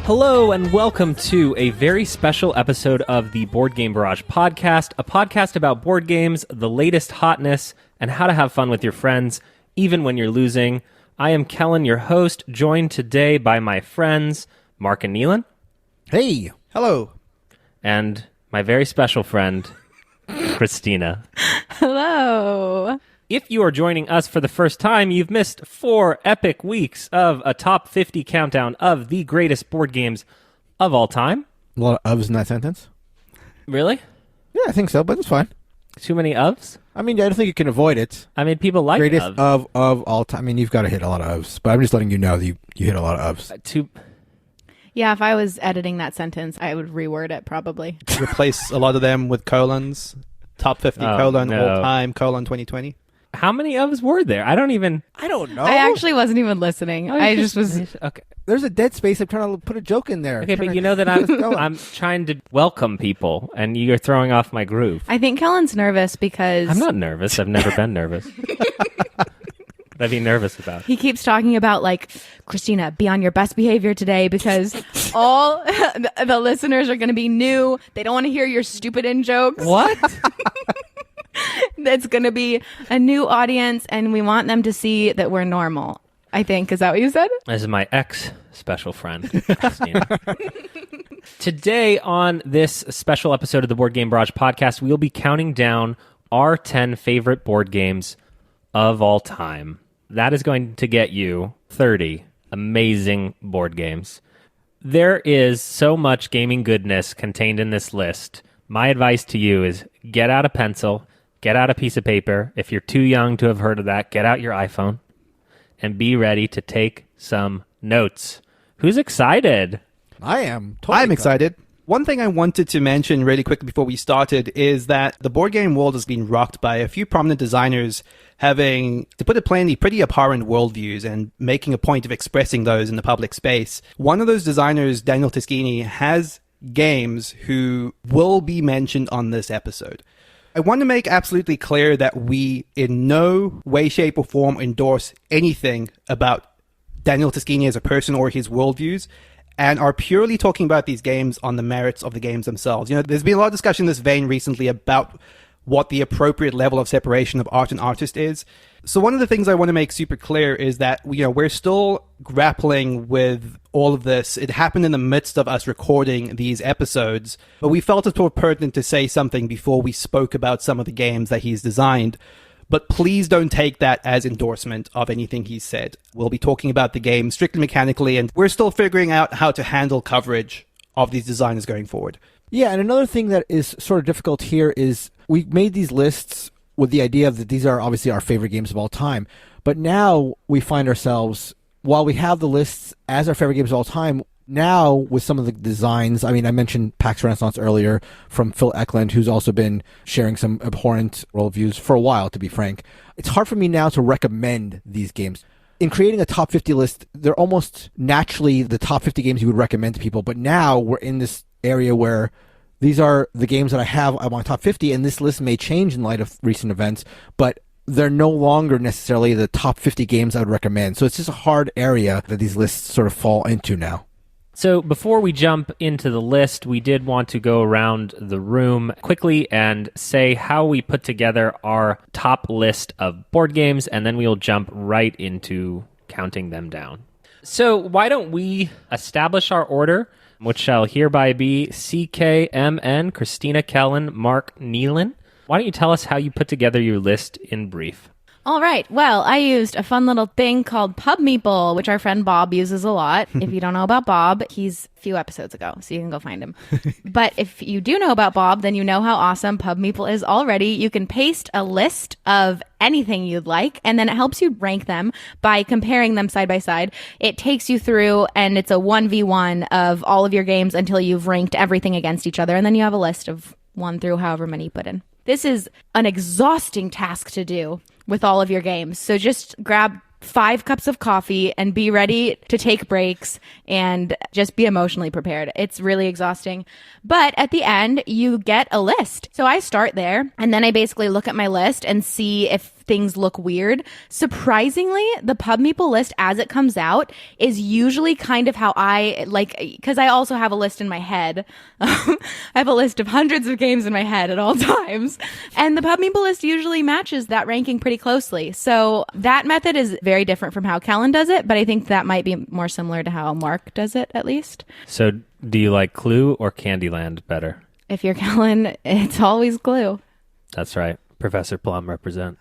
Hello and welcome to a very special episode of the Board Game Barrage podcast, a podcast about board games, the latest hotness, and how to have fun with your friends, even when you're losing. I am Kellen, your host, joined today by my friends, Mark and Neilan. Hey. Hello. And my very special friend, Christina. Hello. If you are joining us for the first time, you've missed 4 epic weeks of a top 50 countdown of the greatest board games of all time. A lot of ofs in that sentence. Really? Yeah, I think so, but it's fine. Too many ofs? I mean, I don't think you can avoid it. I mean, people like greatest of all time. I mean, you've got to hit a lot of ofs, but I'm just letting you know that you hit a lot of ofs. Yeah, if I was editing that sentence, I would reword it probably. Replace a lot of them with colons. Top 50 colon all time, colon 2020. How many ofs were there? I don't know. I actually wasn't even listening. I just was... Okay. There's a dead space. I'm trying to put a joke in there. Okay, but you know that I'm trying to welcome people, and you're throwing off my groove. I think Kellen's nervous because... I'm not nervous. I've never been nervous. What I'd be nervous about. He keeps talking about, like, Christina, be on your best behavior today because all the listeners are going to be new. They don't want to hear your stupid in-jokes. What? It's going to be a new audience, and we want them to see that we're normal, I think. Is that what you said? This is my ex-special friend, Christina. Today, on this special episode of the Board Game Barrage podcast, we'll be counting down our 10 favorite board games of all time. That is going to get you 30 amazing board games. There is so much gaming goodness contained in this list. My advice to you is get out a pencil, get out a piece of paper. If you're too young to have heard of that, get out your iPhone and be ready to take some notes. Who's excited? I am. I'm excited. One thing I wanted to mention really quickly before we started is that the board game world has been rocked by a few prominent designers having, to put it plainly, pretty abhorrent worldviews and making a point of expressing those in the public space. One of those designers, Daniel Tzolk'in, has games who will be mentioned on this episode. I want to make absolutely clear that we in no way, shape, or form endorse anything about Daniel Tzolk'in as a person or his worldviews, and are purely talking about these games on the merits of the games themselves. You know, there's been a lot of discussion in this vein recently about what the appropriate level of separation of art and artist is. So one of the things I want to make super clear is that, you know, we're still grappling with all of this. It happened in the midst of us recording these episodes, but we felt it was pertinent to say something before we spoke about some of the games that he's designed. But please don't take that as endorsement of anything he's said. We'll be talking about the game strictly mechanically, and we're still figuring out how to handle coverage of these designers going forward. Yeah, and another thing that is sort of difficult here is we made these lists with the idea that these are obviously our favorite games of all time. But now we find ourselves, while we have the lists as our favorite games of all time, now with some of the designs, I mean, I mentioned PAX Renaissance earlier from Phil Eklund, who's also been sharing some abhorrent worldviews for a while, to be frank. It's hard for me now to recommend these games. In creating a top 50 list, they're almost naturally the top 50 games you would recommend to people. But now we're in this area where these are the games that I have on my top 50, and this list may change in light of recent events, but they're no longer necessarily the top 50 games I would recommend. So it's just a hard area that these lists sort of fall into now. So before we jump into the list, we did want to go around the room quickly and say how we put together our top list of board games, and then we'll jump right into counting them down. So why don't we establish our order, which shall hereby be CKMN, Christina, Kellen, Mark, Neilan. Why don't you tell us how you put together your list in brief? All right. Well, I used a fun little thing called Pub Meeple, which our friend Bob uses a lot. If you don't know about Bob, he's a few episodes ago, so you can go find him. But if you do know about Bob, then you know how awesome Pub Meeple is already. You can paste a list of anything you'd like, and then it helps you rank them by comparing them side by side. It takes you through, and it's a 1v1 of all of your games until you've ranked everything against each other, and then you have a list of 1 through however many you put in. This is an exhausting task to do with all of your games. So just grab 5 cups of coffee and be ready to take breaks and just be emotionally prepared. It's really exhausting. But at the end, you get a list. So I start there, and then I basically look at my list and see if things look weird. Surprisingly, the Pub Meeple list as it comes out is usually kind of how I like, because I also have a list in my head. I have a list of hundreds of games in my head at all times. And the Pub Meeple list usually matches that ranking pretty closely. So that method is very different from how Kellen does it, but I think that might be more similar to how Mark does it, at least. So do you like Clue or Candyland better? If you're Kellen, it's always Glue. That's right. Professor Plum represent.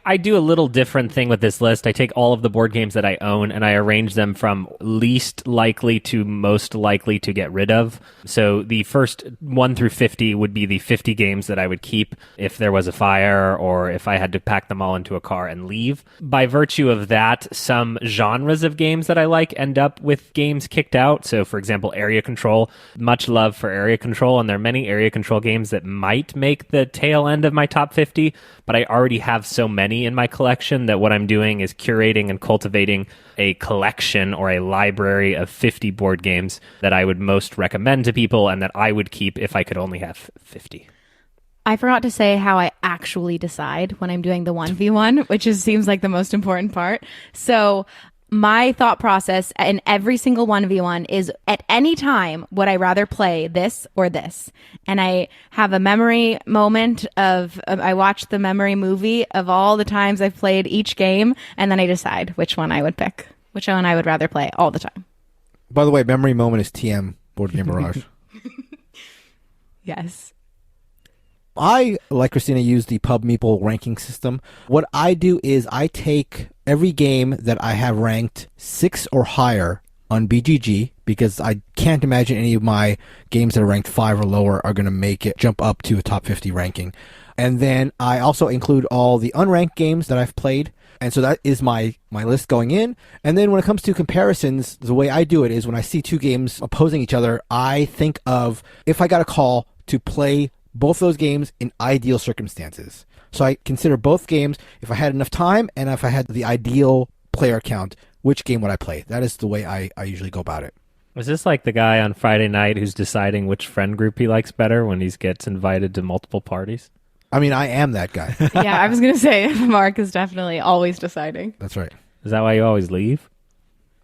I do a little different thing with this list. I take all of the board games that I own and I arrange them from least likely to most likely to get rid of. So the first 1 through 50 would be the 50 games that I would keep if there was a fire or if I had to pack them all into a car and leave. By virtue of that, some genres of games that I like end up with games kicked out. So for example, Area Control, much love for Area Control, and there are many Area Control games that might make the tail end of my top 50, but I already have so many in my collection that what I'm doing is curating and cultivating a collection or a library of 50 board games that I would most recommend to people and that I would keep if I could only have 50. I forgot to say how I actually decide when I'm doing the 1v1, which seems like the most important part. So my thought process in every single 1v1 is at any time, would I rather play this or this? And I have a memory moment of, I watch the memory movie of all the times I've played each game, and then I decide which one I would pick, which one I would rather play all the time. By the way, memory moment is TM, Board Game Barrage. Yes. I, like Christina, use the Pub Meeple ranking system. What I do is I take every game that I have ranked 6 or higher on BGG, because I can't imagine any of my games that are ranked 5 or lower are going to make it jump up to a top 50 ranking. And then I also include all the unranked games that I've played. And so that is my list going in. And then when it comes to comparisons, the way I do it is when I see two games opposing each other, I think of if I got a call to play both those games in ideal circumstances. So I consider both games, if I had enough time and if I had the ideal player count, which game would I play? That is the way I usually go about it. Is this like the guy on Friday night who's deciding which friend group he likes better when he gets invited to multiple parties? I mean, I am that guy. Yeah, I was going to say, Mark is definitely always deciding. That's right. Is that why you always leave?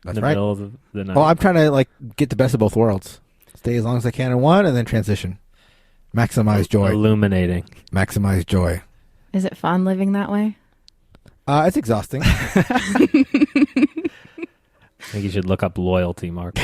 That's in the right. middle of the night? Well, I'm trying to get the best of both worlds. Stay as long as I can in one and then transition. Maximize joy. Illuminating. Maximize joy. Is it fun living that way? It's exhausting. I think you should look up loyalty, Mark.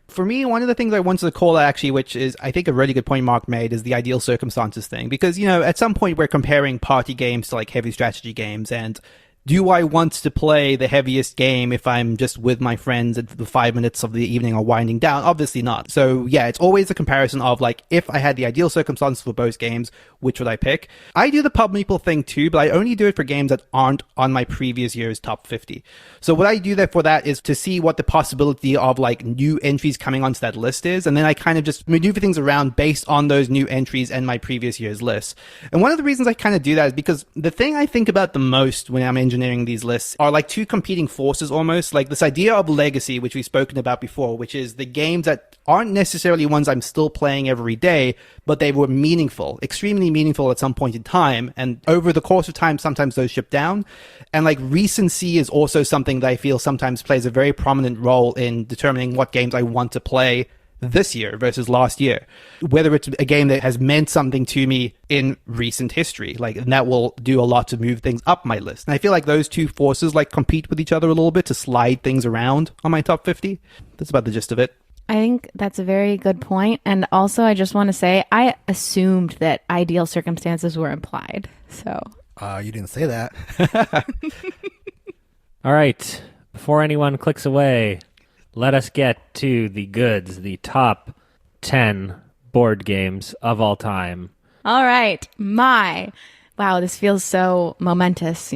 For me, one of the things I wanted to call out, actually, which is, I think, a really good point Mark made, is the ideal circumstances thing. Because, at some point we're comparing party games to, heavy strategy games, and do I want to play the heaviest game if I'm just with my friends and the 5 minutes of the evening are winding down? Obviously not. So yeah, it's always a comparison of if I had the ideal circumstances for both games, which would I pick? I do the Pub Meeple thing too, but I only do it for games that aren't on my previous year's top 50. So what I do there for that is to see what the possibility of new entries coming onto that list is, and then I kind of just maneuver things around based on those new entries and my previous year's list. And one of the reasons I kind of do that is because the thing I think about the most when I'm engineering these lists are two competing forces almost, this idea of legacy, which we've spoken about before, which is the games that aren't necessarily ones I'm still playing every day, but they were meaningful, extremely meaningful at some point in time, and over the course of time sometimes those ship down. And recency is also something that I feel sometimes plays a very prominent role in determining what games I want to play this year versus last year, whether it's a game that has meant something to me in recent history, and that will do a lot to move things up my list. And I feel those two forces compete with each other a little bit to slide things around on my top 50. That's about the gist of it. I think that's a very good point. And also, I just want to say, I assumed that ideal circumstances were implied. So you didn't say that. All right. Before anyone clicks away, let us get to the goods, the top 10 board games of all time. All right. Wow, this feels so momentous,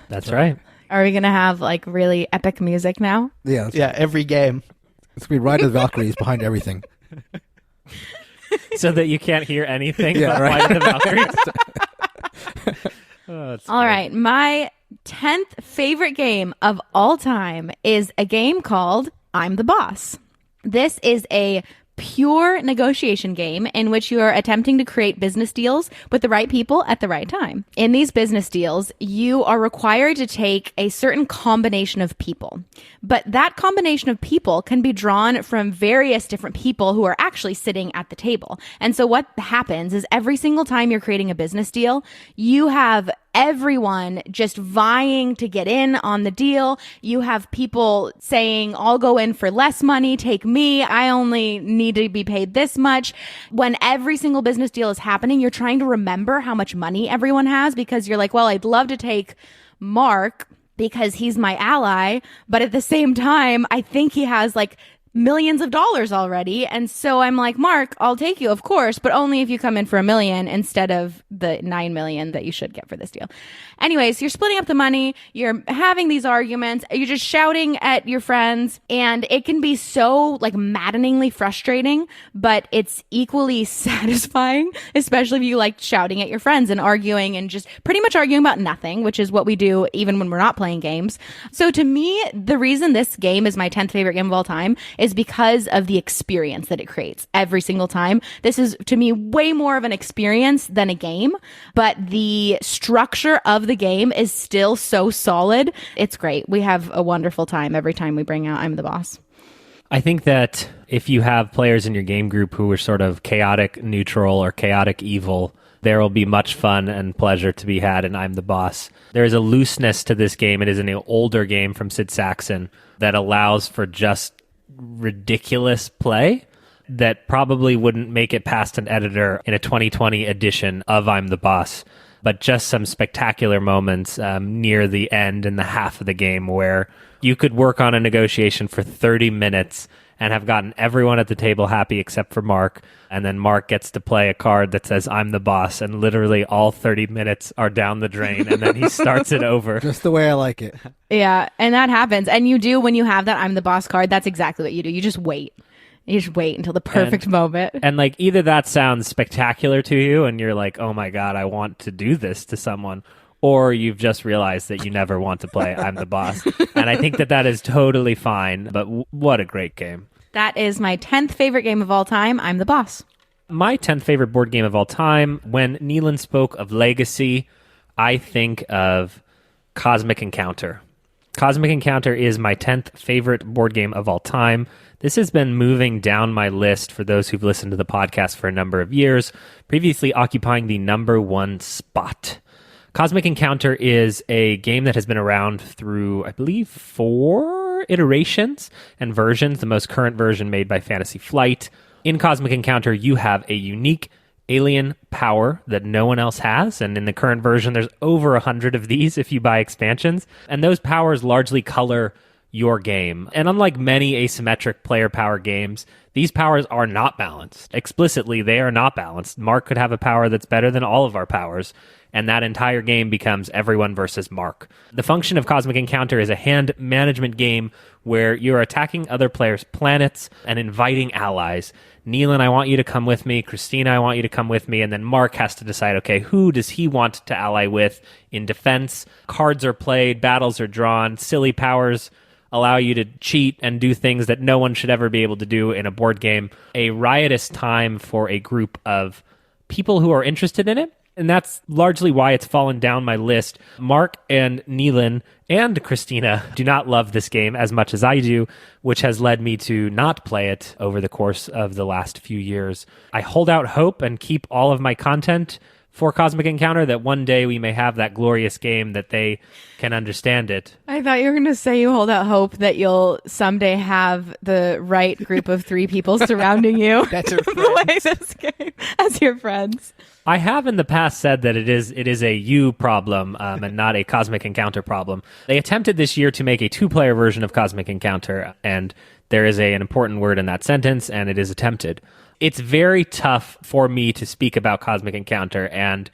That's right. Are we going to have really epic music now? Yeah. Yeah, every game. It's going to be Ride of the Valkyries behind everything. So that you can't hear anything Yeah, but right. Flight of the Valkyries. All right. My 10th favorite game of all time is a game called I'm the Boss. This is a pure negotiation game in which you are attempting to create business deals with the right people at the right time. In these business deals, you are required to take a certain combination of people. But that combination of people can be drawn from various different people who are actually sitting at the table. And so what happens is every single time you're creating a business deal, you have everyone just vying to get in on the deal. You have people saying, I'll go in for less money, take me, I only need to be paid this much. When every single business deal is happening, you're trying to remember how much money everyone has, because you're like, well, I'd love to take Mark because he's my ally, but at the same time, I think he has like millions of dollars already. And so I'm like, Mark, I'll take you, of course, but only if you come in for $1 million instead of the $9 million that you should get for this deal. Anyways, you're splitting up the money. You're having these arguments. You're just shouting at your friends, and it can be so like maddeningly frustrating, but it's equally satisfying, especially if you like shouting at your friends and arguing and just pretty much arguing about nothing, which is what we do even when we're not playing games. So to me, the reason this game is my 10th favorite game of all time is because of the experience that it creates every single time. This is, to me, way more of an experience than a game, but the structure of the game is still so solid. It's great. We have a wonderful time every time we bring out I'm the Boss. I think that if you have players in your game group who are sort of chaotic neutral or chaotic evil, there will be much fun and pleasure to be had in I'm the Boss. There is a looseness to this game. It is an older game from Sid Saxon that allows for just ridiculous play that probably wouldn't make it past an editor in a 2020 edition of I'm the Boss, but just some spectacular moments near the end in the half of the game where you could work on a negotiation for 30 minutes and have gotten everyone at the table happy except for Mark, and then Mark gets to play a card that says I'm the Boss, and literally all 30 minutes are down the drain, and then he starts it over. Just the way I like it. Yeah, and that happens. And you do, when you have that I'm the Boss card, that's exactly what you do. You just wait. You just wait until the perfect moment. And like either that sounds spectacular to you and you're like, oh my God, I want to do this to someone, or you've just realized that you never want to play I'm the Boss. And I think that that is totally fine, but what a great game. That is my 10th favorite game of all time, I'm the Boss. My 10th favorite board game of all time, when Neilan spoke of legacy, I think of Cosmic Encounter. Cosmic Encounter is my 10th favorite board game of all time. This has been moving down my list for those who've listened to the podcast for a number of years, previously occupying the number 1 spot. Cosmic Encounter is a game that has been around through, I believe, 4 iterations and versions, the most current version made by Fantasy Flight. In Cosmic Encounter, you have a unique alien power that no one else has, and in the current version, there's over 100 of these if you buy expansions, and those powers largely color your game. And unlike many asymmetric player power games, these powers are not balanced. Explicitly, they are not balanced. Mark could have a power that's better than all of our powers, and that entire game becomes everyone versus Mark. The function of Cosmic Encounter is a hand management game where you're attacking other players' planets and inviting allies. Neilan, I want you to come with me. Christina, I want you to come with me. And then Mark has to decide, okay, who does he want to ally with in defense? Cards are played, battles are drawn, silly powers allow you to cheat and do things that no one should ever be able to do in a board game. A riotous time for a group of people who are interested in it. And that's largely why it's fallen down my list. Mark and Neilan and Christina do not love this game as much as I do, which has led me to not play it over the course of the last few years. I hold out hope and keep all of my content for Cosmic Encounter that one day we may have that glorious game that they can understand it. I thought you were going to say you hold out hope that you'll someday have the right group of 3 people surrounding you. That's your friend. Play this game as your friends. I have in the past said that it is a you problem and not a Cosmic Encounter problem. They attempted this year to make a 2-player version of Cosmic Encounter, and there is an important word in that sentence, and it is attempted. It's very tough for me to speak about Cosmic Encounter, and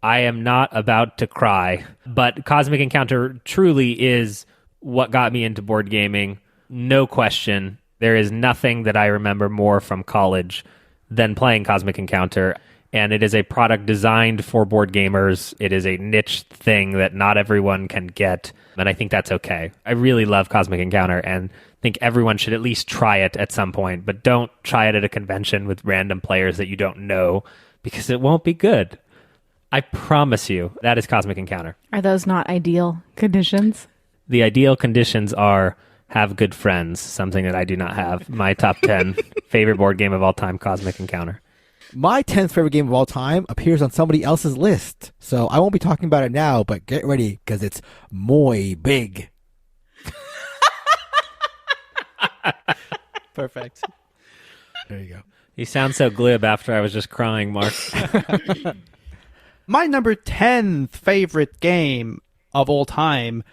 I am not about to cry, but Cosmic Encounter truly is what got me into board gaming. No question. There is nothing that I remember more from college than playing Cosmic Encounter. And it is a product designed for board gamers. It is a niche thing that not everyone can get. And I think that's okay. I really love Cosmic Encounter. And think everyone should at least try it at some point, but don't try it at a convention with random players that you don't know, because it won't be good. I promise you, that is Cosmic Encounter. Are those not ideal conditions? The ideal conditions are have good friends, something that I do not have. My top 10 favorite board game of all time, Cosmic Encounter. My 10th favorite game of all time appears on somebody else's list. So I won't be talking about it now, but get ready, because it's muy big. Perfect. There you go. You sound so glib after I was just crying, Mark. My number 10 favorite game of all time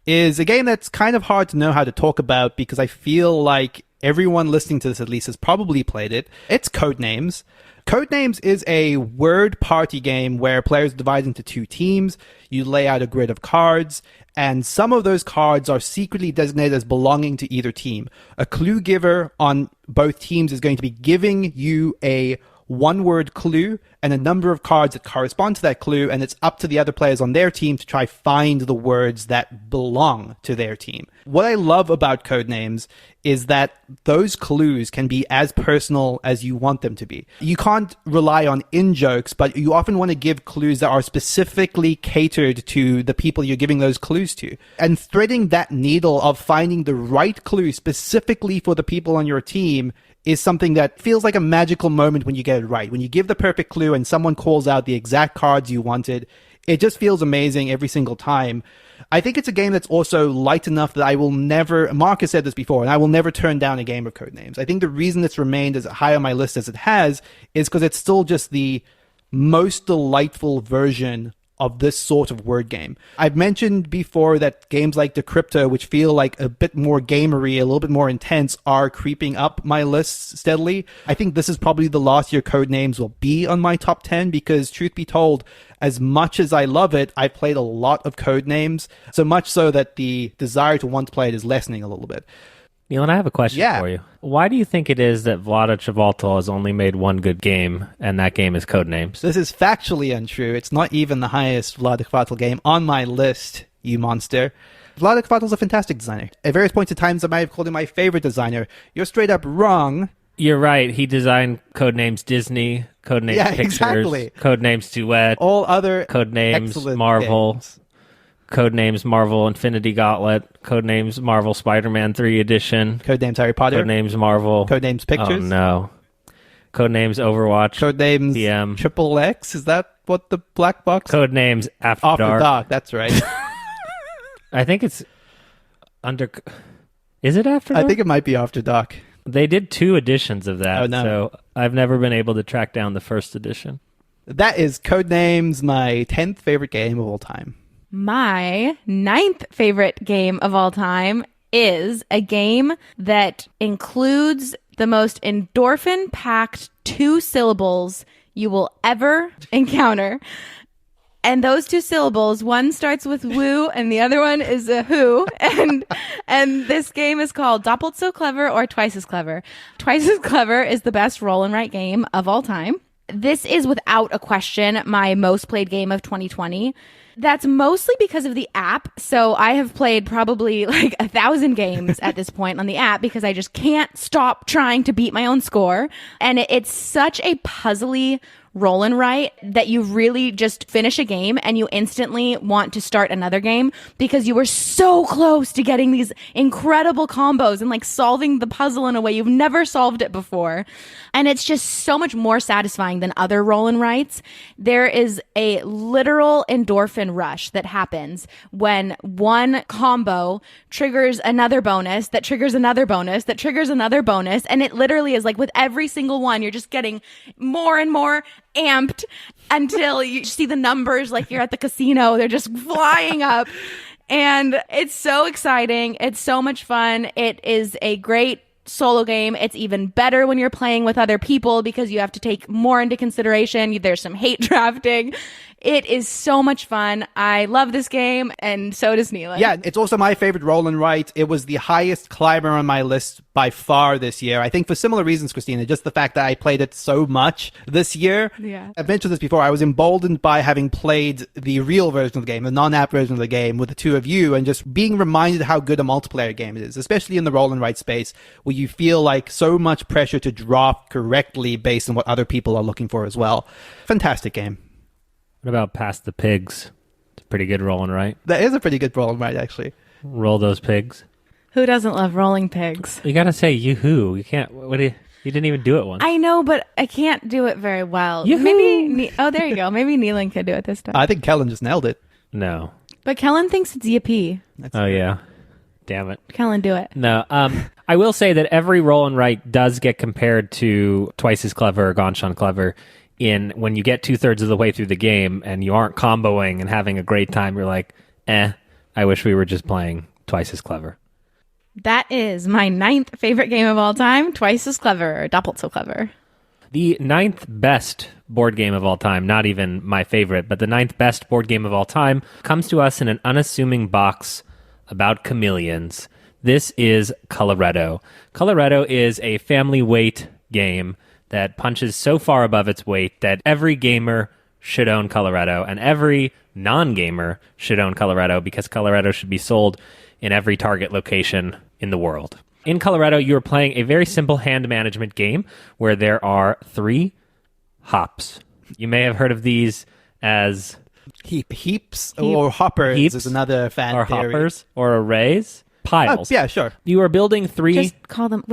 is a game that's kind of hard to know how to talk about because I feel like everyone listening to this at least has probably played it. It's Codenames. Codenames is a word party game where players divide into two teams. You lay out a grid of cards, and some of those cards are secretly designated as belonging to either team. A clue giver on both teams is going to be giving you a one-word clue and a number of cards that correspond to that clue, and it's up to the other players on their team to try find the words that belong to their team. What I love about Codenames is that those clues can be as personal as you want them to be. You can't rely on in-jokes, but you often want to give clues that are specifically catered to the people you're giving those clues to. And threading that needle of finding the right clue specifically for the people on your team is something that feels like a magical moment when you get it right. When you give the perfect clue and someone calls out the exact cards you wanted, it just feels amazing every single time. I think it's a game that's also light enough that I will never, Mark has said this before, and I will never turn down a game of Codenames. I think the reason it's remained as high on my list as it has is because it's still just the most delightful version of this sort of word game. I've mentioned before that games like Decrypto, which feel like a bit more gamery, a little bit more intense, are creeping up my lists steadily. I think this is probably the last year Codenames will be on my top 10 because, truth be told, as much as I love it, I played a lot of Codenames, so much so that the desire to want to play it is lessening a little bit. Neilan, I have a question for you. Why do you think it is that Vlaada Chvátil has only made one good game, and that game is Codenames? This is factually untrue. It's not even the highest Vlaada Chvátil game on my list, you monster. Vlaada Chvátil's a fantastic designer. At various points in time, I might have called him my favorite designer. You're straight up wrong. You're right. He designed Codenames Disney, Codenames Pictures, exactly. Codenames Duet, all other Codenames Marvel, games. Codenames Marvel Infinity Gauntlet, Codenames Marvel Spider-Man 3 Edition, Codenames Harry Potter, Codenames Marvel, Codenames Pictures. Oh no, Codenames Overwatch, Codenames PM, Triple X. Is that what the black box? Codenames After Dark. That's right. I think it's under. Is it After Dark? I think it might be After Dark. They did 2 editions of that, Oh, no. so I've never been able to track down the first edition. That is Codenames, my 10th favorite game of all time. My 9th favorite game of all time is a game that includes the most endorphin-packed 2 syllables you will ever encounter. And those 2 syllables, one starts with woo and the other one is a who. And this game is called Doppelt so clever or Twice as clever. Twice as clever is the best roll and write game of all time. This is without a question my most played game of 2020. That's mostly because of the app. So I have played probably like 1,000 games at this point on the app because I just can't stop trying to beat my own score. And it's such a puzzly roll and write that you really just finish a game and you instantly want to start another game because you were so close to getting these incredible combos and like solving the puzzle in a way you've never solved it before. And it's just so much more satisfying than other roll and writes. There is a literal endorphin rush that happens when one combo triggers another bonus that triggers another bonus that triggers another bonus. And it literally is like with every single one, you're just getting more and more amped until you see the numbers like you're at the casino. They're just flying up. And it's so exciting. It's so much fun. It is a great solo game. It's even better when you're playing with other people because you have to take more into consideration. There's some hate drafting. It is so much fun. I love this game, and so does Neilan. Yeah, it's also my favorite roll and write. It was the highest climber on my list by far this year. I think for similar reasons, Christina, just the fact that I played it so much this year. Yeah. I've mentioned this before. I was emboldened by having played the real version of the game, the non-app version of the game with the two of you, and just being reminded how good a multiplayer game it is, especially in the roll and write space where you feel like so much pressure to draft correctly based on what other people are looking for as well. Fantastic game. What about Past the Pigs? It's a pretty good rolling, right? That is a pretty good roll and write, actually. Roll those pigs. Who doesn't love rolling pigs? You gotta say yoo-hoo. You can't. What do you didn't even do it once. I know, but I can't do it very well. Yoo-hoo! Maybe. Oh, there you go. Maybe Neilan could do it this time. I think Kellen just nailed it. No. But Kellen thinks it's yippee. Oh yeah. Damn it. Kellen, do it. No. I will say that every roll and write does get compared to Twice as Clever or Gonshon Clever. In when you get 2/3 of the way through the game and you aren't comboing and having a great time, you're like, I wish we were just playing Twice as Clever. That is my 9th favorite game of all time, Twice as Clever, or Doppelt so Clever. The 9th best board game of all time, not even my favorite, but the 9th best board game of all time, comes to us in an unassuming box about chameleons. This is Coloretto. Coloretto is a family weight game that punches so far above its weight that every gamer should own Coloretto, and every non-gamer should own Coloretto because Coloretto should be sold in every target location in the world. In Coloretto, you are playing a very simple hand management game where there are 3 hops. You may have heard of these as Heaps or hoppers Heaps is another fan or theory. hoppers or arrays. Piles. Yeah, sure. You are building 3. We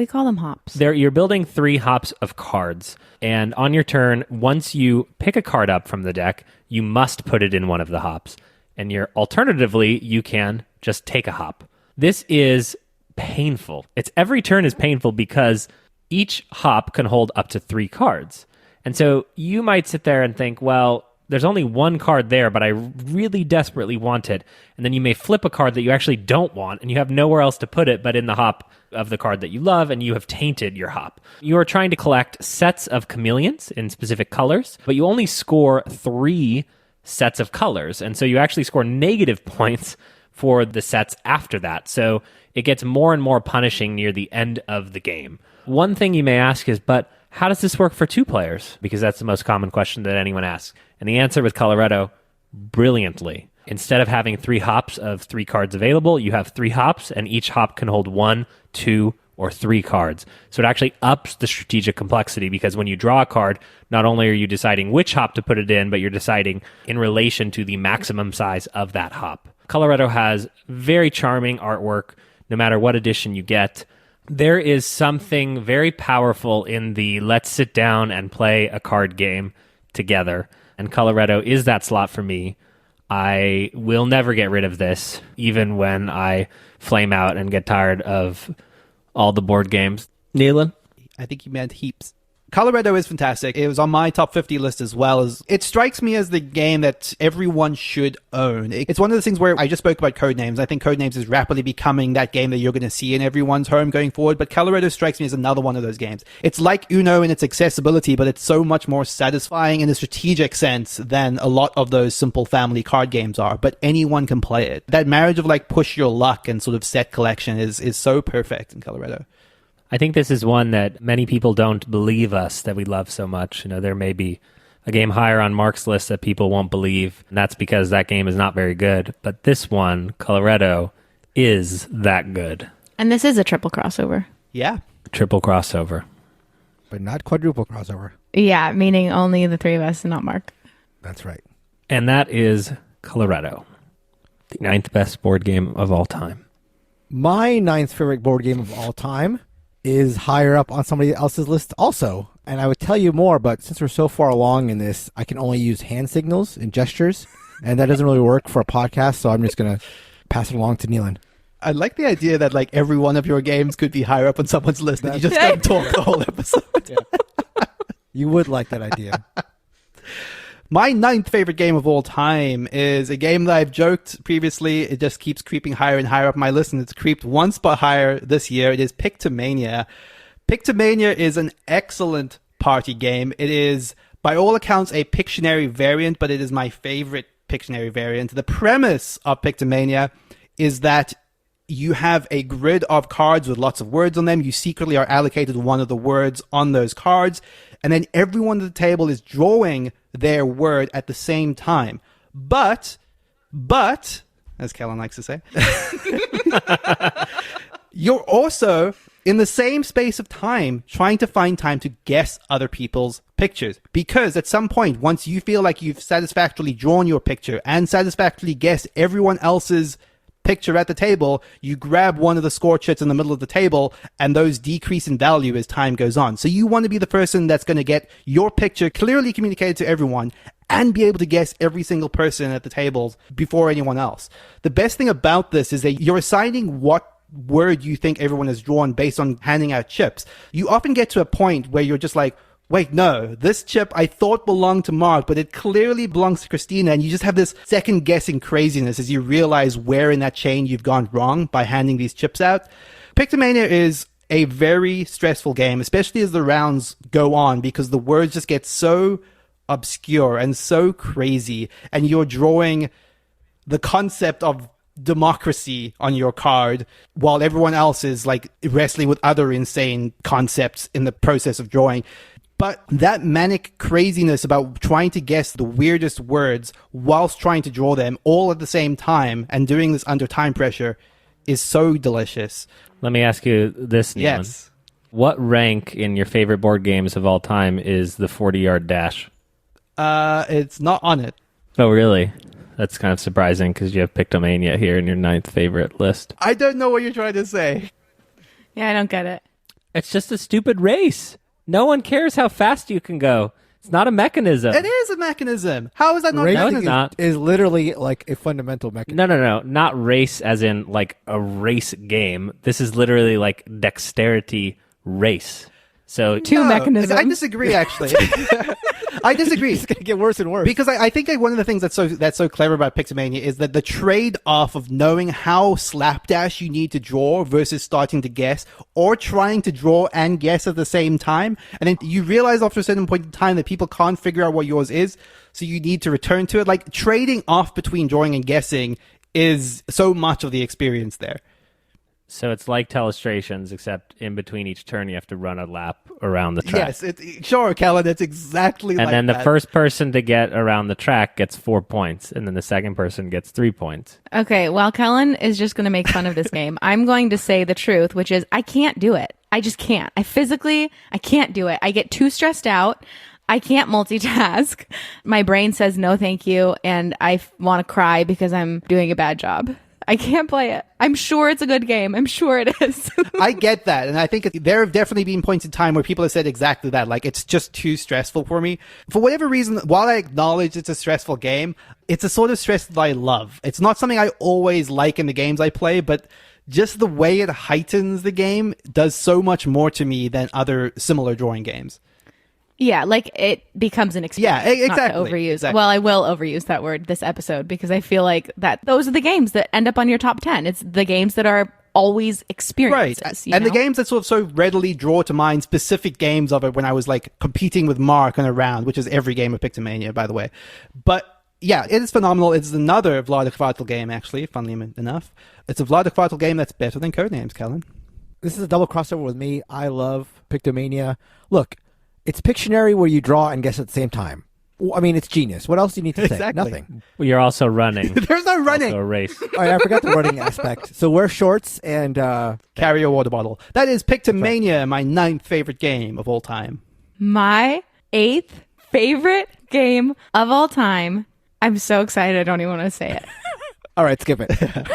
call them hops. You're building 3 hops of cards, and on your turn, once you pick a card up from the deck, you must put it in one of the hops. And alternatively, you can just take a hop. This is painful. Every turn is painful because each hop can hold up to 3 cards. And so you might sit there and think, well, there's only 1 card there, but I really desperately want it. And then you may flip a card that you actually don't want, and you have nowhere else to put it but in the hop of the card that you love, and you have tainted your hop. You are trying to collect sets of chameleons in specific colors, but you only score 3 sets of colors. And so you actually score negative points for the sets after that. So it gets more and more punishing near the end of the game. One thing you may ask is, but how does this work for 2 players? Because that's the most common question that anyone asks. And the answer with Coloretto, brilliantly. Instead of having 3 hops of 3 cards available, you have 3 hops, and each hop can hold 1, 2, or 3 cards. So it actually ups the strategic complexity because when you draw a card, not only are you deciding which hop to put it in, but you're deciding in relation to the maximum size of that hop. Coloretto has very charming artwork, no matter what edition you get. There is something very powerful in the let's sit down and play a card game together. And Coloretto is that slot for me. I will never get rid of this, even when I flame out and get tired of all the board games. Neilan? I think you meant heaps. Coloretto is fantastic. It was on my top 50 list as well. It strikes me as the game that everyone should own. It's one of those things where I just spoke about Codenames. I think Codenames is rapidly becoming that game that you're going to see in everyone's home going forward, but Coloretto strikes me as another one of those games. It's like Uno in its accessibility, but it's so much more satisfying in a strategic sense than a lot of those simple family card games are, but anyone can play it. That marriage of like push your luck and sort of set collection is so perfect in Coloretto. I think this is one that many people don't believe us that we love so much. There may be a game higher on Mark's list that people won't believe, and that's because that game is not very good. But this one, Coloretto, is that good. And this is a triple crossover. Yeah. Triple crossover. But not quadruple crossover. Yeah, meaning only the 3 of us and not Mark. That's right. And that is Coloretto, the 9th best board game of all time. My 9th favorite board game of all time is higher up on somebody else's list also. And I would tell you more, but since we're so far along in this, I can only use hand signals and gestures, and that doesn't really work for a podcast, so I'm just going to pass it along to Neilan. I like the idea that like every one of your games could be higher up on someone's list and you just don't talk the whole episode. You would like that idea. My ninth favorite game of all time is a game that I've joked previously. It just keeps creeping higher and higher up my list, and it's creeped one spot higher this year. It is Pictomania. Pictomania is an excellent party game. It is, by all accounts, a Pictionary variant, but it is my favorite Pictionary variant. The premise of Pictomania is that you have a grid of cards with lots of words on them. You secretly are allocated one of the words on those cards, and then everyone at the table is drawing their word at the same time. But, as Kellen likes to say, you're also in the same space of time trying to find time to guess other people's pictures. Because at some point, once you feel like you've satisfactorily drawn your picture and satisfactorily guessed everyone else's picture at the table, you grab one of the score chits in the middle of the table, and those decrease in value as time goes on. So you want to be the person that's going to get your picture clearly communicated to everyone and be able to guess every single person at the tables before anyone else. The best thing about this is that you're assigning what word you think everyone has drawn based on handing out chips. You often get to a point where you're just like, wait, no, this chip I thought belonged to Mark, but it clearly belongs to Christina. And you just have this second guessing craziness as you realize where in that chain you've gone wrong by handing these chips out. Pictomania is a very stressful game, especially as the rounds go on, because the words just get so obscure and so crazy. And you're drawing the concept of democracy on your card while everyone else is like wrestling with other insane concepts in the process of drawing. But that manic craziness about trying to guess the weirdest words whilst trying to draw them all at the same time and doing this under time pressure is so delicious. Let me ask you this, Neilan. Yes. What rank in your favorite board games of all time is the 40-yard dash? It's not on it. Oh, really? That's kind of surprising because you have Pictomania here in your ninth favorite list. I don't know what you're trying to say. Yeah, I don't get it. It's just a stupid race. No one cares how fast you can go. It's not a mechanism. It is a mechanism. How is that not a Racing No, it's mechanism? not. is literally like a fundamental mechanism. No. Not race as in like a race game. This is literally like dexterity race. So Two mechanisms. I disagree, actually. I disagree. It's going to get worse and worse. Because I think one of the things that's so clever about Pictomania is that the trade-off of knowing how slapdash you need to draw versus starting to guess, or trying to draw and guess at the same time, and then you realize after a certain point in time that people can't figure out what yours is, so you need to return to it. Like, trading off between drawing and guessing is so much of the experience there. So it's like Telestrations, except in between each turn you have to run a lap around the track. Yes, sure, Kellen, it's exactly like that. And then the first person to get around the track gets 4 points, and then the second person gets 3 points. Okay, while Kellen is just going to make fun of this game, I'm going to say the truth, which is I can't do it. I just can't. I can't do it. I get too stressed out. I can't multitask. My brain says no thank you, and I want to cry because I'm doing a bad job. I can't play it. I'm sure it's a good game. I'm sure it is. I get that. And I think there have definitely been points in time where people have said exactly that. Like, it's just too stressful for me. For whatever reason, while I acknowledge it's a stressful game, it's a sort of stress that I love. It's not something I always like in the games I play, but just the way it heightens the game does so much more to me than other similar drawing games. Yeah, like it becomes an experience. Yeah, exactly. Not to overuse. Exactly. Well, I will overuse that word this episode because I feel like that those are the games that end up on your top 10. It's the games that are always experiences. Right. You And know? the games that sort of so readily draw to mind specific games of it when I was like competing with Mark on a round, which is every game of Pictomania, by the way. But yeah, it is phenomenal. It's another Vlaada Kvartal game, actually, funnily enough. It's a Vlaada Kvartal game that's better than Codenames, Kellen. This is a double crossover with me. I love Pictomania. Look, it's Pictionary where you draw and guess at the same time. I mean, it's genius. What else do you need to say? Exactly. Nothing. Well, you're also running. There's no running. Also a race. All right, I forgot the running aspect. So wear shorts and... Carry a water bottle. That is Pictomania, my 9th favorite game of all time. My 8th favorite game of all time. I'm so excited. I don't even want to say it. All right, skip it.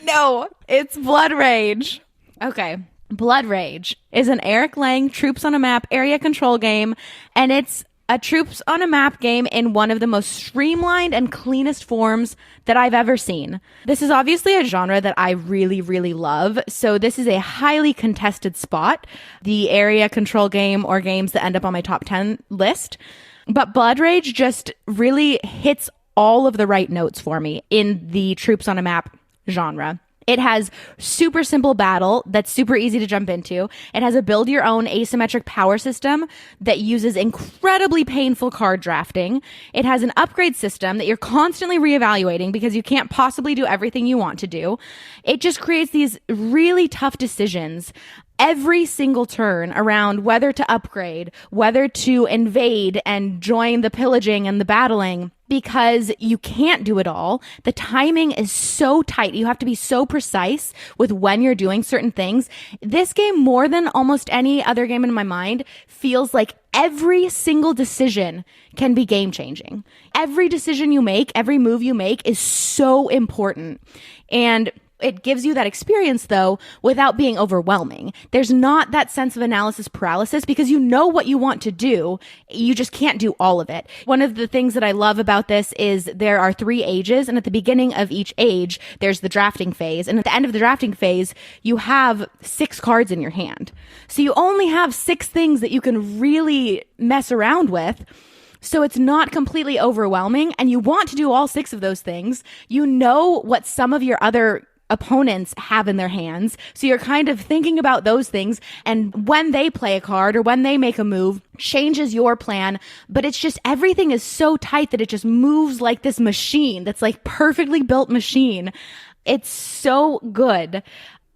No, it's Blood Rage. Okay. Blood Rage is an Eric Lang troops on a map area control game, and it's a troops on a map game in one of the most streamlined and cleanest forms that I've ever seen. This is obviously a genre that I really, really love, so this is a highly contested spot, the area control game or games that end up on my top 10 list. But Blood Rage just really hits all of the right notes for me in the troops on a map genre. It has super simple battle that's super easy to jump into. It has a build your own asymmetric power system that uses incredibly painful card drafting. It has an upgrade system that you're constantly reevaluating because you can't possibly do everything you want to do. It just creates these really tough decisions every single turn around whether to upgrade, whether to invade and join the pillaging and the battling, because you can't do it all. The timing is so tight. You have to be so precise with when you're doing certain things. This game, more than almost any other game in my mind, feels like every single decision can be game changing. Every decision you make, every move you make is so important. And it gives you that experience, though, without being overwhelming. There's not that sense of analysis paralysis because you know what you want to do. You just can't do all of it. One of the things that I love about this is there are 3 ages, and at the beginning of each age, there's the drafting phase. And at the end of the drafting phase, you have 6 cards in your hand. So you only have 6 things that you can really mess around with. So it's not completely overwhelming, and you want to do all 6 of those things. You know what some of your other opponents have in their hands. So you're kind of thinking about those things, and when they play a card or when they make a move, changes your plan. But it's just everything is so tight that it just moves like this machine that's like perfectly built machine. It's so good.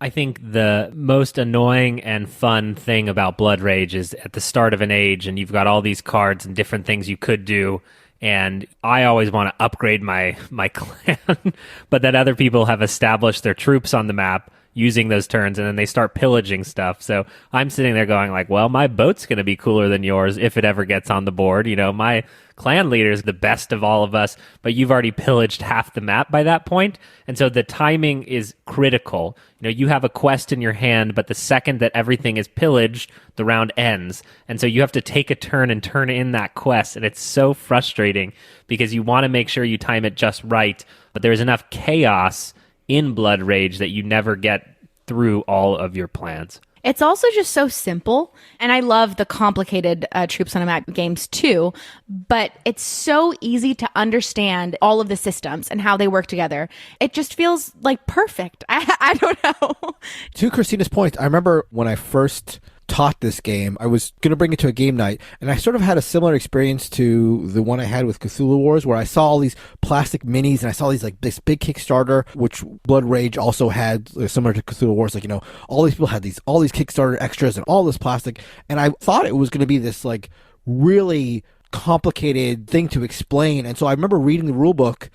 I think the most annoying and fun thing about Blood Rage is at the start of an age and you've got all these cards and different things you could do. And I always want to upgrade my clan, but then other people have established their troops on the map using those turns, and then they start pillaging stuff. So I'm sitting there going like, well, my boat's going to be cooler than yours if it ever gets on the board. You know, my clan leader is the best of all of us, but you've already pillaged half the map by that point. And so the timing is critical. You know, you have a quest in your hand, but the second that everything is pillaged, the round ends. And so you have to take a turn and turn in that quest. And it's so frustrating because you want to make sure you time it just right, but there's enough chaos in Blood Rage that you never get through all of your plans. It's also just so simple, and I love the complicated troops on a map games too, but it's so easy to understand all of the systems and how they work together. It just feels like perfect. I don't know. To Christina's point, I remember when I first taught this game, I was going to bring it to a game night, and I sort of had a similar experience to the one I had with Cthulhu Wars, where I saw all these plastic minis, and I saw these like this big Kickstarter, which Blood Rage also had, similar to Cthulhu Wars. Like, you know, all these people had all these Kickstarter extras and all this plastic, and I thought it was going to be this like really complicated thing to explain. And so I remember reading the rule book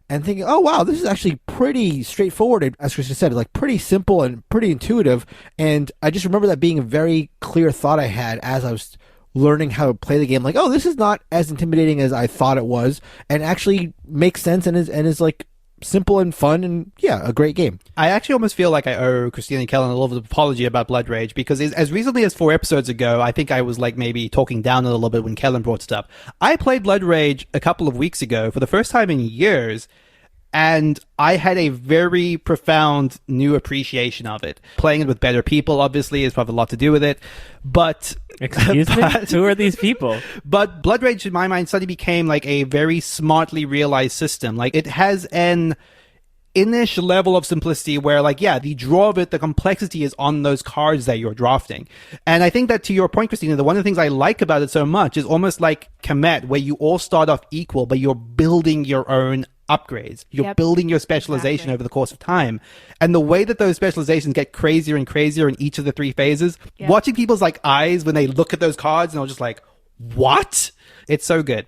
and thinking, oh, wow, this is actually pretty straightforward. And as Christina said, like pretty simple and pretty intuitive. And I just remember that being a very clear thought I had as I was learning how to play the game. Like, oh, this is not as intimidating as I thought it was, and actually makes sense and is like simple and fun, and yeah, a great game. I actually almost feel like I owe Christina and Kellen a little apology about Blood Rage, because as recently as 4 episodes ago, I think I was like maybe talking down a little bit when Kellen brought it up. I played Blood Rage a couple of weeks ago for the first time in years, and I had a very profound new appreciation of it. Playing it with better people, obviously, has probably a lot to do with it. But excuse me, who are these people? But Blood Rage, in my mind, suddenly became like a very smartly realized system. Like, it has an ish level of simplicity where, like, yeah, the draw of it, the complexity is on those cards that you're drafting. And I think that, to your point, Christina, one of the things I like about it so much is almost like Kemet, where you all start off equal, but you're building your own upgrades. You're building your specialization over the course of time. And the way that those specializations get crazier and crazier in each of the 3 phases, watching people's like eyes when they look at those cards and they're just like, what? It's so good.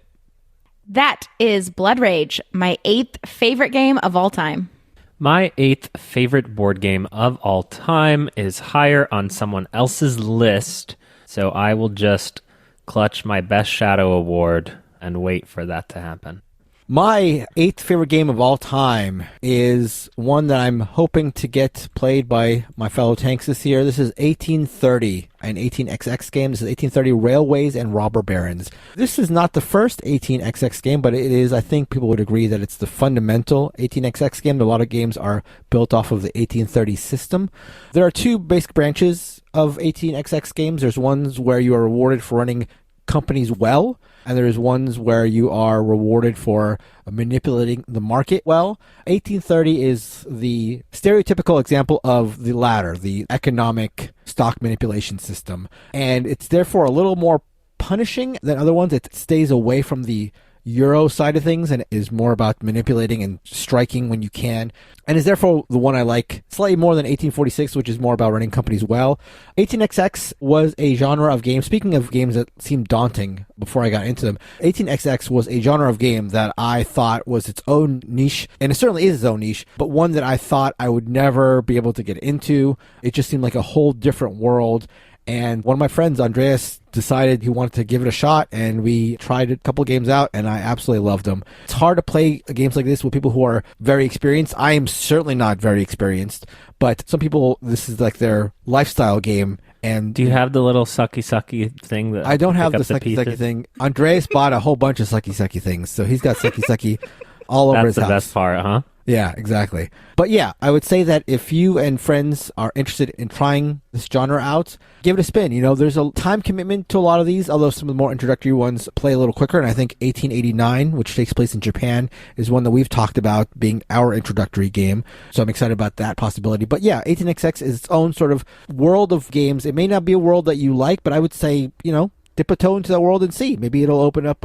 That is Blood Rage, my 8th favorite game of all time. My 8th favorite board game of all time is higher on someone else's list, so I will just clutch my Best Shadow Award and wait for that to happen. My 8th favorite game of all time is one that I'm hoping to get played by my fellow tanks this year. This is 1830, an 18XX game. This is 1830 Railways and Robber Barons. This is not the first 18XX game, but it is, I think people would agree that it's the fundamental 18XX game. A lot of games are built off of the 1830 system. There are two basic branches of 18XX games. There's ones where you are rewarded for running companies well, and there's ones where you are rewarded for manipulating the market well. 1830 is the stereotypical example of the latter, the economic stock manipulation system, and it's therefore a little more punishing than other ones. It stays away from the Euro side of things and is more about manipulating and striking when you can, and is therefore the one I like slightly more than 1846, which is more about running companies well. 18XX was a genre of game. Speaking of games that seemed daunting before I got into them, 18XX was a genre of game that I thought was its own niche, and it certainly is its own niche, but one that I thought I would never be able to get into. It just seemed like a whole different world. And one of my friends, Andreas, decided he wanted to give it a shot, and we tried a couple games out, and I absolutely loved them. It's hard to play games like this with people who are very experienced. I am certainly not very experienced, but some people, this is like their lifestyle game. And do you have the little sucky thing? That I don't have the sucky thing. Andreas bought a whole bunch of sucky things, so he's got sucky all over his house. That's the best part, huh? Yeah, exactly. But yeah, I would say that if you and friends are interested in trying this genre out, give it a spin. You know, there's a time commitment to a lot of these, although some of the more introductory ones play a little quicker. And I think 1889, which takes place in Japan, is one that we've talked about being our introductory game. So I'm excited about that possibility. But yeah, 18XX is its own sort of world of games. It may not be a world that you like, but I would say, you know, dip a toe into that world and see. Maybe it'll open up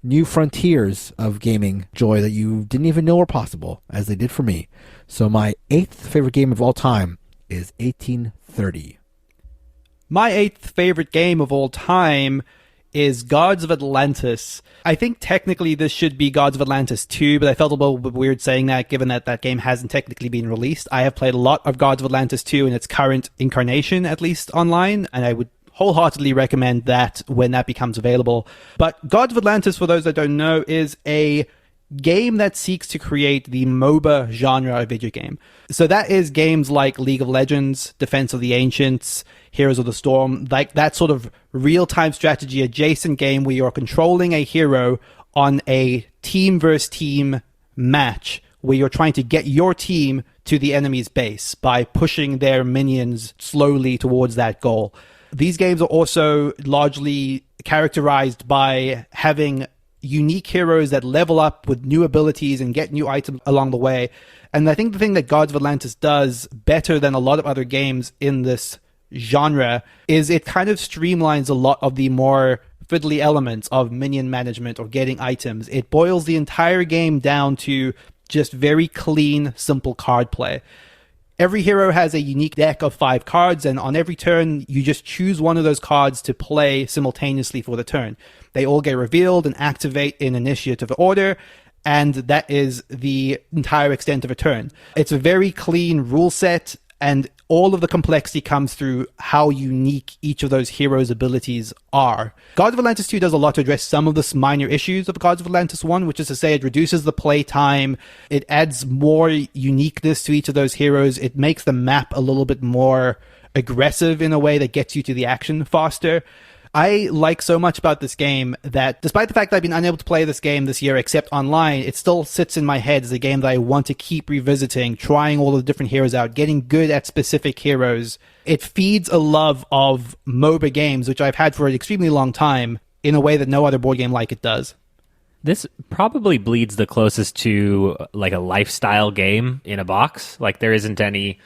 new frontiers of gaming joy that you didn't even know were possible, as they did for me. So my 8th favorite game of all time is 1830. My 8th favorite game of all time is Gods of Atlantis. I think technically this should be Gods of Atlantis 2, but I felt a little bit weird saying that given that that game hasn't technically been released. I have played a lot of Gods of Atlantis 2 in its current incarnation, at least online, and I would wholeheartedly recommend that when that becomes available. But Gods of Atlantis, for those that don't know, is a game that seeks to create the MOBA genre of video game. So that is games like League of Legends, Defense of the Ancients, Heroes of the Storm, like that sort of real-time strategy adjacent game where you're controlling a hero on a team versus team match where you're trying to get your team to the enemy's base by pushing their minions slowly towards that goal. These games are also largely characterized by having unique heroes that level up with new abilities and get new items along the way. And I think the thing that Gods of Atlantis does better than a lot of other games in this genre is it kind of streamlines a lot of the more fiddly elements of minion management or getting items. It boils the entire game down to just very clean, simple card play. Every hero has a unique deck of 5 cards, and on every turn, you just choose one of those cards to play simultaneously for the turn. They all get revealed and activate in initiative order, and that is the entire extent of a turn. It's a very clean rule set, and all of the complexity comes through how unique each of those heroes' abilities are. Gods of Atlantis 2 does a lot to address some of the minor issues of Gods of Atlantis 1, which is to say it reduces the play time, it adds more uniqueness to each of those heroes, it makes the map a little bit more aggressive in a way that gets you to the action faster. I like so much about this game that despite the fact that I've been unable to play this game this year except online, it still sits in my head as a game that I want to keep revisiting, trying all the different heroes out, getting good at specific heroes. It feeds a love of MOBA games, which I've had for an extremely long time, in a way that no other board game like it does. This probably bleeds the closest to like a lifestyle game in a box. Like there isn't any,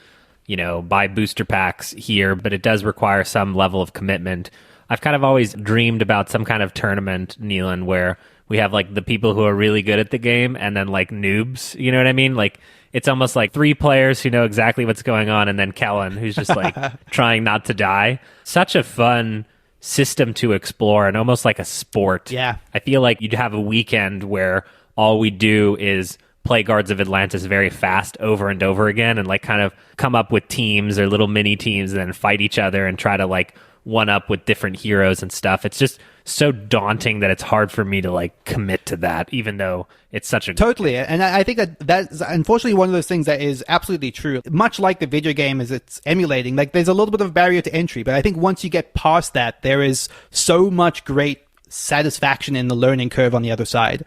buy booster packs here, but it does require some level of commitment. I've kind of always dreamed about some kind of tournament, Neilan, where we have like the people who are really good at the game and then like noobs, you know what I mean? Like it's almost like 3 players who know exactly what's going on and then Kellen who's just like trying not to die. Such a fun system to explore and almost like a sport. Yeah. I feel like you'd have a weekend where all we do is play Guards of Atlantis very fast over and over again and like kind of come up with teams or little mini teams and then fight each other and try to like one up with different heroes and stuff. It's just so daunting that it's hard for me to like commit to that, even though it's such a Totally. And I think that's unfortunately one of those things that is absolutely true. Much like the video game as it's emulating, like there's a little bit of a barrier to entry, but I think once you get past that, there is so much great satisfaction in the learning curve on the other side.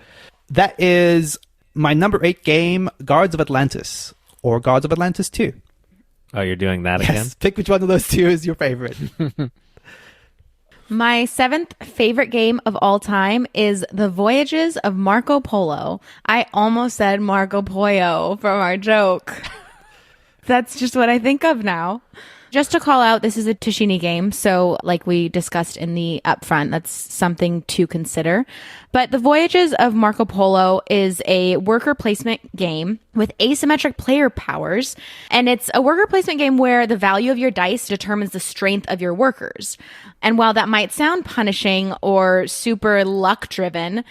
That is my number 8 game, Guards of Atlantis, or Guards of Atlantis 2. Oh, you're doing that again? Pick which one of those two is your favorite. My 7th favorite game of all time is The Voyages of Marco Polo. I almost said Marco Pollo from our joke. That's just what I think of now. Just to call out, this is a Tashini game, so like we discussed in the upfront, that's something to consider. But The Voyages of Marco Polo is a worker placement game with asymmetric player powers, and it's a worker placement game where the value of your dice determines the strength of your workers. And while that might sound punishing or super luck-driven,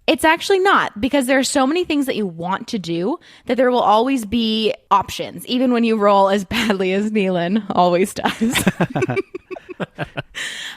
it's actually not, because there are so many things that you want to do that there will always be options, even when you roll as badly as Neilan always does.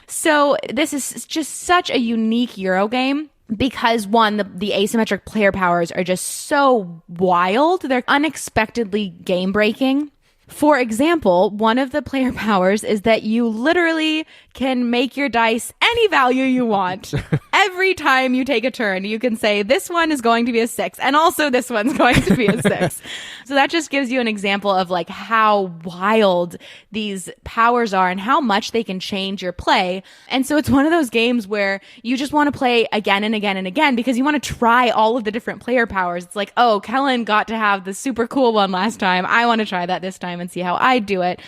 So this is just such a unique Euro game because, one, the asymmetric player powers are just so wild. They're unexpectedly game-breaking. For example, one of the player powers is that you literally can make your dice any value you want. Every time you take a turn, you can say, this one is going to be a 6, and also this one's going to be a 6. So that just gives you an example of like how wild these powers are and how much they can change your play. And so it's one of those games where you just want to play again and again and again because you want to try all of the different player powers. It's like, oh, Kellen got to have the super cool one last time. I want to try that this time and see how I do it.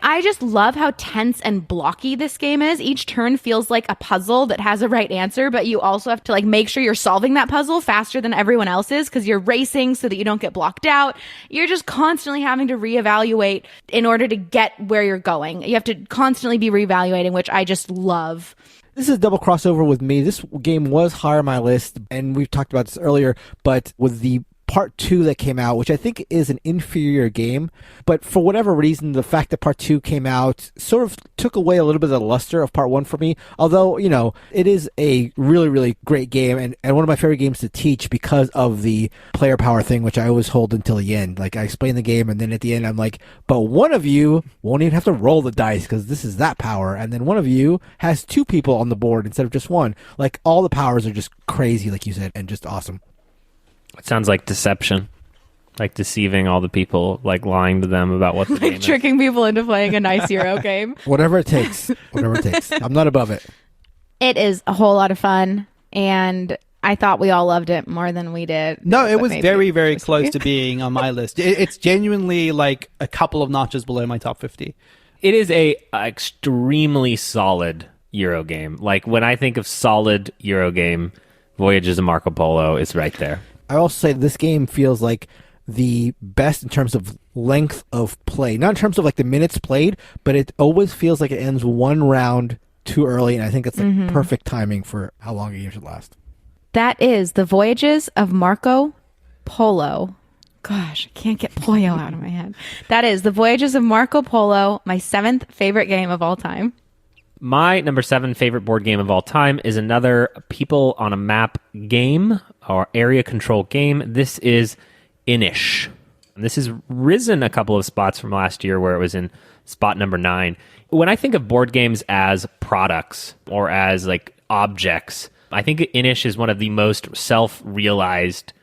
I just love how tense and blocky this game is. Each turn feels like a puzzle that has a right answer, but you also have to like make sure you're solving that puzzle faster than everyone else is because you're racing so that you don't get blocked out. You're just constantly having to reevaluate in order to get where you're going. You have to constantly be reevaluating, which I just love. This is a double crossover with me. This game was higher on my list, and we've talked about this earlier, but with the Part 2 that came out, which I think is an inferior game, but for whatever reason, the fact that Part 2 came out sort of took away a little bit of the luster of Part 1 for me, although, you know, it is a really, really great game, and one of my favorite games to teach because of the player power thing, which I always hold until the end. Like, I explain the game, and then at the end, I'm like, but one of you won't even have to roll the dice, because this is that power, and then one of you has 2 people on the board instead of just 1. Like, all the powers are just crazy, like you said, and just awesome. It sounds like deception, like deceiving all the people, like lying to them about what the game is. Tricking people into playing a nice Euro game. Whatever it takes. Whatever it takes. I'm not above it. It is a whole lot of fun, and I thought we all loved it more than we did. No, it was very, very close to being on my list. It's genuinely like a couple of notches below my top 50. It is a extremely solid Euro game. Like, when I think of solid Euro game, Voyages of Marco Polo is right there. I also say this game feels like the best in terms of length of play. Not in terms of like the minutes played, but it always feels like it ends one round too early, and I think it's like perfect timing for how long a game should last. That is The Voyages of Marco Polo. Gosh, I can't get Pollo out of my head. That is The Voyages of Marco Polo, my 7th favorite game of all time. My number 7 favorite board game of all time is another people on a map game or area control game. This is Inish. This has risen a couple of spots from last year where it was in spot number 9. When I think of board games as products or as like objects, I think Inish is one of the most self-realized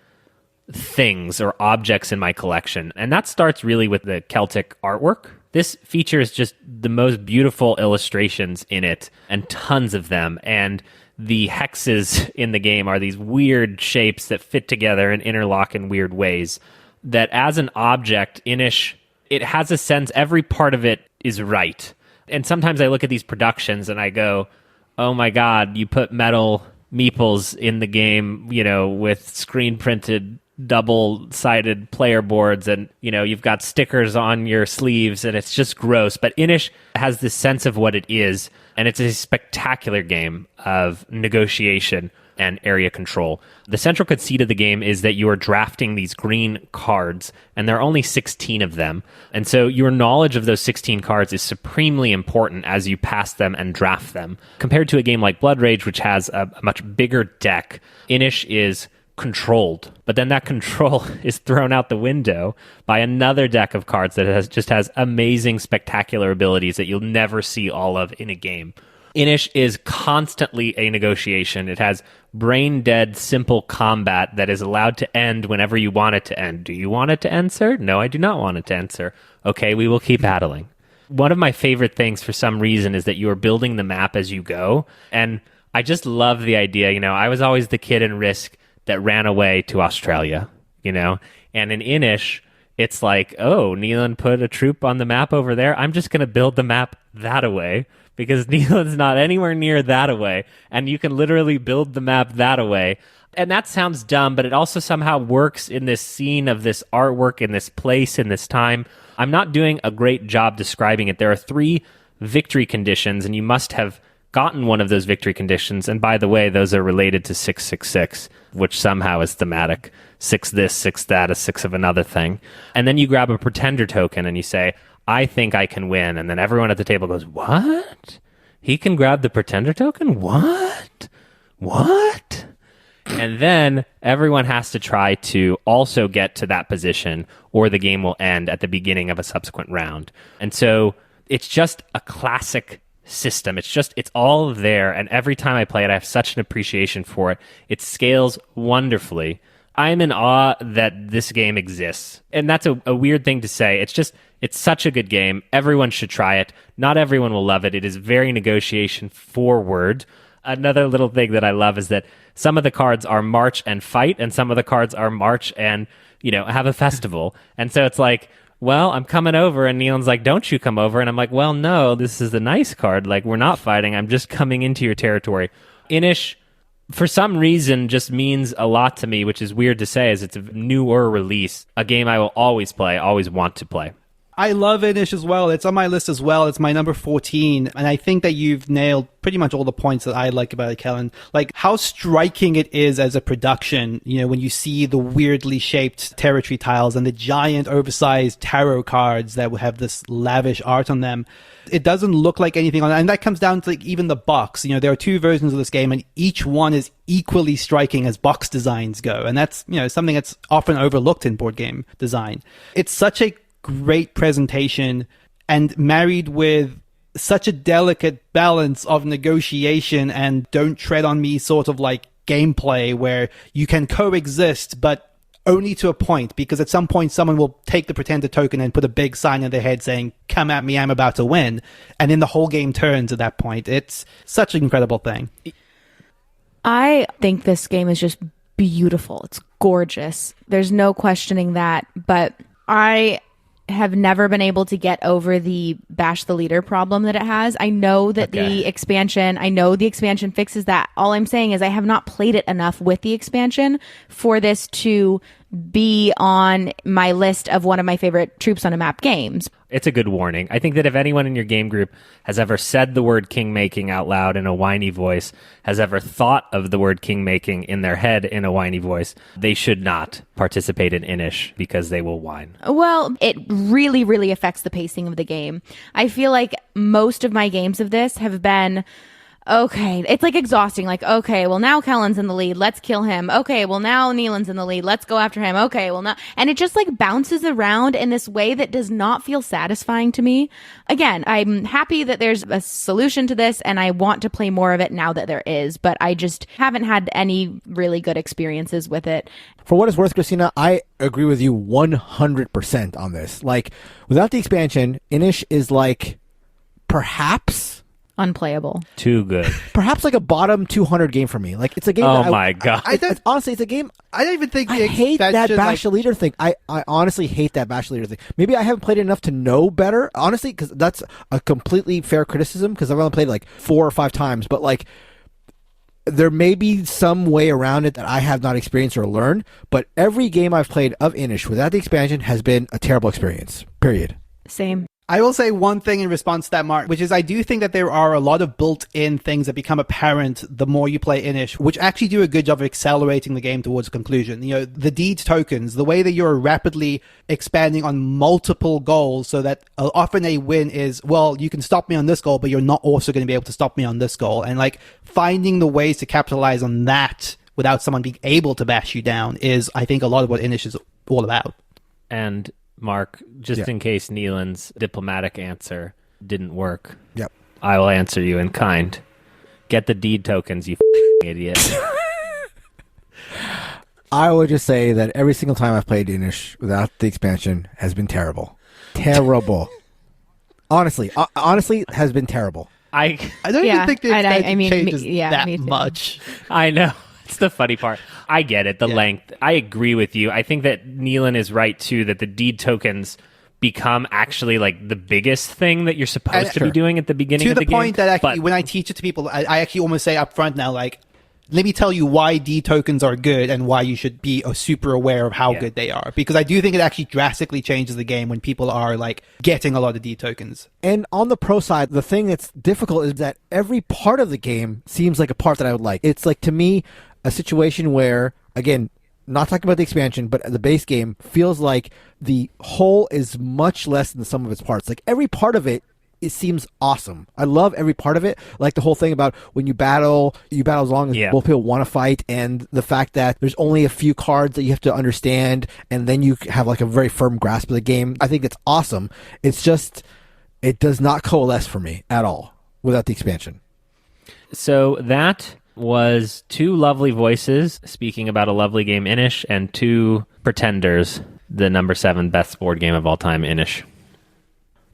things or objects in my collection. And that starts really with the Celtic artwork. This features just the most beautiful illustrations in it, and tons of them. And the hexes in the game are these weird shapes that fit together and interlock in weird ways. That as an object, Inish, it has a sense, every part of it is right. And sometimes I look at these productions and I go, oh my God, you put metal meeples in the game, you know, with screen printed double-sided player boards, and you know, you've got stickers on your sleeves, and it's just gross. But Inish has this sense of what it is, and it's a spectacular game of negotiation. and area control. The central conceit of the game is that you are drafting these green cards, and there are only 16 of them. And so your knowledge of those 16 cards is supremely important as you pass them and draft them. Compared to a game like Blood Rage, which has a much bigger deck, Inish is controlled, but then that control is thrown out the window by another deck of cards that has amazing, spectacular abilities that you'll never see all of in a game. Inish is constantly a negotiation. It has brain-dead, simple combat that is allowed to end whenever you want it to end. Do you want it to end, sir? No, I do not want it to end, sir. Okay, we will keep battling. One of my favorite things for some reason is that you are building the map as you go, and I just love the idea. I was always the kid in Risk that ran away to Australia, and in Inish, it's like, oh, Neilan put a troop on the map over there. I'm just going to build the map that away because Neilan's not anywhere near that away, and you can literally build the map that away. And that sounds dumb, but it also somehow works in this scene of this artwork, in this place, in this time. I'm not doing a great job describing it. There are 3 victory conditions, and you must have gotten one of those victory conditions. And by the way, those are related to 666, which somehow is thematic. 6 this, 6 that, a 6 of another thing. And then you grab a pretender token and you say, I think I can win. And then everyone at the table goes, what? He can grab the pretender token? What? And then everyone has to try to also get to that position, or the game will end at the beginning of a subsequent round. And so it's just a classic system. It's all there, and every time I play it, I have such an appreciation for it. It scales wonderfully. I'm in awe that this game exists. And that's a weird thing to say. It's such a good game. Everyone should try it. Not everyone will love it. It is very negotiation forward. Another little thing that I love is that some of the cards are march and fight, and some of the cards are march and, have a festival. And so it's like, well, I'm coming over, and Neilan's like, don't you come over. And I'm like, well, no, this is the nice card. Like, we're not fighting. I'm just coming into your territory. Inish, for some reason, just means a lot to me, which is weird to say as it's a newer release, a game I will always play, always want to play. I love Inish as well. It's on my list as well. It's my number 14. And I think that you've nailed pretty much all the points that I like about it, Kellen. Like how striking it is as a production, when you see the weirdly shaped territory tiles and the giant oversized tarot cards that have this lavish art on them. It doesn't look like anything on it. And that comes down to even the box. There are 2 versions of this game, and each one is equally striking as box designs go. And that's, something that's often overlooked in board game design. It's such a great presentation, and married with such a delicate balance of negotiation and don't tread on me sort of like gameplay, where you can coexist but only to a point, because at some point someone will take the pretender token and put a big sign in their head saying, come at me, I'm about to win, and then the whole game turns at that point. It's such an incredible thing. I think this game is just beautiful. It's gorgeous. There's no questioning that, but I have never been able to get over the bash the leader problem that it has. I know that the expansion fixes that. All I'm saying is I have not played it enough with the expansion for this to be on my list of one of my favorite troops on a map games. It's a good warning. I think that if anyone in your game group has ever said the word king-making out loud in a whiny voice, has ever thought of the word king-making in their head in a whiny voice, they should not participate in Inish because they will whine. Well, it really, really affects the pacing of the game. I feel like most of my games of this have been, okay, it's like exhausting. Like, okay, well now Kellen's in the lead. Let's kill him. Okay, well now Neilan's in the lead. Let's go after him. Okay, well now. And it just like bounces around in this way that does not feel satisfying to me. Again, I'm happy that there's a solution to this and I want to play more of it now that there is, but I just haven't had any really good experiences with it. For what it's worth, Christina, I agree with you 100% on this. Like, without the expansion, Inish is like perhaps unplayable. Too good. Perhaps like a bottom 200 game for me. Like, it's a game. Oh my god! Honestly, it's a game. I don't even think I hate that bash the leader thing. I honestly hate that bash the leader thing. Maybe I haven't played it enough to know better. Honestly, because that's a completely fair criticism. Because I've only played like 4 or 5 times, but like, there may be some way around it that I have not experienced or learned. But every game I've played of Inish without the expansion has been a terrible experience. Period. Same. I will say one thing in response to that, Mark, which is I do think that there are a lot of built-in things that become apparent the more you play Inis, which actually do a good job of accelerating the game towards a conclusion. You know, the deed tokens, the way that you're rapidly expanding on multiple goals so that often a win is, well, you can stop me on this goal, but you're not also going to be able to stop me on this goal. And like finding the ways to capitalize on that without someone being able to bash you down is, I think, a lot of what Inis is all about. And Mark, just in case Neilan's diplomatic answer didn't work, Yep. I will answer you in kind. Get the deed tokens, you idiot. I would just say that every single time I've played Inis without the expansion has been terrible. Terrible. honestly, has been terrible. I don't even think the expansion changes that me too. much. I know. It's the funny part. I get it, the length. I agree with you. I think that Neilan is right, too, that the deed tokens become actually like the biggest thing that you're supposed to be doing at the beginning of the game. To the point that actually, when I teach it to people, I actually almost say up front now, like, let me tell you why deed tokens are good and why you should be super aware of how good they are. Because I do think it actually drastically changes the game when people are like getting a lot of deed tokens. And on the pro side, the thing that's difficult is that every part of the game seems like a part that I would like. It's like, to me, a situation where, again, not talking about the expansion, but the base game feels like the whole is much less than the sum of its parts. Like every part of it seems awesome. I love every part of it. Like the whole thing about when you battle as long as both people want to fight, and the fact that there's only a few cards that you have to understand, and then you have like a very firm grasp of the game. I think it's awesome. It's just, it does not coalesce for me at all without the expansion. So that was two lovely voices speaking about a lovely game, Inis, and two pretenders, the number 7 best board game of all time, Inis.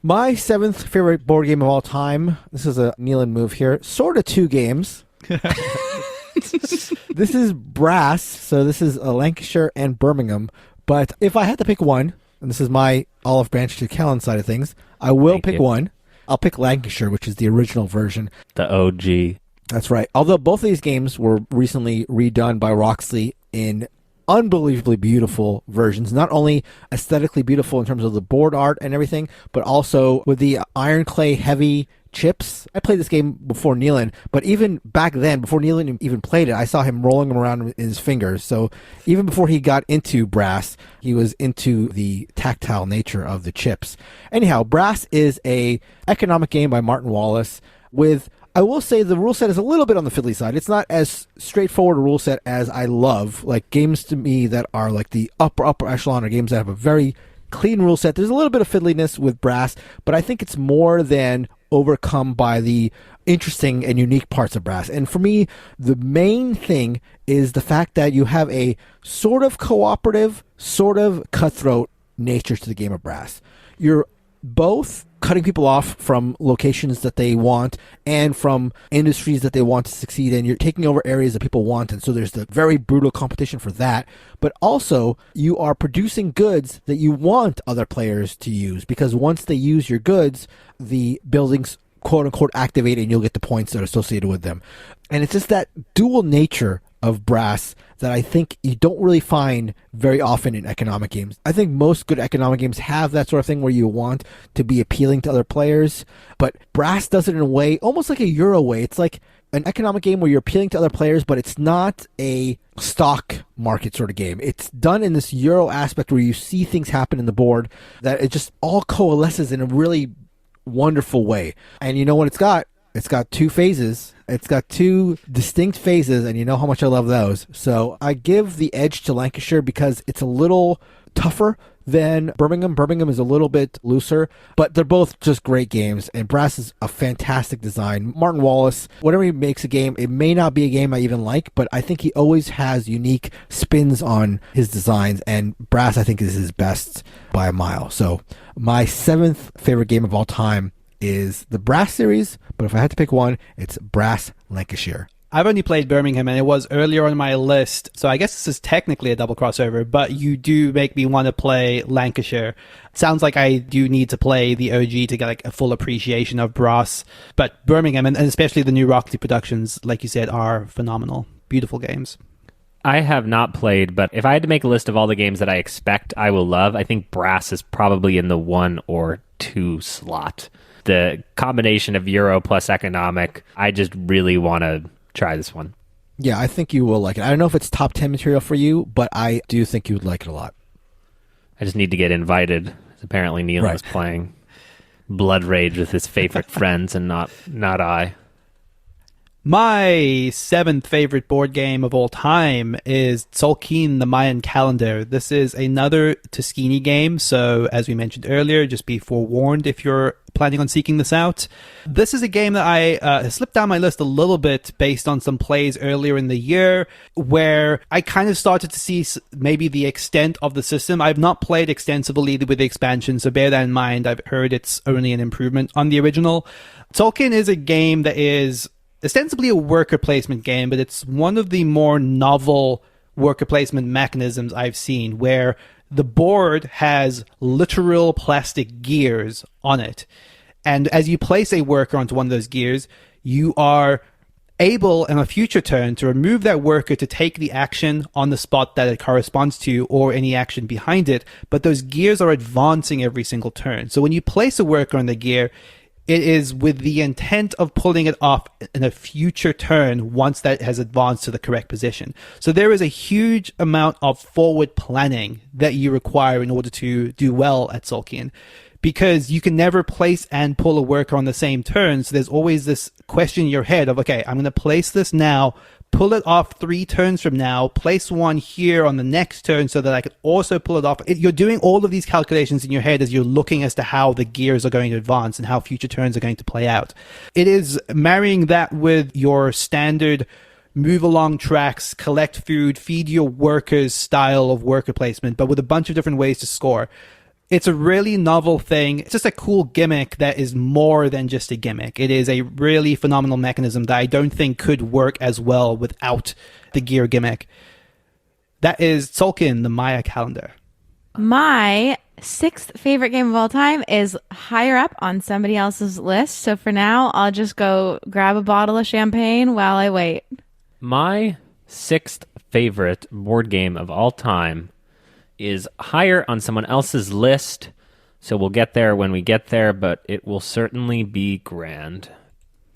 My 7th favorite board game of all time, this is a Neilan move here, sort of 2 games. This is Brass, so this is Lancashire and Birmingham. But if I had to pick one, and this is my olive branch to Kellen side of things, I will pick one. I'll pick Lancashire, which is the original version. The OG. That's right. Although both of these games were recently redone by Roxley in unbelievably beautiful versions, not only aesthetically beautiful in terms of the board art and everything, but also with the iron clay heavy chips. I played this game before Neilan, but even back then, before Neilan even played it, I saw him rolling them around in his fingers. So even before he got into Brass, he was into the tactile nature of the chips. Anyhow, Brass is a economic game by Martin Wallace with, I will say, the rule set is a little bit on the fiddly side. It's not as straightforward a rule set as I love. Like games to me that are like the upper echelon are games that have a very clean rule set. There's a little bit of fiddliness with Brass, but I think it's more than overcome by the interesting and unique parts of Brass. And for me, the main thing is the fact that you have a sort of cooperative, sort of cutthroat nature to the game of Brass. You're both cutting people off from locations that they want and from industries that they want to succeed in. You're taking over areas that people want, and so there's the very brutal competition for that. But also, you are producing goods that you want other players to use, because once they use your goods, the buildings quote-unquote activate and you'll get the points that are associated with them. And it's just that dual nature of Brass that I think you don't really find very often in economic games. I think most good economic games have that sort of thing where you want to be appealing to other players, but Brass does it in a way, almost like a Euro way. It's like an economic game where you're appealing to other players, but it's not a stock market sort of game. It's done in this Euro aspect where you see things happen in the board, that it just all coalesces in a really wonderful way. And you know what it's got? It's got 2 phases. It's got 2 distinct phases, and you know how much I love those. So I give the edge to Lancashire because it's a little tougher than Birmingham. Birmingham is a little bit looser, but they're both just great games, and Brass is a fantastic design. Martin Wallace, whenever he makes a game, it may not be a game I even like, but I think he always has unique spins on his designs, and Brass, I think, is his best by a mile. So my 7th favorite game of all time is the Brass series, but if I had to pick one, it's Brass Lancashire. I've only played Birmingham, and it was earlier on my list, so I guess this is technically a double crossover, but you do make me want to play Lancashire. It sounds like I do need to play the OG to get like a full appreciation of Brass, but Birmingham, and especially the new Roxley productions, like you said, are phenomenal. Beautiful games. I have not played, but if I had to make a list of all the games that I expect I will love, I think Brass is probably in the 1 or 2 slot. The combination of Euro plus economic, I just really want to try this one. Yeah, I think you will like it. I don't know if it's top 10 material for you, but I do think you would like it a lot. I just need to get invited. Apparently Neilan is playing Blood Rage with his favorite friends and not I. My 7th favorite board game of all time is Tzolk'in, the Mayan calendar. This is another Tuscany game, so as we mentioned earlier, just be forewarned if you're planning on seeking this out. This is a game that I slipped down my list a little bit based on some plays earlier in the year, where I kind of started to see maybe the extent of the system. I've not played extensively with the expansion, so bear that in mind. I've heard it's only an improvement on the original. Tzolk'in is a game that is ostensibly a worker placement game, but it's one of the more novel worker placement mechanisms I've seen, where the board has literal plastic gears on it. And as you place a worker onto one of those gears, you are able in a future turn to remove that worker to take the action on the spot that it corresponds to, or any action behind it. But those gears are advancing every single turn. So when you place a worker on the gear, it is with the intent of pulling it off in a future turn once that has advanced to the correct position. So there is a huge amount of forward planning that you require in order to do well at Tzolk'in, because you can never place and pull a worker on the same turn. So there's always this question in your head of, okay, I'm going to place this now, pull it off 3 turns from now, place one here on the next turn so that I could also pull it off. You're doing all of these calculations in your head as you're looking as to how the gears are going to advance and how future turns are going to play out. It is marrying that with your standard move along tracks, collect food, feed your workers style of worker placement, but with a bunch of different ways to score. It's a really novel thing. It's just a cool gimmick that is more than just a gimmick. It is a really phenomenal mechanism that I don't think could work as well without the gear gimmick. That is Tzolk'in, the Maya calendar. My 6th favorite game of all time is higher up on somebody else's list. So for now, I'll just go grab a bottle of champagne while I wait. My 6th favorite board game of all time is higher on someone else's list, so we'll get there when we get there, but it will certainly be Grande.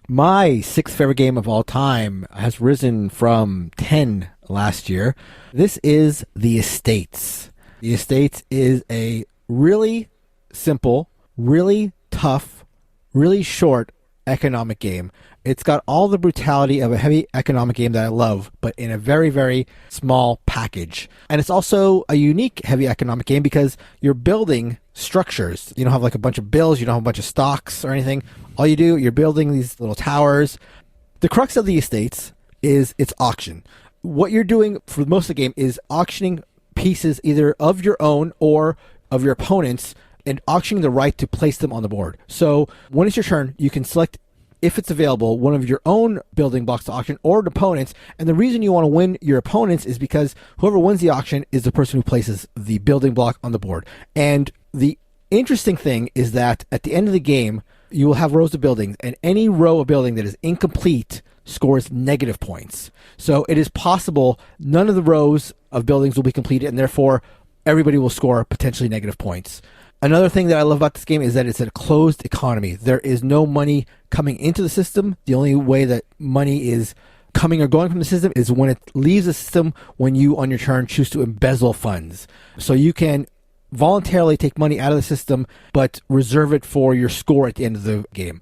My 6th favorite game of all time has risen from 10 last year. This is The Estates. The Estates is a really simple, really tough, really short economic game. It's got all the brutality of a heavy economic game that I love, but in a very, very small package. And it's also a unique heavy economic game because you're building structures. You don't have like a bunch of bills, you don't have a bunch of stocks or anything. All you do, you're building these little towers. The crux of The Estates is its auction. What you're doing for most of the game is auctioning pieces either of your own or of your opponent's, and auctioning the right to place them on the board. So when it's your turn, you can select, if it's available, one of your own building blocks to auction or an opponent's. And the reason you want to win your opponent's is because whoever wins the auction is the person who places the building block on the board. And the interesting thing is that at the end of the game, you will have rows of buildings, and any row of building that is incomplete scores negative points. So it is possible none of the rows of buildings will be completed, and therefore everybody will score potentially negative points. Another thing that I love about this game is that it's a closed economy. There is no money coming into the system. The only way that money is coming or going from the system is when it leaves the system, when you, on your turn, choose to embezzle funds. So you can voluntarily take money out of the system, but reserve it for your score at the end of the game.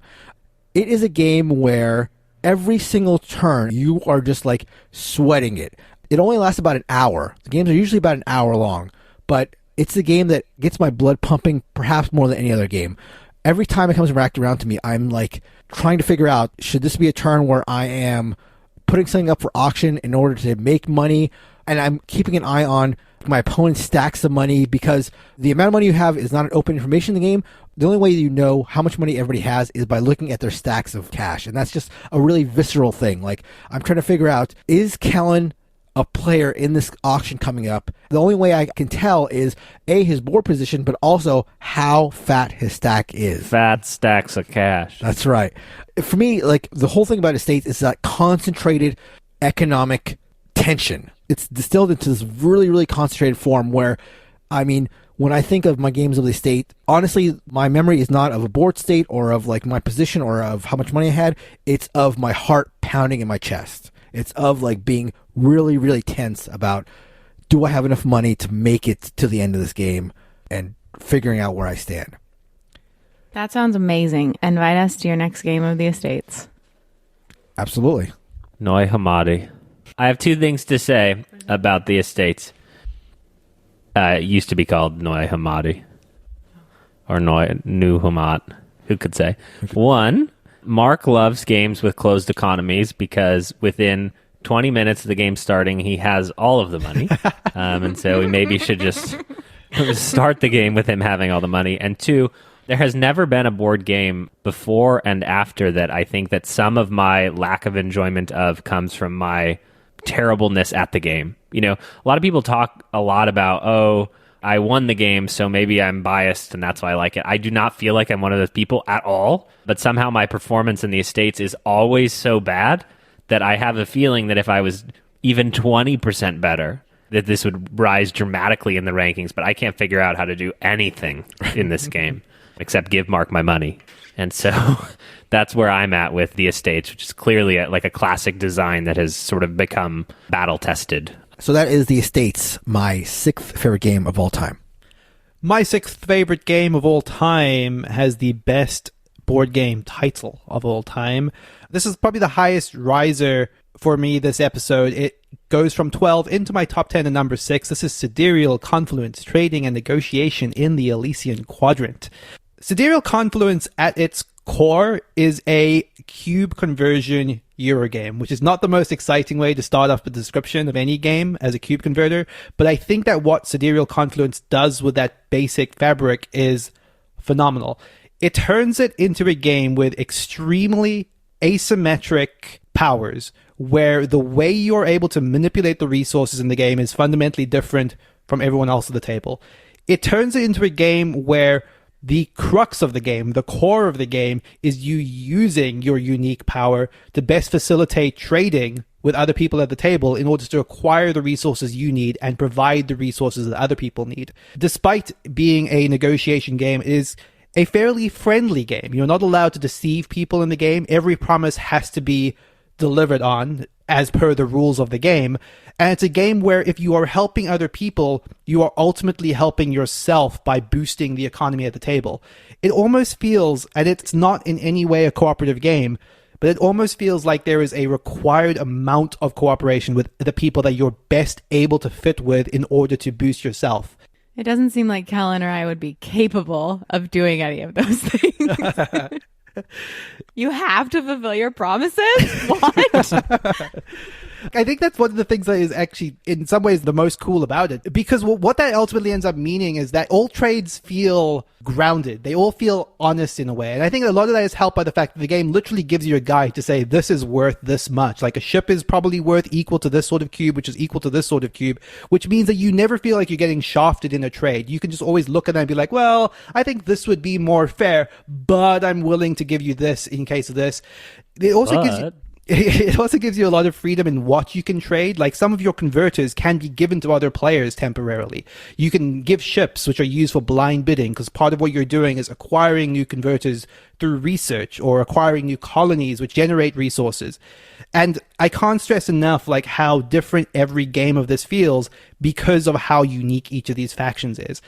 It is a game where every single turn, you are just like sweating it. It only lasts about an hour. The games are usually about an hour long, but it's a game that gets my blood pumping perhaps more than any other game. Every time it comes back around to me, I'm like trying to figure out, should this be a turn where I am putting something up for auction in order to make money? And I'm keeping an eye on my opponent's stacks of money, because the amount of money you have is not an open information in the game. The only way you know how much money everybody has is by looking at their stacks of cash. And that's just a really visceral thing. Like, I'm trying to figure out, is Kellen a player in this auction coming up? The only way I can tell is A, his board position, but also how fat his stack is. Fat stacks of cash. That's right. For me, like, the whole thing about Estates is that concentrated economic tension. it's distilled into this really, really concentrated form where, I mean, when I think of my games of the estate, honestly, my memory is not of a board state or of like my position or of how much money I had. It's of my heart pounding in my chest. It's of like being really, really tense about, do I have enough money to make it to the end of this game, and figuring out where I stand. That sounds amazing. Invite us to your next game of the estates. Absolutely. Noi Hamadi. I have two things to say about the estates. It used to be called Noi Hamadi. Or New Hamad. Who could say? One, Mark loves games with closed economies because within 20 minutes of the game starting, he has all of the money. And so we maybe should just start the game with him having all the money. And two, there has never been a board game before and after that I think that some of my lack of enjoyment of comes from my terribleness at the game. You know, a lot of people talk a lot about, oh, I won the game, so maybe I'm biased and that's why I like it. I do not feel like I'm one of those people at all, but somehow my performance in the estates is always so bad that I have a feeling that if I was even 20% better, that this would rise dramatically in the rankings, but I can't figure out how to do anything in this game except give Mark my money. And so that's where I'm at with the estates, which is clearly like a classic design that has sort of become battle-tested. So that is the estates, my sixth favorite game of all time. My sixth favorite game of all time has the best board game title of all time. This is probably the highest riser for me this episode. It goes from 12 into my top 10 and number 6. This is Sidereal Confluence, Trading and Negotiation in the Elysian Quadrant. Sidereal Confluence at its core is a cube conversion Eurogame, which is not the most exciting way to start off the description of any game as a cube converter, but I think that what Sidereal Confluence does with that basic fabric is phenomenal. It turns it into a game with extremely asymmetric powers, where the way you're able to manipulate the resources in the game is fundamentally different from everyone else at the table. It turns it into a game where the crux of the game, the core of the game, is you using your unique power to best facilitate trading with other people at the table in order to acquire the resources you need and provide the resources that other people need. Despite being a negotiation game, it is a fairly friendly game. You're not allowed to deceive people in the game. Every promise has to be delivered on as per the rules of the game. And it's a game where if you are helping other people, you are ultimately helping yourself by boosting the economy at the table. It almost feels, and it's not in any way a cooperative game, but it almost feels like there is a required amount of cooperation with the people that you're best able to fit with in order to boost yourself. It doesn't seem like Kellen or I would be capable of doing any of those things. You have to fulfill your promises? What? I think that's one of the things that is actually, in some ways, the most cool about it. Because what that ultimately ends up meaning is that all trades feel grounded. They all feel honest in a way. And I think a lot of that is helped by the fact that the game literally gives you a guide to say, this is worth this much. Like a ship is probably worth equal to this sort of cube, which is equal to this sort of cube, which means that you never feel like you're getting shafted in a trade. You can just always look at that and be like, well, I think this would be more fair, but I'm willing to give you this in case of this. It also gives you a lot of freedom in what you can trade. Like some of your converters can be given to other players temporarily. You can give ships, which are used for blind bidding, because part of what you're doing is acquiring new converters through research or acquiring new colonies, which generate resources. And I can't stress enough like how different every game of this feels because of how unique each of these factions is.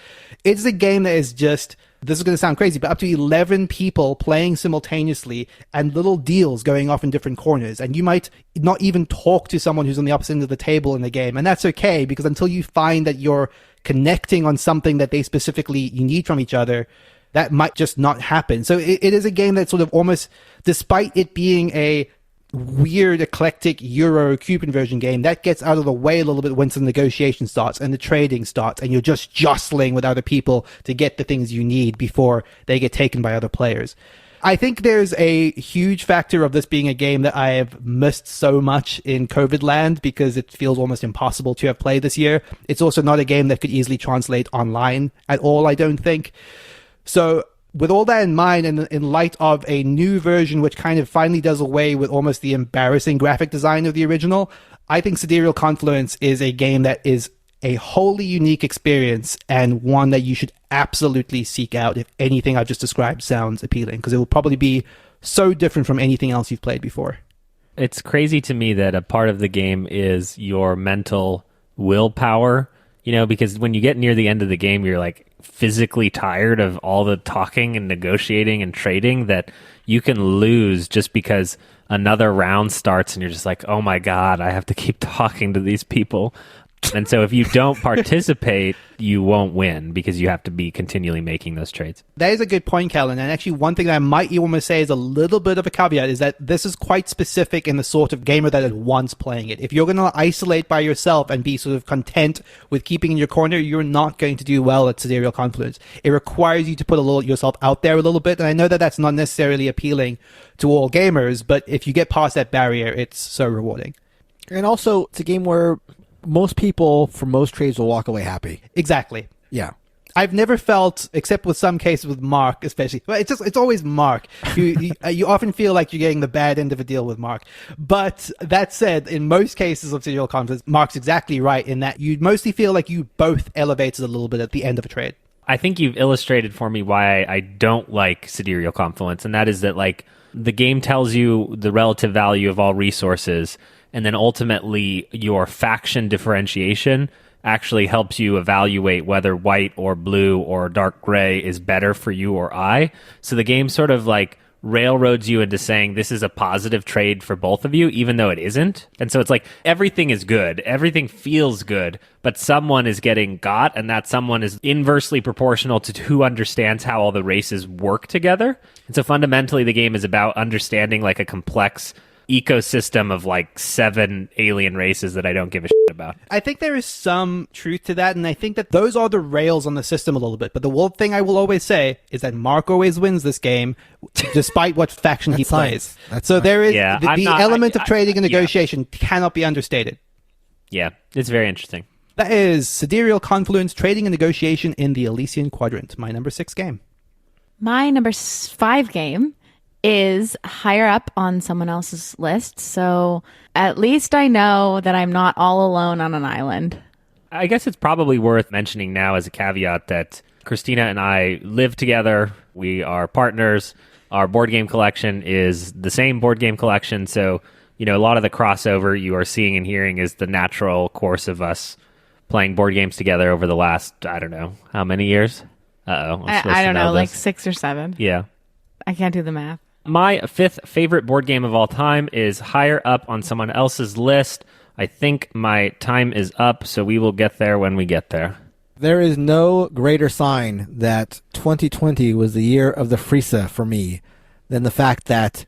It's a game that is just, this is going to sound crazy, but up to 11 people playing simultaneously and little deals going off in different corners. And you might not even talk to someone who's on the opposite end of the table in the game. And that's okay, because until you find that you're connecting on something that they specifically you need from each other, that might just not happen. So it is a game that sort of almost, despite it being a weird, eclectic Euro cube conversion game, that gets out of the way a little bit once the negotiation starts and the trading starts and you're just jostling with other people to get the things you need before they get taken by other players. I think there's a huge factor of this being a game that I have missed so much in COVID land because it feels almost impossible to have played this year. It's also not a game that could easily translate online at all, I don't think. So with all that in mind, and in light of a new version which kind of finally does away with almost the embarrassing graphic design of the original, I think Sidereal Confluence is a game that is a wholly unique experience and one that you should absolutely seek out if anything I've just described sounds appealing, because it will probably be so different from anything else you've played before. It's crazy to me that a part of the game is your mental willpower, because when you get near the end of the game, you're like physically tired of all the talking and negotiating and trading that you can lose just because another round starts and you're just like, oh my God, I have to keep talking to these people. And so if you don't participate, you won't win because you have to be continually making those trades. That is a good point, Kellen. And actually, one thing that I might even say is a little bit of a caveat is that this is quite specific in the sort of gamer that wants playing it. If you're going to isolate by yourself and be sort of content with keeping in your corner, you're not going to do well at Sidereal Confluence. It requires you to put yourself out there a little bit. And I know that that's not necessarily appealing to all gamers, but if you get past that barrier, it's so rewarding. And also, it's a game where most people for most trades will walk away happy. Exactly. Yeah. I've never felt, except with some cases with Mark especially, but it's always Mark. You often feel like you're getting the bad end of a deal with Mark. But that said, in most cases of Sidereal Confluence, Mark's exactly right in that you mostly feel like you both elevated a little bit at the end of a trade. I think you've illustrated for me why I don't like Sidereal Confluence, and that is that like the game tells you the relative value of all resources, and then ultimately your faction differentiation actually helps you evaluate whether white or blue or dark gray is better for you or I. So the game sort of like railroads you into saying this is a positive trade for both of you, even though it isn't. And so it's like everything is good. Everything feels good, but someone is getting got, and that someone is inversely proportional to who understands how all the races work together. And so fundamentally the game is about understanding like a complex ecosystem of like 7 alien races that I don't give a shit about. I think there is some truth to that, and I think that those are the rails on the system a little bit. But the one thing I will always say is that Mark always wins this game, despite what faction he plays. So there is the element of trading and negotiation cannot be understated. Yeah, it's very interesting. That is Sidereal Confluence, Trading and Negotiation in the Elysian Quadrant, my number 6 game. My number 5 game is higher up on someone else's list, so at least I know that I'm not all alone on an island. I guess it's probably worth mentioning now as a caveat that Christina and I live together. We are partners. Our board game collection is the same board game collection, so a lot of the crossover you are seeing and hearing is the natural course of us playing board games together over the last, I don't know, how many years? I don't know, like 6 or 7. Yeah. I can't do the math. My 5th favorite board game of all time is higher up on someone else's list. I think my time is up, so we will get there when we get there. There is no greater sign that 2020 was the year of the Friese for me than the fact that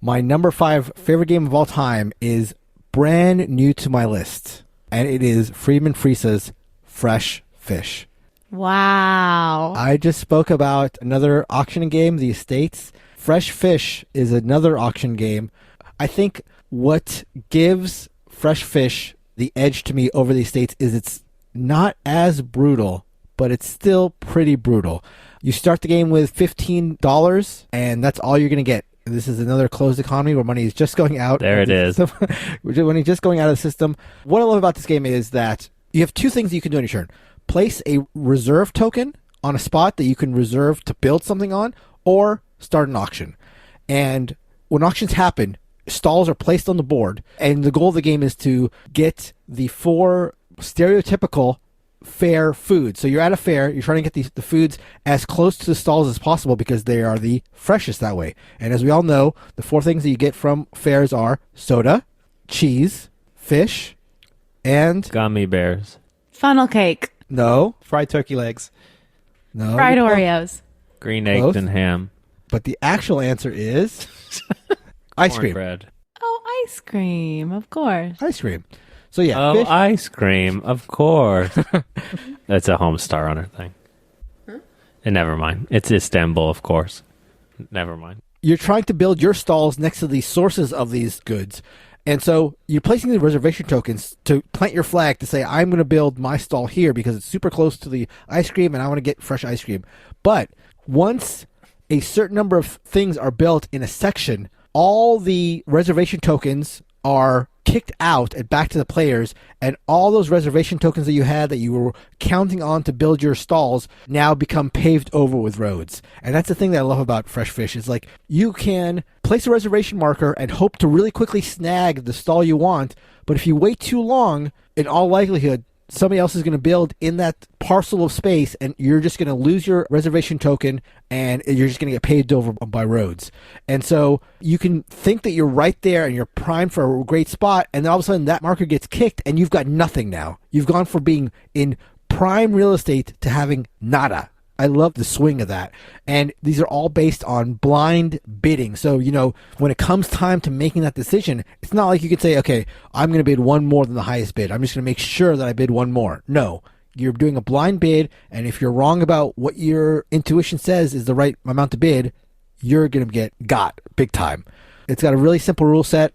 my number 5 favorite game of all time is brand new to my list, and it is Friedman Friese's Fresh Fish. Wow. I just spoke about another auction game, The Estates. Fresh Fish is another auction game. I think what gives Fresh Fish the edge to me over The Estates is it's not as brutal, but it's still pretty brutal. You start the game with $15, and that's all you're going to get. This is another closed economy where money is just going out. There it is. When it's just going out of the system. What I love about this game is that you have 2 things you can do on your turn. Place a reserve token on a spot that you can reserve to build something on, or start an auction. And when auctions happen, stalls are placed on the board, and the goal of the game is to get the 4 stereotypical fair foods. So you're at a fair, you're trying to get the foods as close to the stalls as possible because they are the freshest that way. And as we all know, the 4 things that you get from fairs are soda, cheese, fish, and gummy bears. Funnel cake. No. Fried turkey legs. No. Fried Oreos. Green eggs and ham. But the actual answer is ice cream. Cornbread. Oh, ice cream, of course. Ice cream. So yeah. Oh, fish. ice cream, of course. That's a Homestar Runner thing. And never mind. It's Istanbul, of course. Never mind. You're trying to build your stalls next to the sources of these goods. And so you're placing the reservation tokens to plant your flag to say, I'm going to build my stall here because it's super close to the ice cream and I want to get fresh ice cream. But once a certain number of things are built in a section, all the reservation tokens are kicked out and back to the players, and all those reservation tokens that you had that you were counting on to build your stalls now become paved over with roads. And that's the thing that I love about Fresh Fish is like you can place a reservation marker and hope to really quickly snag the stall you want, but if you wait too long, in all likelihood somebody else is going to build in that parcel of space, and you're just going to lose your reservation token, and you're just going to get paved over by roads. And so you can think that you're right there and you're primed for a great spot, and then all of a sudden that marker gets kicked, and you've got nothing now. You've gone from being in prime real estate to having nada. I love the swing of that. And these are all based on blind bidding. So, when it comes time to making that decision, it's not like you could say, okay, I'm going to bid one more than the highest bid. I'm just going to make sure that I bid one more. No, you're doing a blind bid. And if you're wrong about what your intuition says is the right amount to bid, you're going to got big time. It's got a really simple rule set.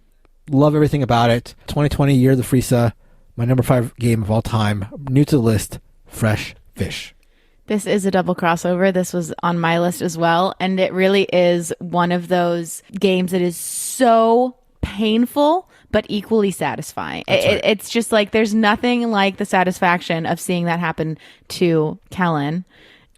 Love everything about it. 2020 Year of the Friesa, my number 5 game of all time. New to the list, Fresh Fish. This is a double crossover. This was on my list as well. And it really is one of those games that is so painful, but equally satisfying. Right. It's just like there's nothing like the satisfaction of seeing that happen to Kellen.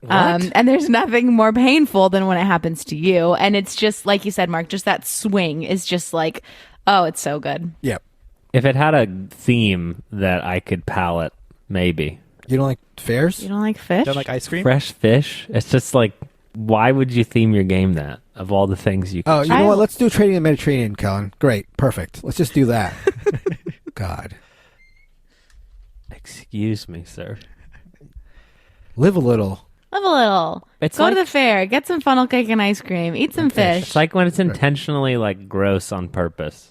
And there's nothing more painful than when it happens to you. And it's just, like you said, Mark, just that swing is just like, oh, it's so good. Yep. If it had a theme that I could palate, maybe. You don't like fairs? You don't like fish? Don't like ice cream? Fresh fish? It's just like, why would you theme your game that, of all the things you could Oh, you know what? Let's do Trading the Mediterranean, Kellen. Great. Perfect. Let's just do that. God. Excuse me, sir. Live a little. Live a little. It's Go like- to the fair. Get some funnel cake and ice cream. Eat some fish. It's like when it's intentionally like gross on purpose.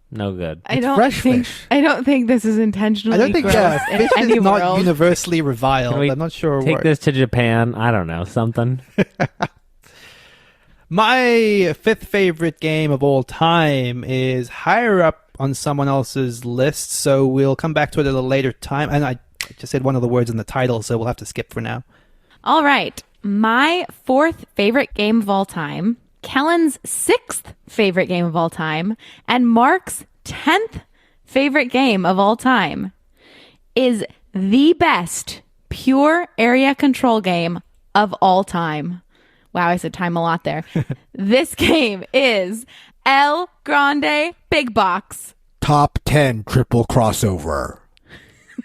No good. I don't fresh think. fish. I don't think this is intentionally. I don't think gross in fish any is not world. universally reviled. Can we I'm not sure Take what. this to Japan. I don't know, something. My 5th favorite game of all time is higher up on someone else's list, so we'll come back to it at a later time. And I just said one of the words in the title, so we'll have to skip for now. All right. My 4th favorite game of all time, Kellen's 6th favorite game of all time, and Mark's 10th favorite game of all time is the best pure area control game of all time. Wow, I said time a lot there. This game is El Grande Big Box. Top 10 triple crossover.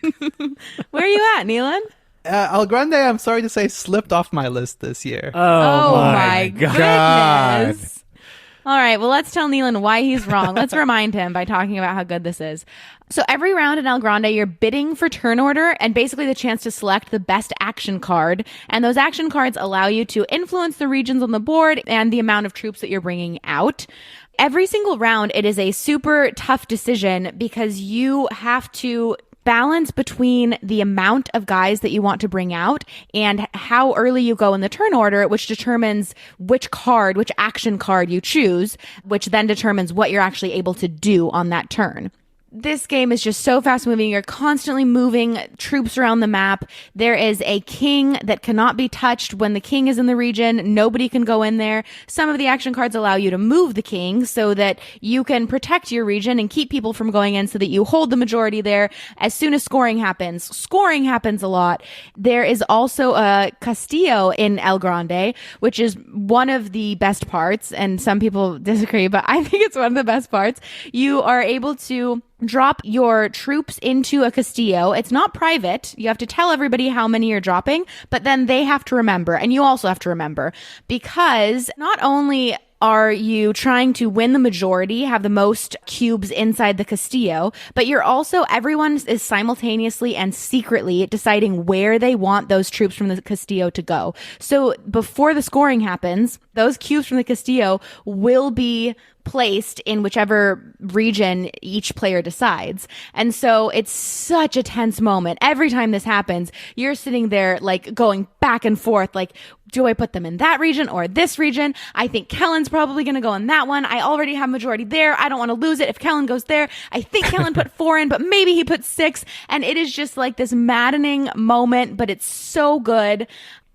Where are you at, Neilan? El Grande, I'm sorry to say, slipped off my list this year. Oh my goodness. All right, well, let's tell Neilan why he's wrong. Let's remind him by talking about how good this is. So every round in El Grande, you're bidding for turn order and basically the chance to select the best action card. And those action cards allow you to influence the regions on the board and the amount of troops that you're bringing out. Every single round, it is a super tough decision because you have to balance between the amount of guys that you want to bring out and how early you go in the turn order, which determines which action card you choose, which then determines what you're actually able to do on that turn. This game is just so fast moving. You're constantly moving troops around the map. There is a king that cannot be touched. When the king is in the region, nobody can go in there. Some of the action cards allow you to move the king so that you can protect your region and keep people from going in so that you hold the majority there as soon as scoring happens. Scoring happens a lot. There is also a Castillo in El Grande, which is one of the best parts, and some people disagree, but I think it's one of the best parts. You are able to drop your troops into a Castillo. It's not private. You have to tell everybody how many you're dropping, but then they have to remember, and you also have to remember, because not only are you trying to win the majority, have the most cubes inside the Castillo, but everyone is simultaneously and secretly deciding where they want those troops from the Castillo to go. So before the scoring happens, those cubes from the Castillo will be placed in whichever region each player decides. And so it's such a tense moment. Every time this happens, you're sitting there like going back and forth, like, do I put them in that region or this region? I think Kellen's probably going to go in that one. I already have majority there. I don't want to lose it if Kellen goes there. I think Kellen put 4 in, but maybe he put 6. And it is just like this maddening moment, but it's so good.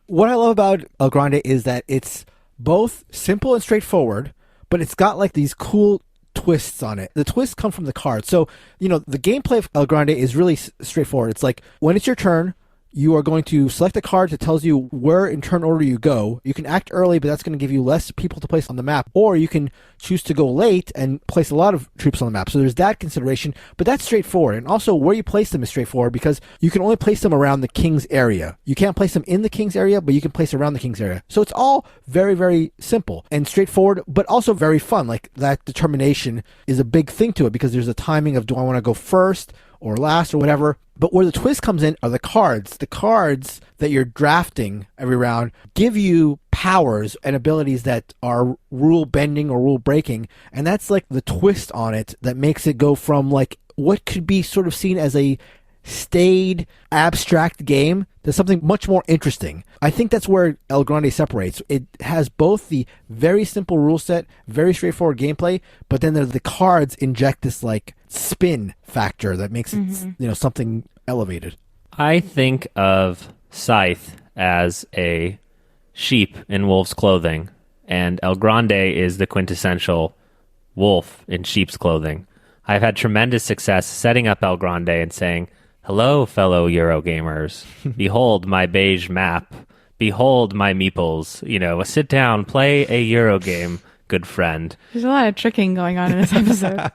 What I love about El Grande is that it's both simple and straightforward, but it's got like these cool twists on it. The twists come from the cards. So, the gameplay of El Grande is really straightforward. It's like, when it's your turn, you are going to select a card that tells you where in turn order you go. You can act early, but that's going to give you less people to place on the map. Or you can choose to go late and place a lot of troops on the map. So there's that consideration, but that's straightforward. And also where you place them is straightforward because you can only place them around the king's area. You can't place them in the king's area, but you can place around the king's area. So it's all very, very simple and straightforward, but also very fun. Like, that determination is a big thing to it because there's a timing of, do I want to go first or last or whatever. But where the twist comes in are the cards. The cards that you're drafting every round give you powers and abilities that are rule bending or rule breaking. And that's like the twist on it that makes it go from like what could be sort of seen as a staid, abstract game to something much more interesting. I think that's where El Grande separates. It has both the very simple rule set, very straightforward gameplay, but then the cards inject this like spin factor that makes it, something elevated. I think of Scythe as a sheep in wolf's clothing, and El Grande is the quintessential wolf in sheep's clothing. I've had tremendous success setting up El Grande and saying, "Hello, fellow Eurogamers. Behold my beige map. Behold my meeples. Sit down, play a Eurogame, good friend." There's a lot of tricking going on in this episode.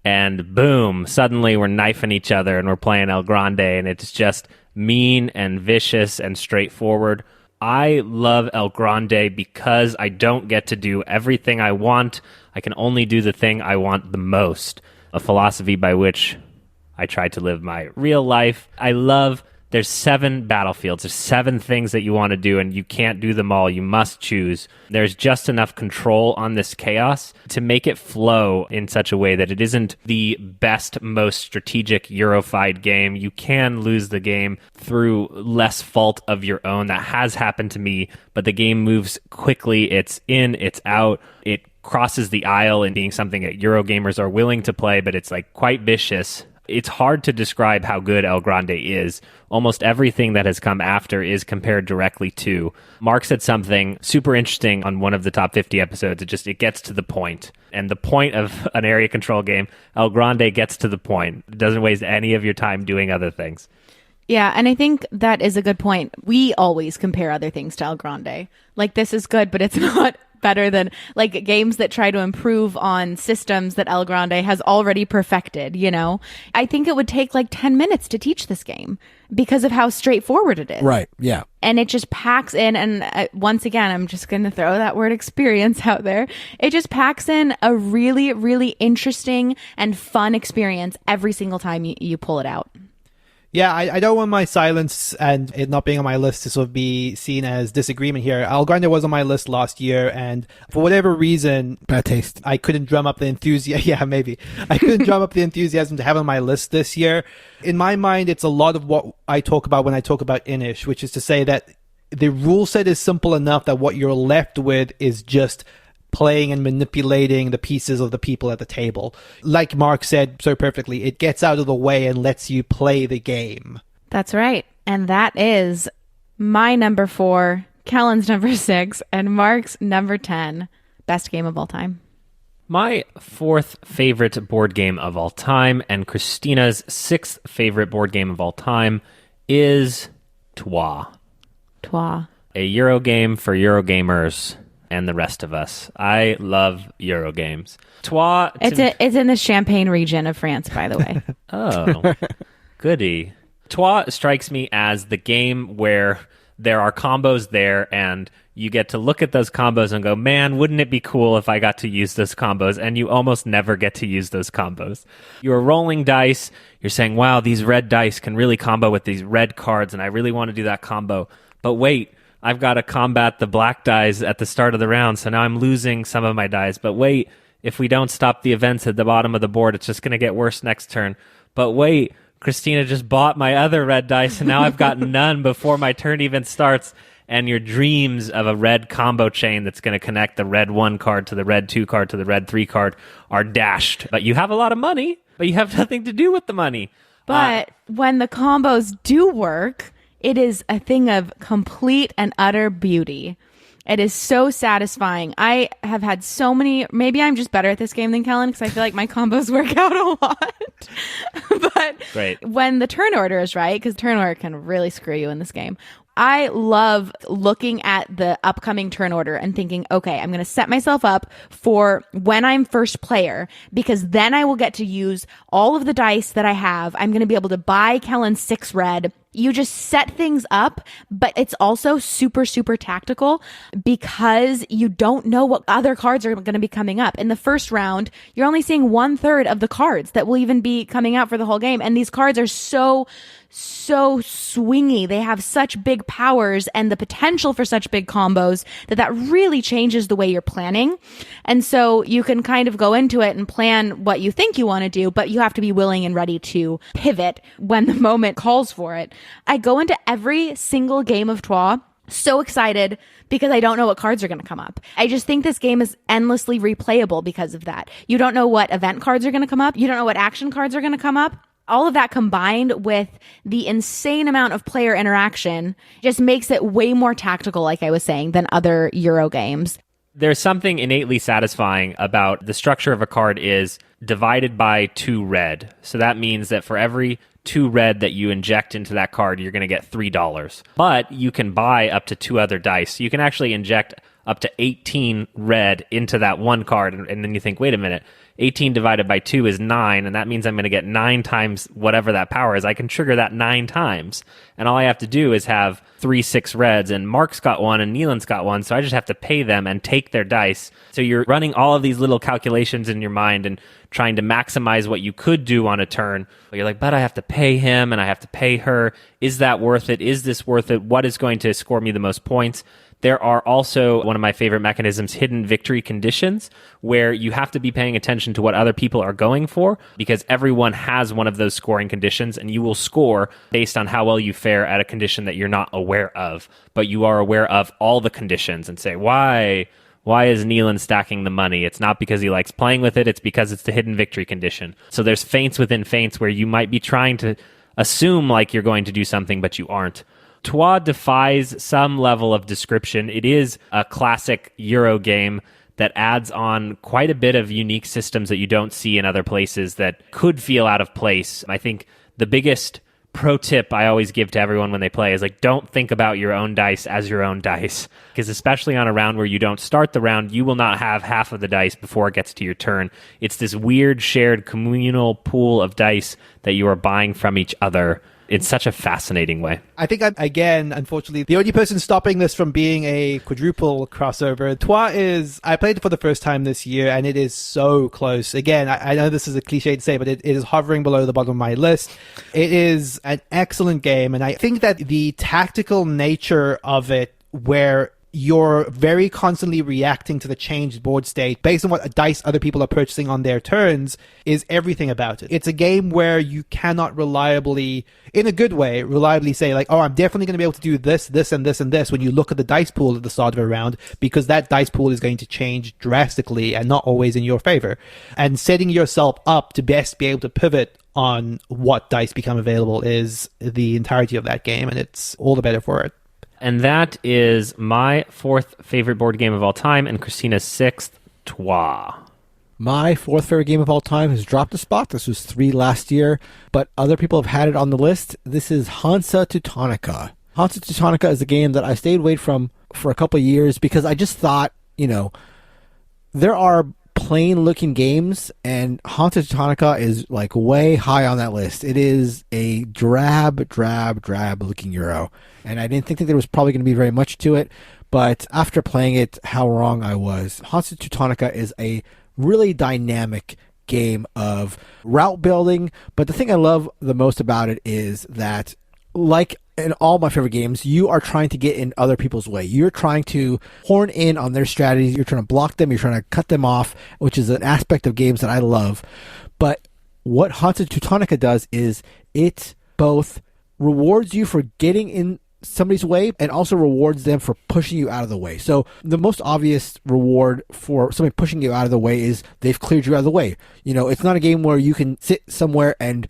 And boom, suddenly we're knifing each other and we're playing El Grande, and it's just mean and vicious and straightforward. I love El Grande because I don't get to do everything I want. I can only do the thing I want the most. A philosophy by which I try to live my real life. I love there's 7 battlefields. There's 7 things that you want to do, and you can't do them all. You must choose. There's just enough control on this chaos to make it flow in such a way that it isn't the best, most strategic Eurofied game. You can lose the game through less fault of your own. That has happened to me, but the game moves quickly. It's in, it's out. It crosses the aisle in being something that Eurogamers are willing to play, but it's like quite vicious. It's hard to describe how good El Grande is. Almost everything that has come after is compared directly to. Mark said something super interesting on one of the top 50 episodes. It gets to the point. And the point of an area control game, El Grande gets to the point. It doesn't waste any of your time doing other things. Yeah, and I think that is a good point. We always compare other things to El Grande. Like, this is good, but it's not better than like games that try to improve on systems that El Grande has already perfected, I think it would take like 10 minutes to teach this game because of how straightforward it is. Right, yeah. And it just packs in, and once again, I'm just going to throw that word experience out there. It just packs in a really, really interesting and fun experience every single time you pull it out. Yeah, I don't want my silence and it not being on my list to sort of be seen as disagreement here. El Grande was on my list last year, and for whatever reason... Bad taste. I couldn't drum up the enthusiasm. Yeah, maybe. I couldn't drum up the enthusiasm to have on my list this year. In my mind, it's a lot of what I talk about when I talk about Inish, which is to say that the rule set is simple enough that what you're left with is just playing and manipulating the pieces of the people at the table. Like Mark said so perfectly, it gets out of the way and lets you play the game. That's right. And that is my number 4, Kellen's number 6, and Mark's number 10. Best game of all time. My 4th favorite board game of all time and Christina's 6th favorite board game of all time is Trois. A Euro game for Eurogamers and the rest of us. I love Euro games. Trois. It's in the Champagne region of France, by the way. Oh, goody. Trois strikes me as the game where there are combos there, and you get to look at those combos and go, man, wouldn't it be cool if I got to use those combos? And you almost never get to use those combos. You're rolling dice. You're saying, wow, these red dice can really combo with these red cards, and I really want to do that combo. But wait, I've got to combat the black dice at the start of the round, so now I'm losing some of my dice. But wait, if we don't stop the events at the bottom of the board, it's just going to get worse next turn. But wait, Christina just bought my other red dice, and now I've got none before my turn even starts. And your dreams of a red combo chain that's going to connect the red 1 card to the red 2 card to the red 3 card are dashed. But you have a lot of money, but you have nothing to do with the money. But when the combos do work, it is a thing of complete and utter beauty. It is so satisfying. I have had so many, maybe I'm just better at this game than Kellen because I feel like my combos work out a lot. But Great. when the turn order is right, because turn order can really screw you in this game, I love looking at the upcoming turn order and thinking, okay, I'm going to set myself up for when I'm first player, because then I will get to use all of the dice that I have. I'm going to be able to buy Kellen 6 red. You just set things up, but it's also super, super tactical because you don't know what other cards are going to be coming up. In the first round, you're only seeing 1/3 of the cards that will even be coming out for the whole game. And these cards are so swingy. They have such big powers and the potential for such big combos that really changes the way you're planning. And so you can kind of go into it and plan what you think you want to do, but you have to be willing and ready to pivot when the moment calls for it. I go into every single game of Troyes so excited because I don't know what cards are going to come up. I just think this game is endlessly replayable because of that. You don't know what event cards are going to come up. You don't know what action cards are going to come up. All of that combined with the insane amount of player interaction just makes it way more tactical, like I was saying, than other Euro games. There's something innately satisfying about the structure of a card is divided by 2 red. So that means that for every 2 red that you inject into that card, you're going to get $3. But you can buy up to 2 other dice. You can actually inject up to 18 red into that one card. And then you think, wait a minute, 18 divided by 2 is 9, and that means I'm going to get 9 times whatever that power is. I can trigger that 9 times, and all I have to do is have 3 6 reds, and Mark's got one, and Neilan's got one, so I just have to pay them and take their dice. So you're running all of these little calculations in your mind and trying to maximize what you could do on a turn. But you're like, but I have to pay him, and I have to pay her. Is that worth it? Is this worth it? What is going to score me the most points? There are also, one of my favorite mechanisms, hidden victory conditions, where you have to be paying attention to what other people are going for, because everyone has one of those scoring conditions, and you will score based on how well you fare at a condition that you're not aware of. But you are aware of all the conditions and say, why is Neilan stacking the money? It's not because he likes playing with it, it's because it's the hidden victory condition. So there's feints within feints where you might be trying to assume like you're going to do something, but you aren't. Troyes defies some level of description. It is a classic Euro game that adds on quite a bit of unique systems that you don't see in other places that could feel out of place. I think the biggest pro tip I always give to everyone when they play is like, don't think about your own dice as your own dice. Because especially on a round where you don't start the round, you will not have half of the dice before it gets to your turn. It's this weird shared communal pool of dice that you are buying from each other in such a fascinating way. I think I'm, again, unfortunately, the only person stopping this from being a quadruple crossover. Troyes I played it for the first time this year, and it is so close. Again, I know this is a cliche to say, but it is hovering below the bottom of my list. It is an excellent game, and I think that the tactical nature of it, where you're very constantly reacting to the changed board state based on what dice other people are purchasing on their turns, is everything about it. It's a game where you cannot reliably, in a good way, reliably say like, oh, I'm definitely going to be able to do this, this, and this, and this when you look at the dice pool at the start of a round, because that dice pool is going to change drastically and not always in your favor. And setting yourself up to best be able to pivot on what dice become available is the entirety of that game, and it's all the better for it. And that is my 4th favorite board game of all time, and Christina's 6th, Troyes. My 4th favorite game of all time has dropped a spot. This was 3 last year, but other people have had it on the list. This is Hansa Teutonica. Hansa Teutonica is a game that I stayed away from for a couple of years because I just thought, there are plain-looking games, and Hansa Teutonica is like way high on that list. It is a drab-looking Euro, and I didn't think that there was probably going to be very much to it, but after playing it, how wrong I was. Hansa Teutonica is a really dynamic game of route building, but the thing I love the most about it is that, like in all my favorite games, you are trying to get in other people's way. You're trying to horn in on their strategies. You're trying to block them. You're trying to cut them off, which is an aspect of games that I love. But what Hansa Teutonica does is it both rewards you for getting in somebody's way and also rewards them for pushing you out of the way. So the most obvious reward for somebody pushing you out of the way is they've cleared you out of the way. It's not a game where you can sit somewhere and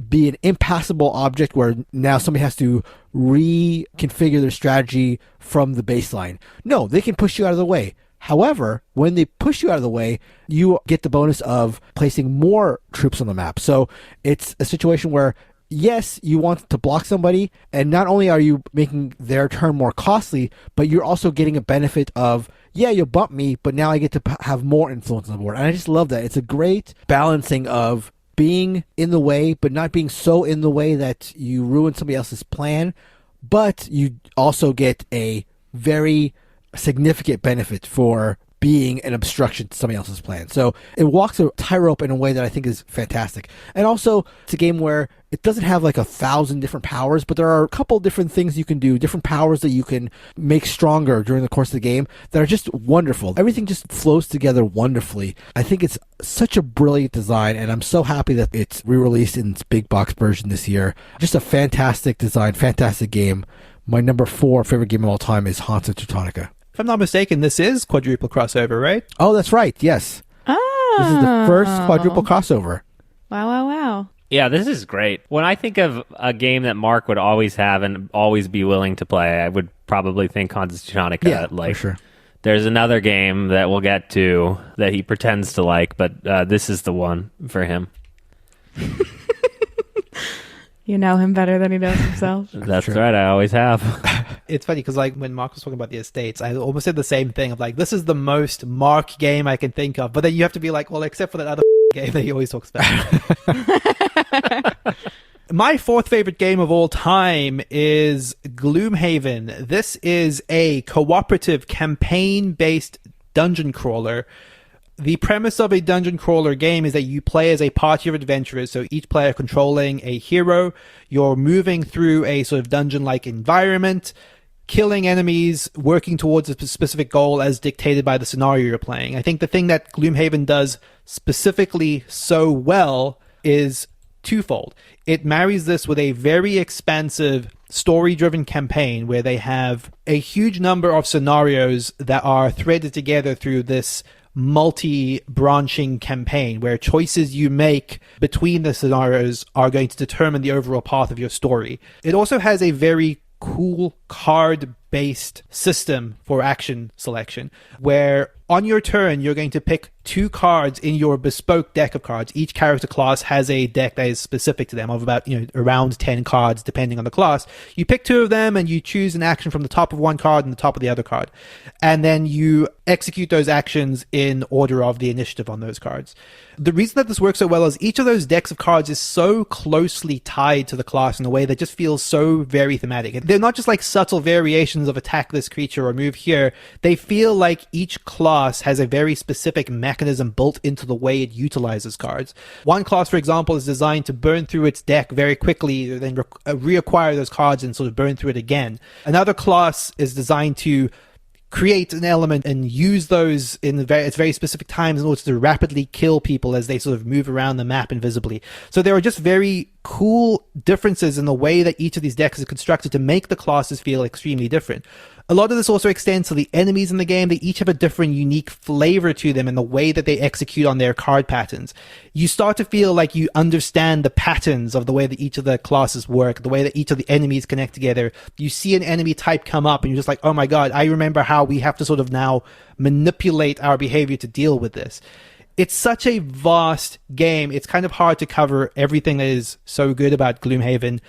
be an impassable object where now somebody has to reconfigure their strategy from the baseline. No, they can push you out of the way. However, when they push you out of the way, you get the bonus of placing more troops on the map. So it's a situation where, yes, you want to block somebody, and not only are you making their turn more costly, but you're also getting a benefit of, yeah, you'll bump me, but now I get to have more influence on the board. And I just love that. It's a great balancing of being in the way, but not being so in the way that you ruin somebody else's plan, but you also get a very significant benefit for being an obstruction to somebody else's plan. So it walks a tightrope in a way that I think is fantastic. And also, it's a game where it doesn't have like 1,000 different powers, but there are a couple different things you can do, different powers that you can make stronger during the course of the game that are just wonderful. Everything just flows together wonderfully. I think it's such a brilliant design, and I'm so happy that it's re-released in its big box version this year. Just a fantastic design, fantastic game. My number 4 favorite game of all time is Hansa Teutonica. If I'm not mistaken, this is quadruple crossover, right? Oh, that's right. Yes. Oh. This is the first quadruple crossover. Wow. Yeah, this is great. When I think of a game that Mark would always have and always be willing to play, I would probably think Hansa Teutonica. Yeah, for sure. There's another game that we'll get to that he pretends to like, but this is the one for him. You know him better than he knows himself. That's right, I always have. It's funny because like when Mark was talking about the estates, I almost said the same thing of like, this is the most Mark game I can think of. But then you have to be like, well, except for that other game that he always talks about. My 4th favorite game of all time is Gloomhaven. This is a cooperative campaign-based dungeon crawler. The premise of a dungeon crawler game is that you play as a party of adventurers, so each player controlling a hero. You're moving through a sort of dungeon-like environment, killing enemies, working towards a specific goal as dictated by the scenario you're playing. I think the thing that Gloomhaven does specifically so well is twofold. It marries this with a very expansive story-driven campaign where they have a huge number of scenarios that are threaded together through this multi-branching campaign where choices you make between the scenarios are going to determine the overall path of your story. It also has a very cool card-based system for action selection where on your turn you're going to pick 2 cards in your bespoke deck of cards. Each character class has a deck that is specific to them of about around 10 cards depending on the class. You pick 2 of them and you choose an action from the top of one card and the top of the other card, and then you execute those actions in order of the initiative on those cards. The reason that this works so well is each of those decks of cards is so closely tied to the class in a way that just feels so very thematic. They're not just like subtle variations of attack this creature or move here. They feel like each class has a very specific mechanism built into the way it utilizes cards. One class, for example, is designed to burn through its deck very quickly, then reacquire those cards and sort of burn through it again. Another class is designed to create an element and use those in very specific times in order to rapidly kill people as they sort of move around the map invisibly. So there are just very cool differences in the way that each of these decks is constructed to make the classes feel extremely different. A lot of this also extends to the enemies in the game. They each have a different, unique flavor to them in the way that they execute on their card patterns. You start to feel like you understand the patterns of the way that each of the classes work, the way that each of the enemies connect together. You see an enemy type come up and you're just like, oh my god, I remember how we have to sort of now manipulate our behavior to deal with this. It's such a vast game. It's kind of hard to cover everything that is so good about Gloomhaven.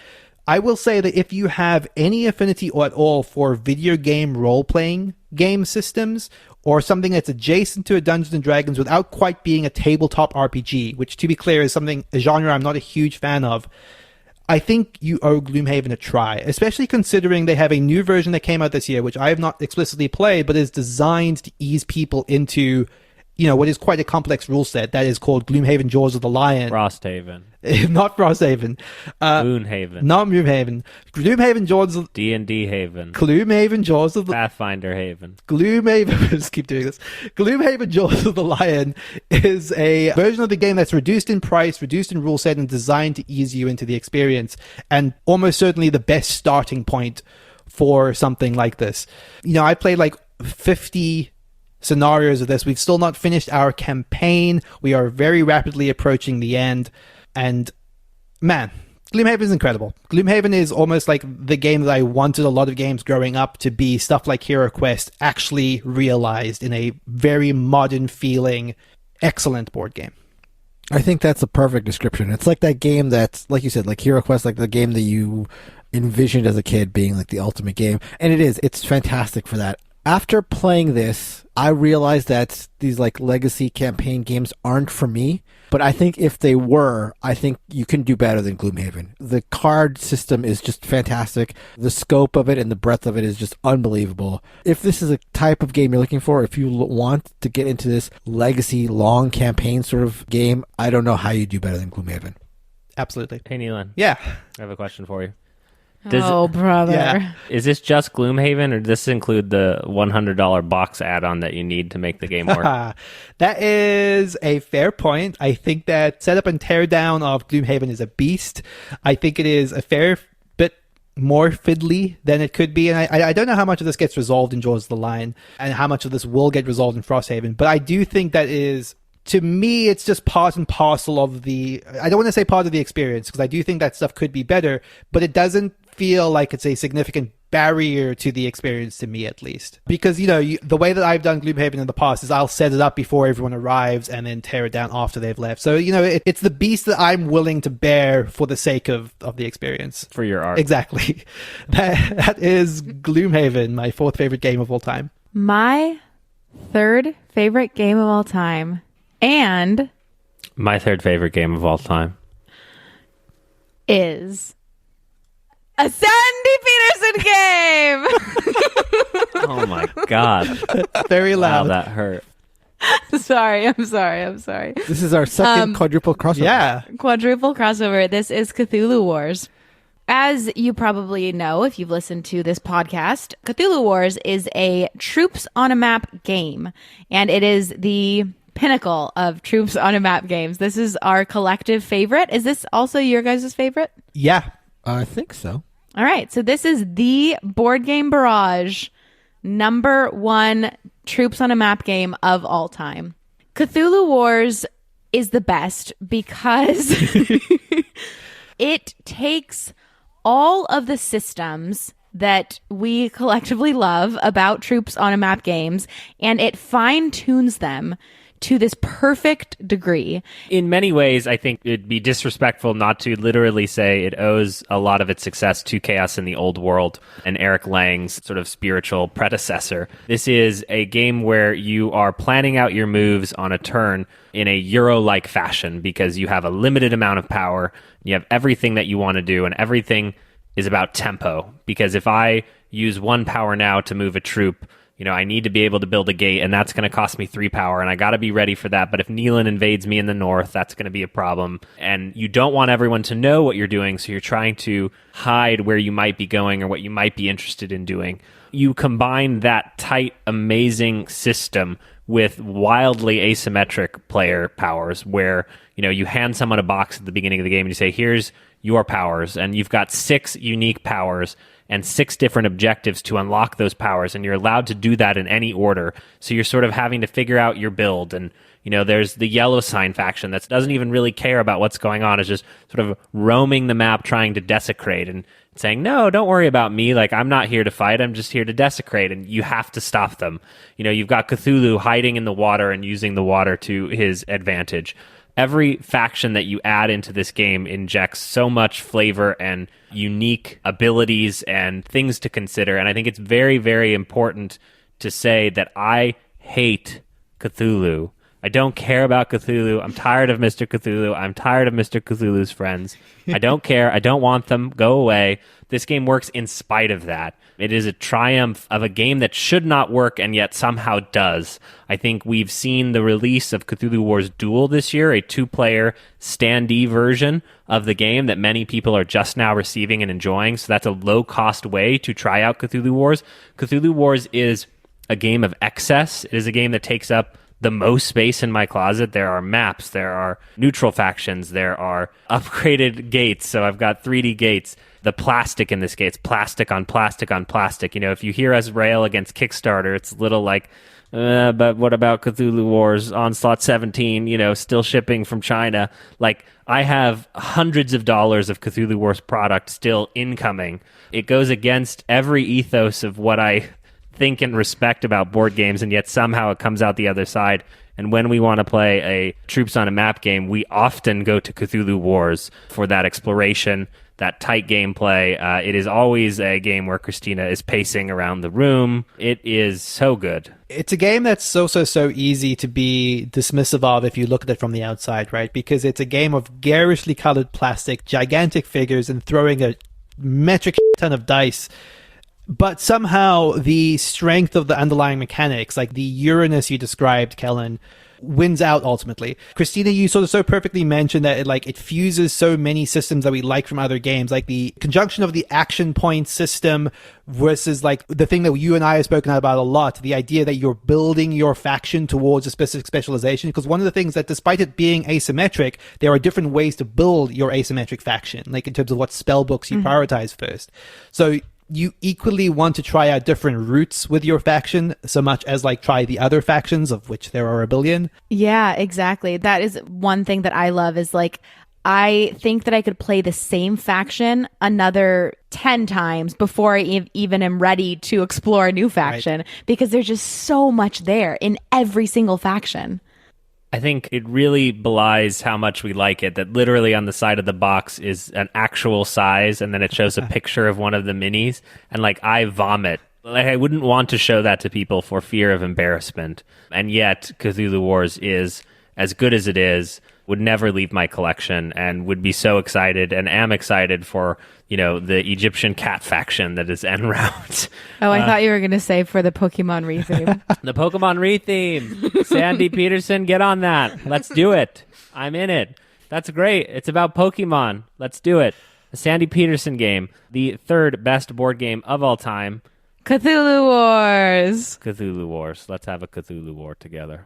I will say that if you have any affinity at all for video game role-playing game systems, or something that's adjacent to a Dungeons & Dragons without quite being a tabletop RPG, which to be clear is a genre I'm not a huge fan of, I think you owe Gloomhaven a try, especially considering they have a new version that came out this year, which I have not explicitly played, but is designed to ease people into what is quite a complex rule set that is called Gloomhaven Jaws of the Lion. Frosthaven. Not Frosthaven. Moonhaven. Not Moonhaven. Gloomhaven Jaws of... D&D Haven. Gloomhaven Jaws of the... Pathfinder Haven. Gloomhaven... Let's keep doing this. Gloomhaven Jaws of the Lion is a version of the game that's reduced in price, reduced in rule set, and designed to ease you into the experience. And almost certainly the best starting point for something like this. I played like 50... scenarios of this. We've still not finished our campaign. We are very rapidly approaching the end, and Man, Gloomhaven is incredible. Gloomhaven is almost like the game that I wanted a lot of games growing up to be, stuff like Hero Quest, actually realized in a very modern feeling, excellent board game. I think that's a perfect description. It's like that game that's, like you said, like Hero Quest, like the game that you envisioned as a kid being like the ultimate game. And it is. It's fantastic for that. After playing this, I realized that these like legacy campaign games aren't for me. But I think if they were, I think you can do better than Gloomhaven. The card system is just fantastic. The scope of it and the breadth of it is just unbelievable. If this is a type of game you're looking for, if you want to get into this legacy, long campaign sort of game, I don't know how you do better than Gloomhaven. Absolutely. Hey, Neilan. Yeah. I have a question for you. Brother. Yeah. Is this just Gloomhaven, or does this include the $100 box add-on that you need to make the game work? That is a fair point. I think that setup and teardown of Gloomhaven is a beast. I think it is a fair bit more fiddly than it could be. And I don't know how much of this gets resolved in Jaws of the Lion and how much of this will get resolved in Frosthaven. But I do think that is... To me, it's just part and parcel of the... I don't want to say part of the experience, because I do think that stuff could be better, but it doesn't feel like it's a significant barrier to the experience, to me at least. Because, the way that I've done Gloomhaven in the past is I'll set it up before everyone arrives and then tear it down after they've left. So, it's the beast that I'm willing to bear for the sake of the experience. For your art. Exactly. That is Gloomhaven, my fourth favorite game of all time. My third favorite game of all time... And my third favorite game of all time is a Sandy Peterson game. Oh my God. Very loud. Wow, that hurt. I'm sorry. This is our second quadruple crossover. Yeah. Quadruple crossover. This is Cthulhu Wars. As you probably know, if you've listened to this podcast, Cthulhu Wars is a troops on a map game, and it is the pinnacle of troops on a map games. This is our collective favorite. Is this also your guys' favorite? Yeah. I think so. All right. So this is the Board Game Barrage #1 troops on a map game of all time. Cthulhu Wars is the best because it takes all of the systems that we collectively love about troops on a map games and it fine-tunes them to this perfect degree. In many ways, I think it'd be disrespectful not to literally say it owes a lot of its success to Chaos in the Old World and Eric Lang's sort of spiritual predecessor. This is a game where you are planning out your moves on a turn in a Euro-like fashion because you have a limited amount of power, you have everything that you want to do, and everything is about tempo. Because if I use 1 power now to move a troop, I need to be able to build a gate, and that's going to cost me 3 power, and I got to be ready for that. But if Neilan invades me in the north, that's going to be a problem. And you don't want everyone to know what you're doing, so you're trying to hide where you might be going or what you might be interested in doing. You combine that tight, amazing system with wildly asymmetric player powers where, you hand someone a box at the beginning of the game and you say, here's your powers, and you've got 6 unique powers and 6 different objectives to unlock those powers, and you're allowed to do that in any order. So you're sort of having to figure out your build, and there's the yellow sign faction that doesn't even really care about what's going on. It's just sort of roaming the map trying to desecrate and saying, no, don't worry about me. Like, I'm not here to fight. I'm just here to desecrate, and you have to stop them. You've got Cthulhu hiding in the water and using the water to his advantage. Every faction that you add into this game injects so much flavor and unique abilities and things to consider. And I think it's very, very important to say that I hate Cthulhu. I don't care about Cthulhu. I'm tired of Mr. Cthulhu. I'm tired of Mr. Cthulhu's friends. I don't care. I don't want them. Go away. This game works in spite of that. It is a triumph of a game that should not work and yet somehow does. I think we've seen the release of Cthulhu Wars Duel this year, a 2-player standee version of the game that many people are just now receiving and enjoying. So that's a low-cost way to try out Cthulhu Wars. Cthulhu Wars is a game of excess. It is a game that takes up the most space in my closet. There are maps, there are neutral factions, there are upgraded gates. So I've got 3D gates. The plastic in this game, it's plastic on plastic on plastic. You know, if you hear us rail against Kickstarter, it's a little like, but what about Cthulhu Wars Onslaught 17, you know, still shipping from China? Like, I have hundreds of dollars of Cthulhu Wars product still incoming. It goes against every ethos of what I think and respect about board games, and yet somehow it comes out the other side. And when we want to play a Troops on a Map game, we often go to Cthulhu Wars for that exploration, that tight gameplay. It is always a game where Christina is pacing around the room. It is so good. It's a game that's so easy to be dismissive of if you look at it from the outside, right? Because it's a game of garishly colored plastic, gigantic figures, and throwing a metric ton of dice. But somehow the strength of the underlying mechanics, like the Uranus you described, Kellen, wins out ultimately. Christina, you sort of so perfectly mentioned that it fuses so many systems that we like from other games, like the conjunction of the action point system versus like the thing that you and I have spoken about a lot, the idea that you're building your faction towards a specific specialization. Because one of the things that, despite it being asymmetric, there are different ways to build your asymmetric faction, like in terms of what spell books you prioritize first. So you equally want to try out different routes with your faction, so much as like try the other factions, of which there are a billion. Yeah, exactly. That is one thing that I love, is like, I think that I could play the same faction another 10 times before I even am ready to explore a new faction, because there's just so much there in every single faction. I think it really belies how much we like it, that literally on the side of the box is an actual size, and then it shows a picture of one of the minis, and like, I vomit. Like, I wouldn't want to show that to people for fear of embarrassment. And yet Cthulhu Wars is as good as it is, would never leave my collection, and would be so excited, and am excited for, you know, the Egyptian cat faction that is en route. Oh, I thought you were going to say for the Pokemon retheme. The Pokemon retheme. Sandy Peterson, get on that. Let's do it. I'm in it. That's great. It's about Pokemon. Let's do it. The Sandy Peterson game, the third best board game of all time. Cthulhu Wars. Cthulhu Wars. Let's have a Cthulhu War together.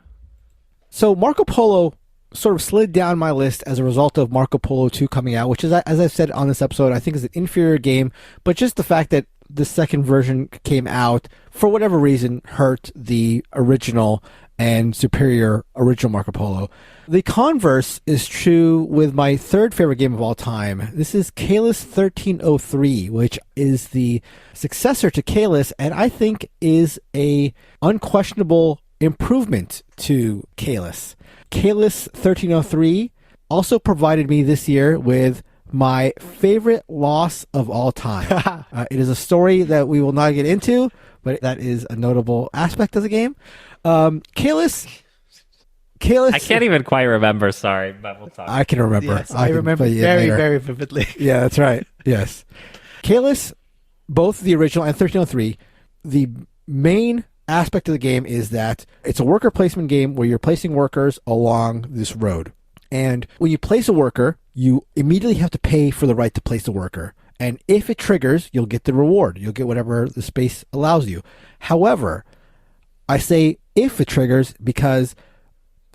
So Marco Polo sort of slid down my list as a result of Marco Polo 2 coming out, which is, as I've said on this episode, I think is an inferior game, but just the fact that the second version came out, for whatever reason, hurt the original and superior original Marco Polo. The converse is true with my third favorite game of all time. This is Caylus 1303, which is the successor to Caylus, and I think is a unquestionable improvement to Caylus. Caylus 1303 also provided me this year with my favorite loss of all time. It is a story that we will not get into, but that is a notable aspect of the game. Caylus. I can't even quite remember, sorry, but we'll talk. I can remember. Yes, I remember very vividly. Yeah, that's right. Yes. Caylus, both the original and 1303, the main aspect of the game is that it's a worker placement game where you're placing workers along this road. And when you place a worker, you immediately have to pay for the right to place the worker. And if it triggers, you'll get the reward. You'll get whatever the space allows you. However, I say if it triggers because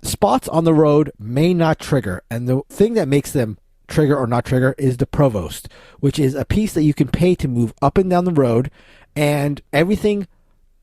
spots on the road may not trigger. And the thing that makes them trigger or not trigger is the provost, which is a piece that you can pay to move up and down the road, and everything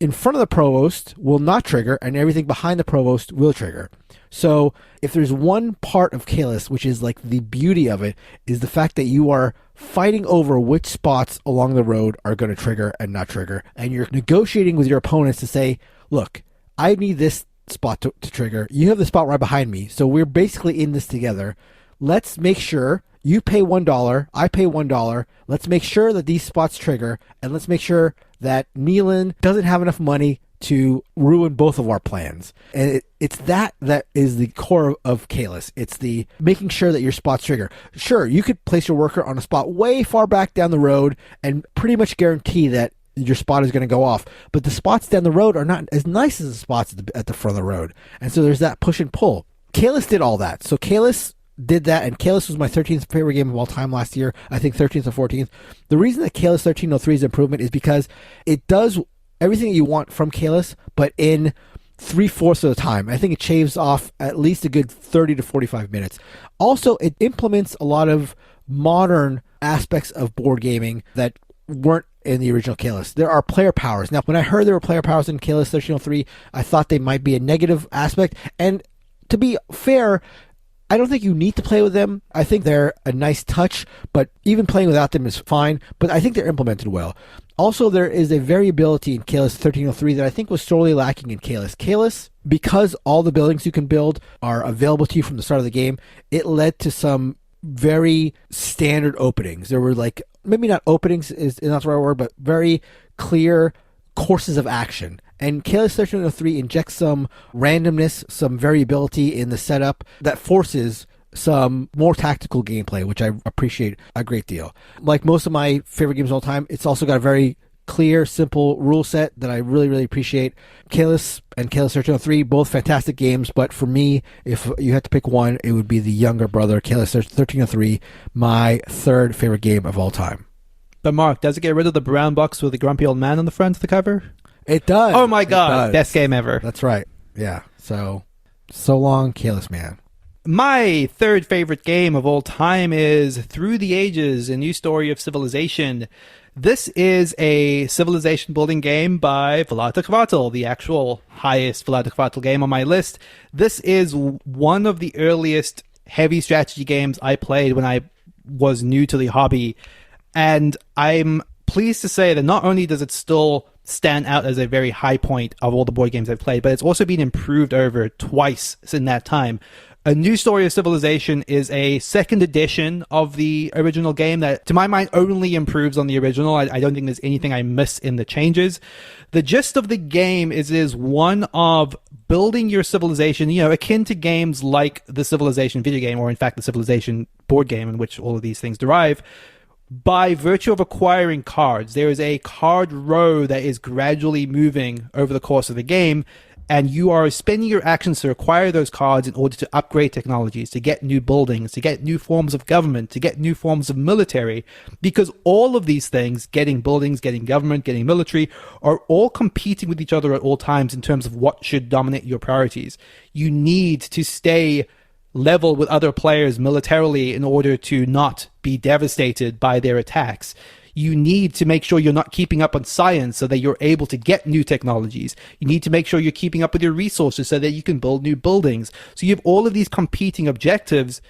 in front of the provost will not trigger, and everything behind the provost will trigger. So if there's one part of Caylus, which is like the beauty of it, is the fact that you are fighting over which spots along the road are going to trigger and not trigger. And you're negotiating with your opponents to say, look, I need this spot to trigger. You have the spot right behind me. So we're basically in this together. Let's make sure you pay $1, I pay $1. Let's make sure that these spots trigger, and let's make sure that Neilan doesn't have enough money to ruin both of our plans. And it's that is the core of Caylus. It's the making sure that your spots trigger. Sure, you could place your worker on a spot way far back down the road and pretty much guarantee that your spot is going to go off. But the spots down the road are not as nice as the spots at the front of the road. And so there's that push and pull. Caylus did all that. So Caylus did that, and Caylus was my 13th favorite game of all time last year. I think 13th or 14th. The reason that Caylus 1303 is an improvement is because it does everything that you want from Caylus, but in 3/4 of the time. I think it shaves off at least a good 30 to 45 minutes. Also, it implements a lot of modern aspects of board gaming that weren't in the original Caylus. There are player powers. Now, when I heard there were player powers in Caylus 1303, I thought they might be a negative aspect. And to be fair, I don't think you need to play with them. I think they're a nice touch, but even playing without them is fine. But I think they're implemented well. Also, there is a variability in Caylus 1303 that I think was sorely lacking in Caylus. Caylus, because all the buildings you can build are available to you from the start of the game, it led to some very standard openings. There were like, maybe not openings is not the right word, but very clear courses of action. And Caylus 1303 injects some randomness, some variability in the setup that forces some more tactical gameplay, which I appreciate a great deal. Like most of my favorite games of all time, it's also got a very clear, simple rule set that I really, really appreciate. Caylus and Caylus 1303, both fantastic games, but for me, if you had to pick one, it would be the younger brother, Caylus 1303, my third favorite game of all time. But Mark, does it get rid of the brown box with the grumpy old man on the front of the cover? It does. Oh my god, best game ever. That's right. Yeah. So long, Caylus man. My third favorite game of all time is Through the Ages, A New Story of Civilization. This is a civilization building game by Vladikvatl, the actual highest Vladikvatl game on my list. This is one of the earliest heavy strategy games I played when I was new to the hobby. And I'm pleased to say that not only does it still stand out as a very high point of all the board games I've played, but it's also been improved over twice in that time. A New Story of Civilization is a second edition of the original game that, to my mind, only improves on the original. I don't think there's anything I miss in the changes. The gist of the game is one of building your civilization, akin to games like the Civilization video game, or in fact the Civilization board game in which all of these things derive, by virtue of acquiring cards. There is a card row that is gradually moving over the course of the game, and you are spending your actions to acquire those cards in order to upgrade technologies, to get new buildings, to get new forms of government, to get new forms of military, because all of these things, getting buildings, getting government, getting military, are all competing with each other at all times in terms of what should dominate your priorities. You need to stay level with other players militarily in order to not be devastated by their attacks. You need to make sure you're not keeping up on science so that you're able to get new technologies. You need to make sure you're keeping up with your resources so that you can build new buildings. So you have all of these competing objectives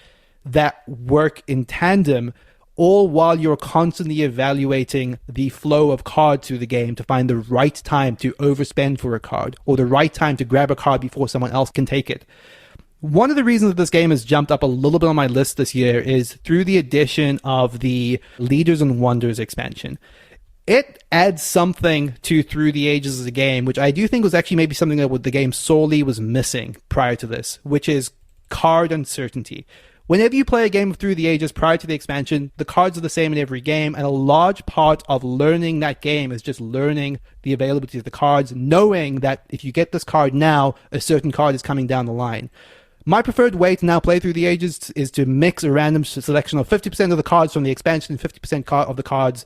that work in tandem, all while you're constantly evaluating the flow of cards through the game to find the right time to overspend for a card, or the right time to grab a card before someone else can take it. One of the reasons that this game has jumped up a little bit on my list this year is through the addition of the Leaders and Wonders expansion. It adds something to Through the Ages as a game, which I do think was actually maybe something that the game sorely was missing prior to this, which is card uncertainty. Whenever you play a game of Through the Ages prior to the expansion, the cards are the same in every game, and a large part of learning that game is just learning the availability of the cards, knowing that if you get this card now, a certain card is coming down the line. My preferred way to now play Through the Ages is to mix a random selection of 50% of the cards from the expansion and 50% of the cards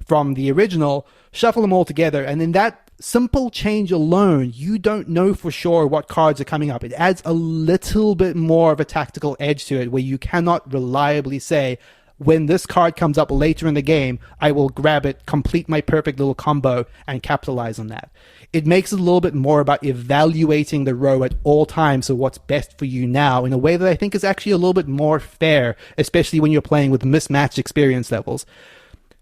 from the original, shuffle them all together, and in that simple change alone, you don't know for sure what cards are coming up. It adds a little bit more of a tactical edge to it, where you cannot reliably say, when this card comes up later in the game, I will grab it, complete my perfect little combo, and capitalize on that. It makes it a little bit more about evaluating the row at all times, so what's best for you now, in a way that I think is actually a little bit more fair, especially when you're playing with mismatched experience levels.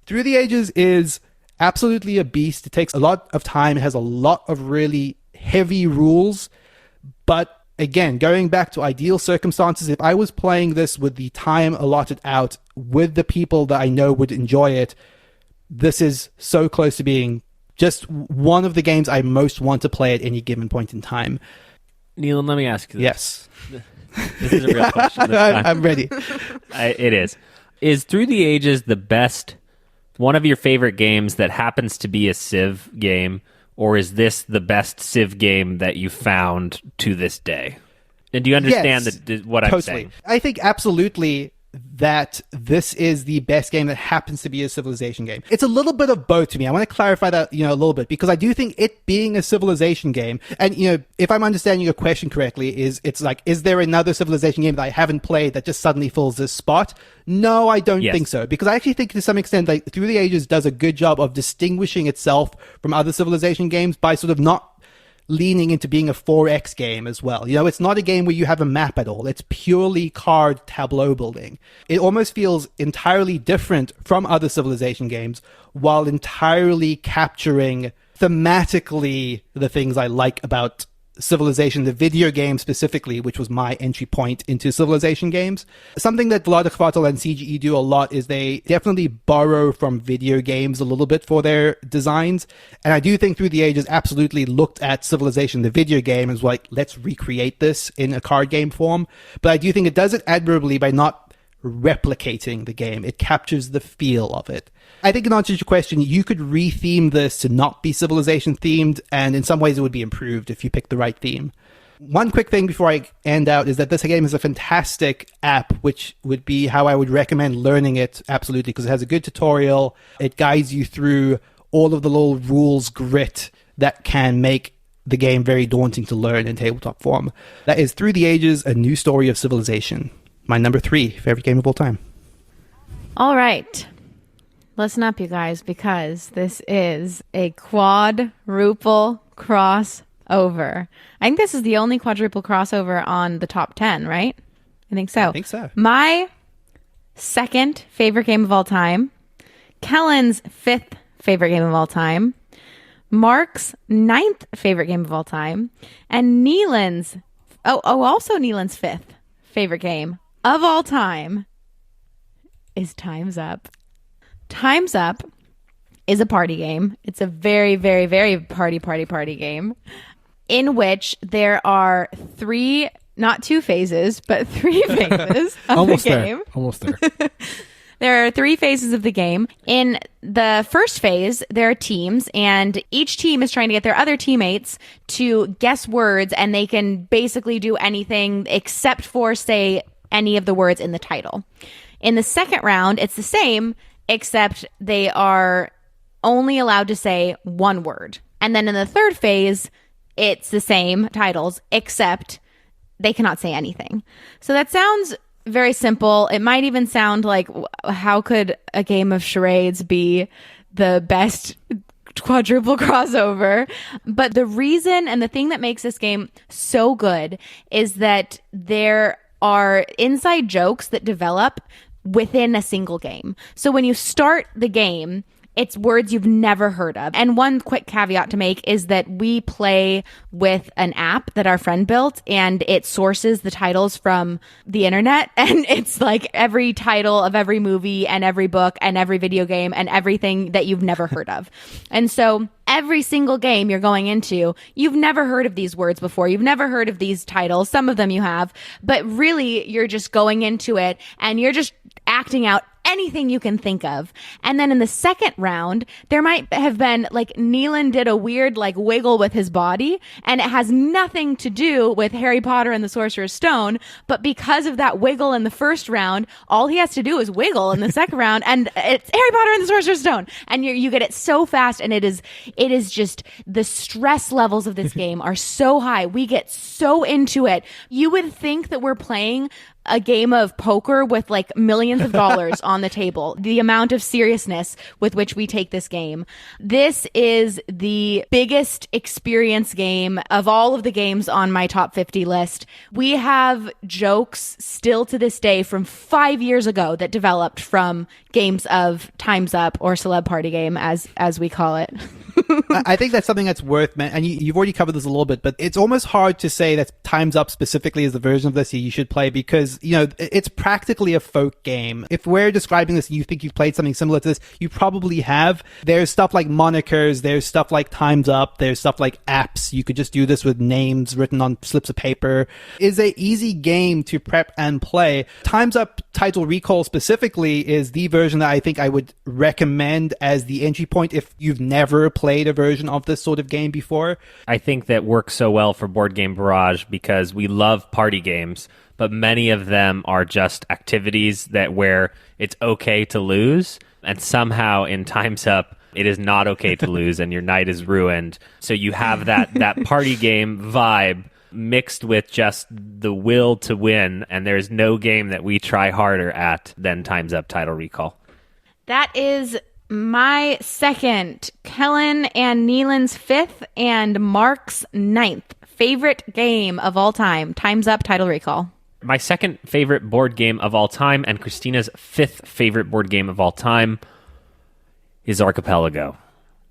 Through the Ages is absolutely a beast. It takes a lot of time. It has a lot of really heavy rules, but again, going back to ideal circumstances, if I was playing this with the time allotted out with the people that I know would enjoy it, this is so close to being just one of the games I most want to play at any given point in time. Neilan, let me ask you this. Yes. This is a real question this time. I'm ready. It is. Is Through the Ages the best, one of your favorite games that happens to be a Civ game, or is this the best Civ game that you found to this day? And do you understand Yes, what I'm totally. saying? I think absolutely that this is the best game that happens to be a civilization game. It's a little bit of both to me. I want to clarify that, a little bit, because I do think it being a civilization game, and, if I'm understanding your question correctly, is there another civilization game that I haven't played that just suddenly fills this spot? No, I don't think so, because I actually think to some extent, like, Through the Ages does a good job of distinguishing itself from other civilization games by sort of not leaning into being a 4X game as well. It's not a game where you have a map at all. It's purely card tableau building. It almost feels entirely different from other civilization games while entirely capturing thematically the things I like about Civilization, the video game specifically, which was my entry point into Civilization games. Something that Vlaada and CGE do a lot is they definitely borrow from video games a little bit for their designs. And I do think Through the Ages absolutely looked at Civilization, the video game, and was like, let's recreate this in a card game form. But I do think it does it admirably by not replicating the game. It captures the feel of it. I think in answer to your question, you could re-theme this to not be Civilization themed, and in some ways it would be improved if you picked the right theme. One quick thing before I end out is that this game is a fantastic app, which would be how I would recommend learning it, absolutely, because it has a good tutorial. It guides you through all of the little rules grit that can make the game very daunting to learn in tabletop form. That is Through the Ages, A New Story of Civilization. My number 3 favorite game of all time. All right. Listen up, you guys, because this is a quadruple crossover. I think this is the only quadruple crossover on the top 10, right? I think so. I think so. My second favorite game of all time. Kellen's 5th favorite game of all time. Mark's 9th favorite game of all time. And Neilan's, also Neilan's 5th favorite game of all time is Time's Up. Time's Up is a party game. It's a very, very, very party game in which there are 3, not 2 phases, but 3 phases of the game. Almost there. There are 3 phases of the game. In the first phase, there are teams, and each team is trying to get their other teammates to guess words, and they can basically do anything except for say any of the words in the title. In the second round, it's the same, except they are only allowed to say one word. And then in the third phase, it's the same titles, except they cannot say anything. So that sounds very simple. It might even sound like, how could a game of charades be the best quadruple crossover? But the reason and the thing that makes this game so good is that there are inside jokes that develop within a single game. So when you start the game, it's words you've never heard of. And one quick caveat to make is that we play with an app that our friend built, and it sources the titles from the internet. And it's like every title of every movie and every book and every video game and everything that you've never heard of. And so every single game you're going into, you've never heard of these words before. You've never heard of these titles. Some of them you have, but really you're just going into it and you're just acting out anything you can think of. And then in the second round, there might have been like Neilan did a weird like wiggle with his body, and it has nothing to do with Harry Potter and the Sorcerer's Stone. But because of that wiggle in the first round, all he has to do is wiggle in the second round, and it's Harry Potter and the Sorcerer's Stone. And you get it so fast, and it is just the stress levels of this game are so high. We get so into it. You would think that we're playing a game of poker with like millions of dollars on the table. The amount of seriousness with which we take this game. This is the biggest experience game of all of the games on my top 50 list. We have jokes still to this day from 5 years ago that developed from games of Time's Up, or Celeb Party Game as we call it. I think that's something that's worth, and you've already covered this a little bit, but it's almost hard to say that Time's Up specifically is the version of this you should play, because, it's practically a folk game. If we're describing this and you think you've played something similar to this, you probably have. There's stuff like monikers, there's stuff like Time's Up, there's stuff like apps. You could just do this with names written on slips of paper. It's an easy game to prep and play. Time's Up Title Recall specifically is the version version that I think I would recommend as the entry point if you've never played a version of this sort of game before. I think that works so well for Board Game Barrage because we love party games, but many of them are just activities where it's okay to lose, and somehow in Time's Up, it is not okay to lose, and your night is ruined. So you have that party game vibe mixed with just the will to win, and there's no game that we try harder at than Time's Up Title Recall. That is my second, Kellen and Neilan's fifth, and Mark's ninth favorite game of all time, Time's Up Title Recall. My second favorite board game of all time, and Christina's fifth favorite board game of all time, is Archipelago.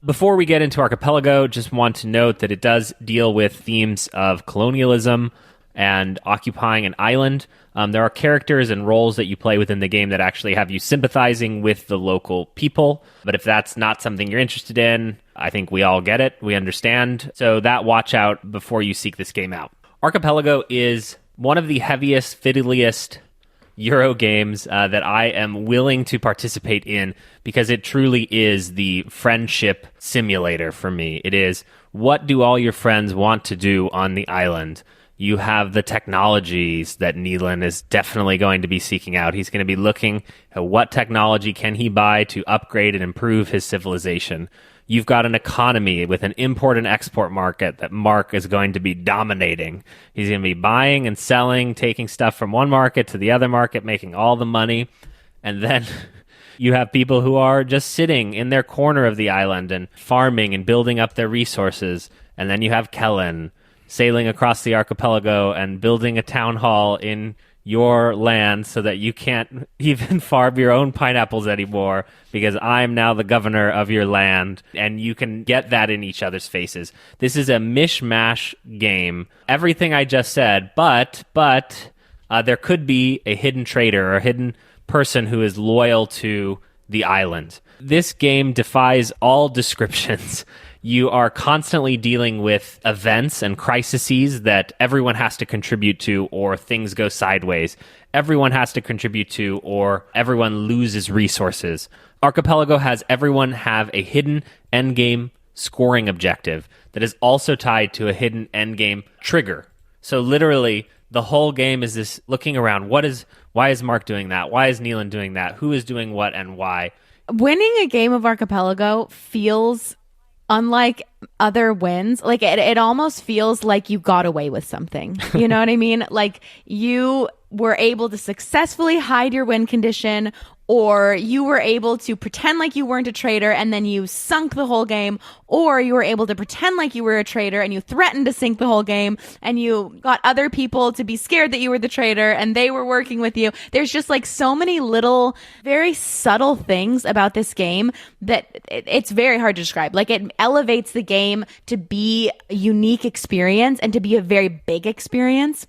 Before we get into Archipelago, just want to note that it does deal with themes of colonialism and occupying an island. There are characters and roles that you play within the game that actually have you sympathizing with the local people. But if that's not something you're interested in, I think we all get it. We understand. So that watch out before you seek this game out. Archipelago is one of the heaviest, fiddliest Euro games that I am willing to participate in because it truly is the friendship simulator for me. It is, what do all your friends want to do on the island? You have the technologies that Neilan is definitely going to be seeking out. He's going to be looking at what technology can he buy to upgrade and improve his civilization. You've got an economy with an import and export market that Mark is going to be dominating. He's going to be buying and selling, taking stuff from one market to the other market, making all the money. And then you have people who are just sitting in their corner of the island and farming and building up their resources. And then you have Kellen sailing across the archipelago and building a town hall in your land so that you can't even farm your own pineapples anymore because I'm now the governor of your land, and you can get that in each other's faces. This is a mishmash game. Everything I just said, but there could be a hidden traitor or a hidden person who is loyal to the island. This game defies all descriptions. You are constantly dealing with events and crises that everyone has to contribute to, or things go sideways. Everyone has to contribute to, or everyone loses resources. Archipelago has everyone have a hidden endgame scoring objective that is also tied to a hidden endgame trigger. So literally, the whole game is this looking around. Why is Mark doing that? Why is Neilan doing that? Who is doing what and why? Winning a game of Archipelago feels unlike other wins. Like it almost feels like you got away with something. You know what I mean? Like you were able to successfully hide your win condition, or you were able to pretend like you weren't a traitor and then you sunk the whole game, or you were able to pretend like you were a traitor and you threatened to sink the whole game, and you got other people to be scared that you were the traitor and they were working with you. There's just like so many little, very subtle things about this game that it's very hard to describe. Like it elevates the game to be a unique experience and to be a very big experience.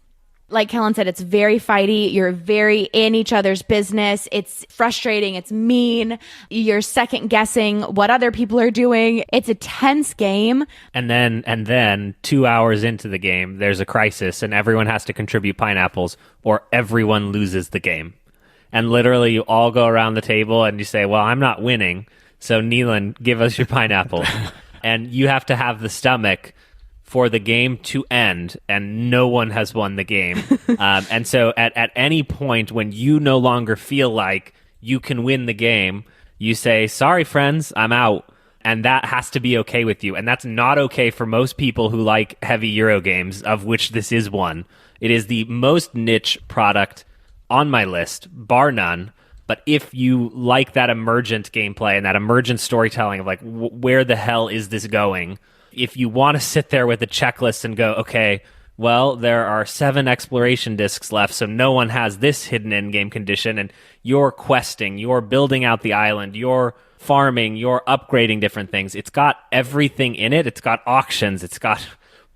Like Kellen said, it's very fighty. You're very in each other's business. It's frustrating. It's mean. You're second guessing what other people are doing. It's a tense game. And then 2 hours into the game, there's a crisis and everyone has to contribute pineapples or everyone loses the game. And literally you all go around the table and you say, well, I'm not winning. So Neilan, give us your pineapple. And you have to have the stomach for the game to end, and no one has won the game. And so at any point when you no longer feel like you can win the game, you say, sorry, friends, I'm out. And that has to be okay with you. And that's not okay for most people who like heavy Euro games, of which this is one. It is the most niche product on my list, bar none. But if you like that emergent gameplay and that emergent storytelling of like, where the hell is this going? If you want to sit there with a checklist and go, okay, well, there are 7 exploration discs left, so no one has this hidden endgame condition, and you're questing, you're building out the island, you're farming, you're upgrading different things. It's got everything in it. It's got auctions. It's got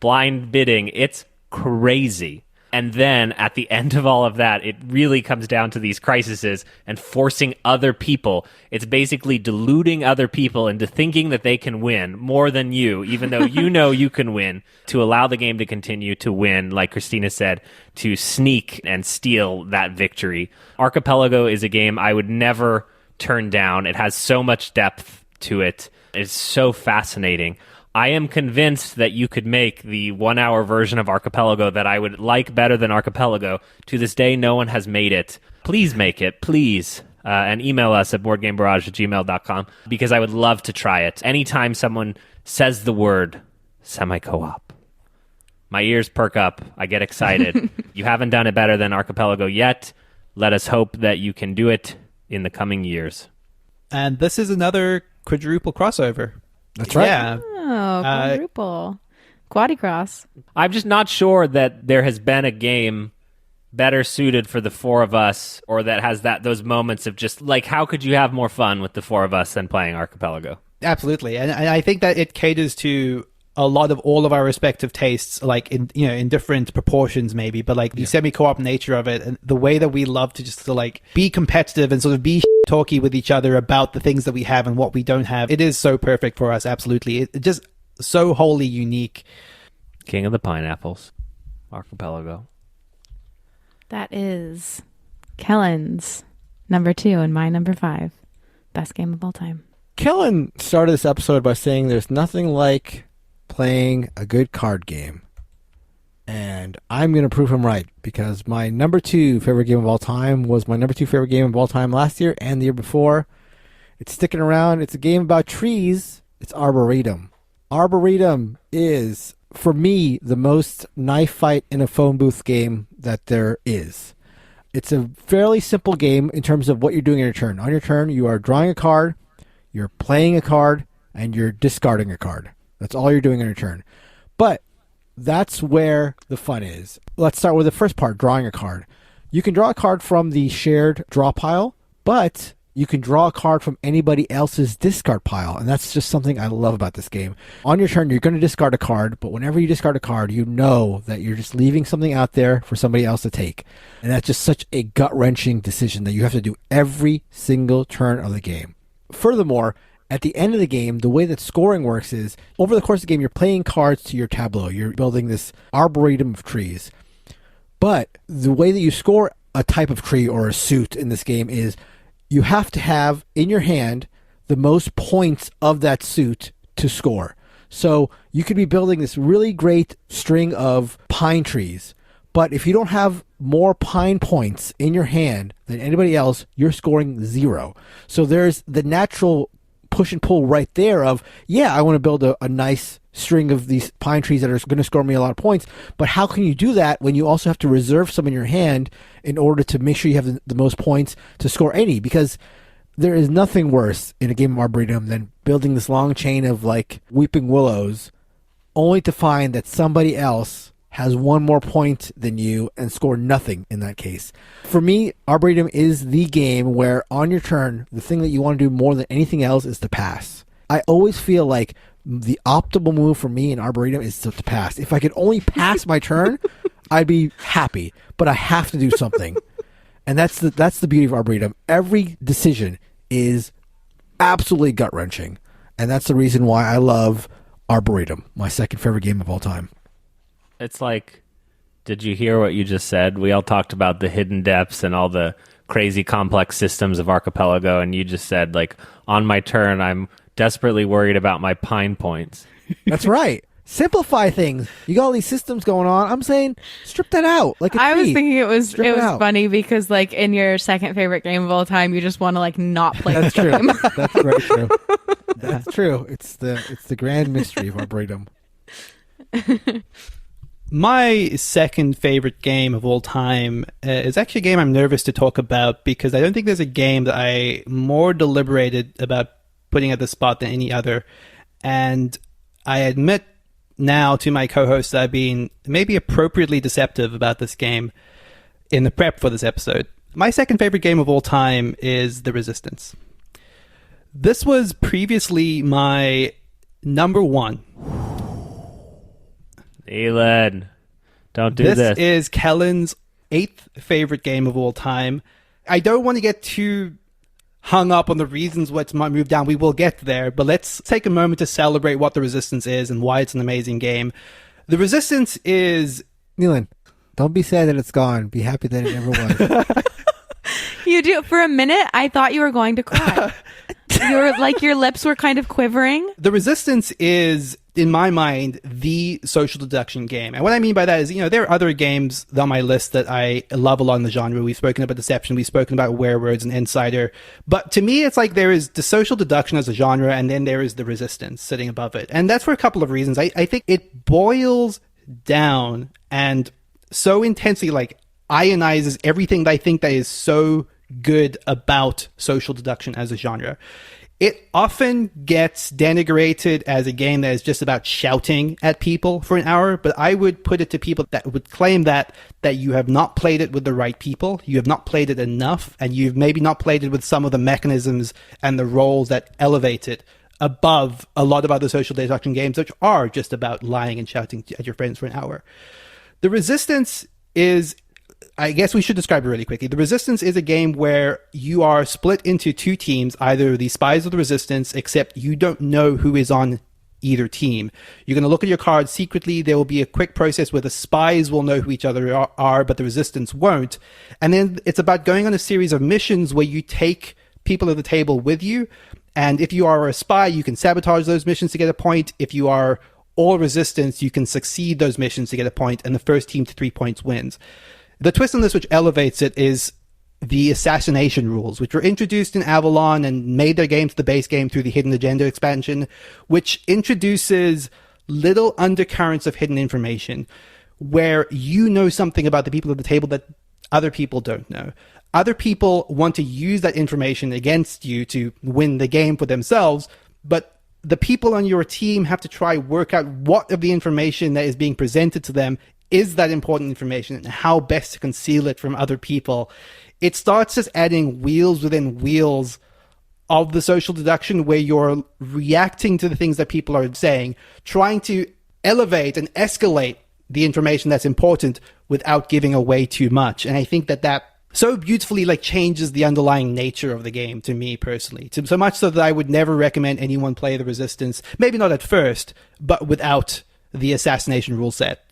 blind bidding. It's crazy. And then at the end of all of that, it really comes down to these crises and forcing other people. It's basically deluding other people into thinking that they can win more than you, even though you know you can win, to allow the game to continue to win, like Christina said, to sneak and steal that victory. Archipelago is a game I would never turn down. It has so much depth to it. It's so fascinating. I am convinced that you could make the 1-hour version of Archipelago that I would like better than Archipelago. To this day, no one has made it. Please make it, please. And email us at boardgamebarrage@gmail.com because I would love to try it. Anytime someone says the word semi-co-op, my ears perk up. I get excited. You haven't done it better than Archipelago yet. Let us hope that you can do it in the coming years. And this is another quadruple crossover. That's right. Yeah. Oh, quadruple. Quadicross. I'm just not sure that there has been a game better suited for the four of us, or that has those moments of just like, how could you have more fun with the four of us than playing Archipelago? Absolutely. And I think that it caters to a lot of all of our respective tastes, like in different proportions maybe, but like the semi-co-op nature of it and the way that we love to just to like be competitive and sort of be talky with each other about the things that we have and what we don't have. It is so perfect for us. Absolutely. It just so wholly unique. King of the Pineapples, Archipelago. That is Kellen's number 2 and my number 5. Best game of all time. Kellen started this episode by saying there's nothing like playing a good card game. And I'm going to prove him right, because my number 2 favorite game of all time was my number 2 favorite game of all time last year and the year before. It's sticking around. It's a game about trees. It's Arboretum. Arboretum is, for me, the most knife fight in a phone booth game that there is. It's a fairly simple game in terms of what you're doing on your turn. On your turn, you are drawing a card, you're playing a card, and you're discarding a card. That's all you're doing on your turn. But that's where the fun is. Let's start with the first part, drawing a card. You can draw a card from the shared draw pile, but you can draw a card from anybody else's discard pile, and that's just something I love about this game. On your turn, you're going to discard a card, but whenever you discard a card, you know that you're just leaving something out there for somebody else to take. And that's just such a gut-wrenching decision that you have to do every single turn of the game. Furthermore, at the end of the game, the way that scoring works is, over the course of the game, you're playing cards to your tableau. You're building this arboretum of trees. But the way that you score a type of tree or a suit in this game is you have to have in your hand the most points of that suit to score. So you could be building this really great string of pine trees, but if you don't have more pine points in your hand than anybody else, you're scoring 0. So there's the natural push and pull right there of, yeah, I want to build a nice string of these pine trees that are going to score me a lot of points, but how can you do that when you also have to reserve some in your hand in order to make sure you have the most points to score any? Because there is nothing worse in a game of Arboretum than building this long chain of like weeping willows only to find that somebody else has one more point than you and score nothing in that case. For me, Arboretum is the game where on your turn, the thing that you want to do more than anything else is to pass. I always feel like the optimal move for me in Arboretum is to pass. If I could only pass my turn, I'd be happy, but I have to do something. And that's the beauty of Arboretum. Every decision is absolutely gut-wrenching. And that's the reason why I love Arboretum, my second favorite game of all time. It's like, did you hear what you just said? We all talked about the hidden depths and all the crazy complex systems of Archipelago, and you just said, like, on my turn, I'm desperately worried about my pine points. That's right. Simplify things. You got all these systems going on. I'm saying strip that out. Like a I was tree. thinking it was out. funny because like in your second favorite game of all time, you just want to like not play That's the true. game. That's very true. That's true. It's the grand mystery of Arboretum. My second favorite game of all time is actually a game I'm nervous to talk about because I don't think there's a game that I more deliberated about putting at the spot than any other. And I admit now to my co-host that I've been maybe appropriately deceptive about this game in the prep for this episode. My second favorite game of all time is The Resistance. This was previously my number 1. Neilan, don't do this. This is Kellen's 8th favorite game of all time. I don't want to get too hung up on the reasons why it might move down. We will get there, but let's take a moment to celebrate what The Resistance is and why it's an amazing game. The Resistance is... Neilan, don't be sad that it's gone. Be happy that it never was. You do. For a minute, I thought you were going to cry. Your lips were kind of quivering. The Resistance is, in my mind, the social deduction game. And what I mean by that is, there are other games on my list that I love along the genre. We've spoken about Deception, we've spoken about Werewords and Insider. But to me, it's like there is the social deduction as a genre, and then there is the Resistance sitting above it. And that's for a couple of reasons. I think it boils down and so intensely, ionizes everything that I think that is so good about social deduction as a genre. It often gets denigrated as a game that is just about shouting at people for an hour, but I would put it to people that would claim that you have not played it with the right people, you have not played it enough, and you've maybe not played it with some of the mechanisms and the roles that elevate it above a lot of other social deduction games, which are just about lying and shouting at your friends for an hour. The Resistance is, I guess we should describe it really quickly. The Resistance is a game where you are split into two teams, either the spies of the Resistance, except you don't know who is on either team. You're going to look at your cards secretly. There will be a quick process where the spies will know who each other are, but the Resistance won't. And then it's about going on a series of missions where you take people at the table with you. And if you are a spy, you can sabotage those missions to get a point. If you are all Resistance, you can succeed those missions to get a point, and the first team to 3 points wins. The twist on this, which elevates it, is the assassination rules, which were introduced in Avalon and made their game to the base game through the Hidden Agenda expansion, which introduces little undercurrents of hidden information where you know something about the people at the table that other people don't know. Other people want to use that information against you to win the game for themselves, but the people on your team have to try work out what of the information that is being presented to them is that important information and how best to conceal it from other people. It starts just adding wheels within wheels of the social deduction where you're reacting to the things that people are saying, trying to elevate and escalate the information that's important without giving away too much. And I think that so beautifully changes the underlying nature of the game to me personally. So much so that I would never recommend anyone play the Resistance, maybe not at first, but without the assassination rule set.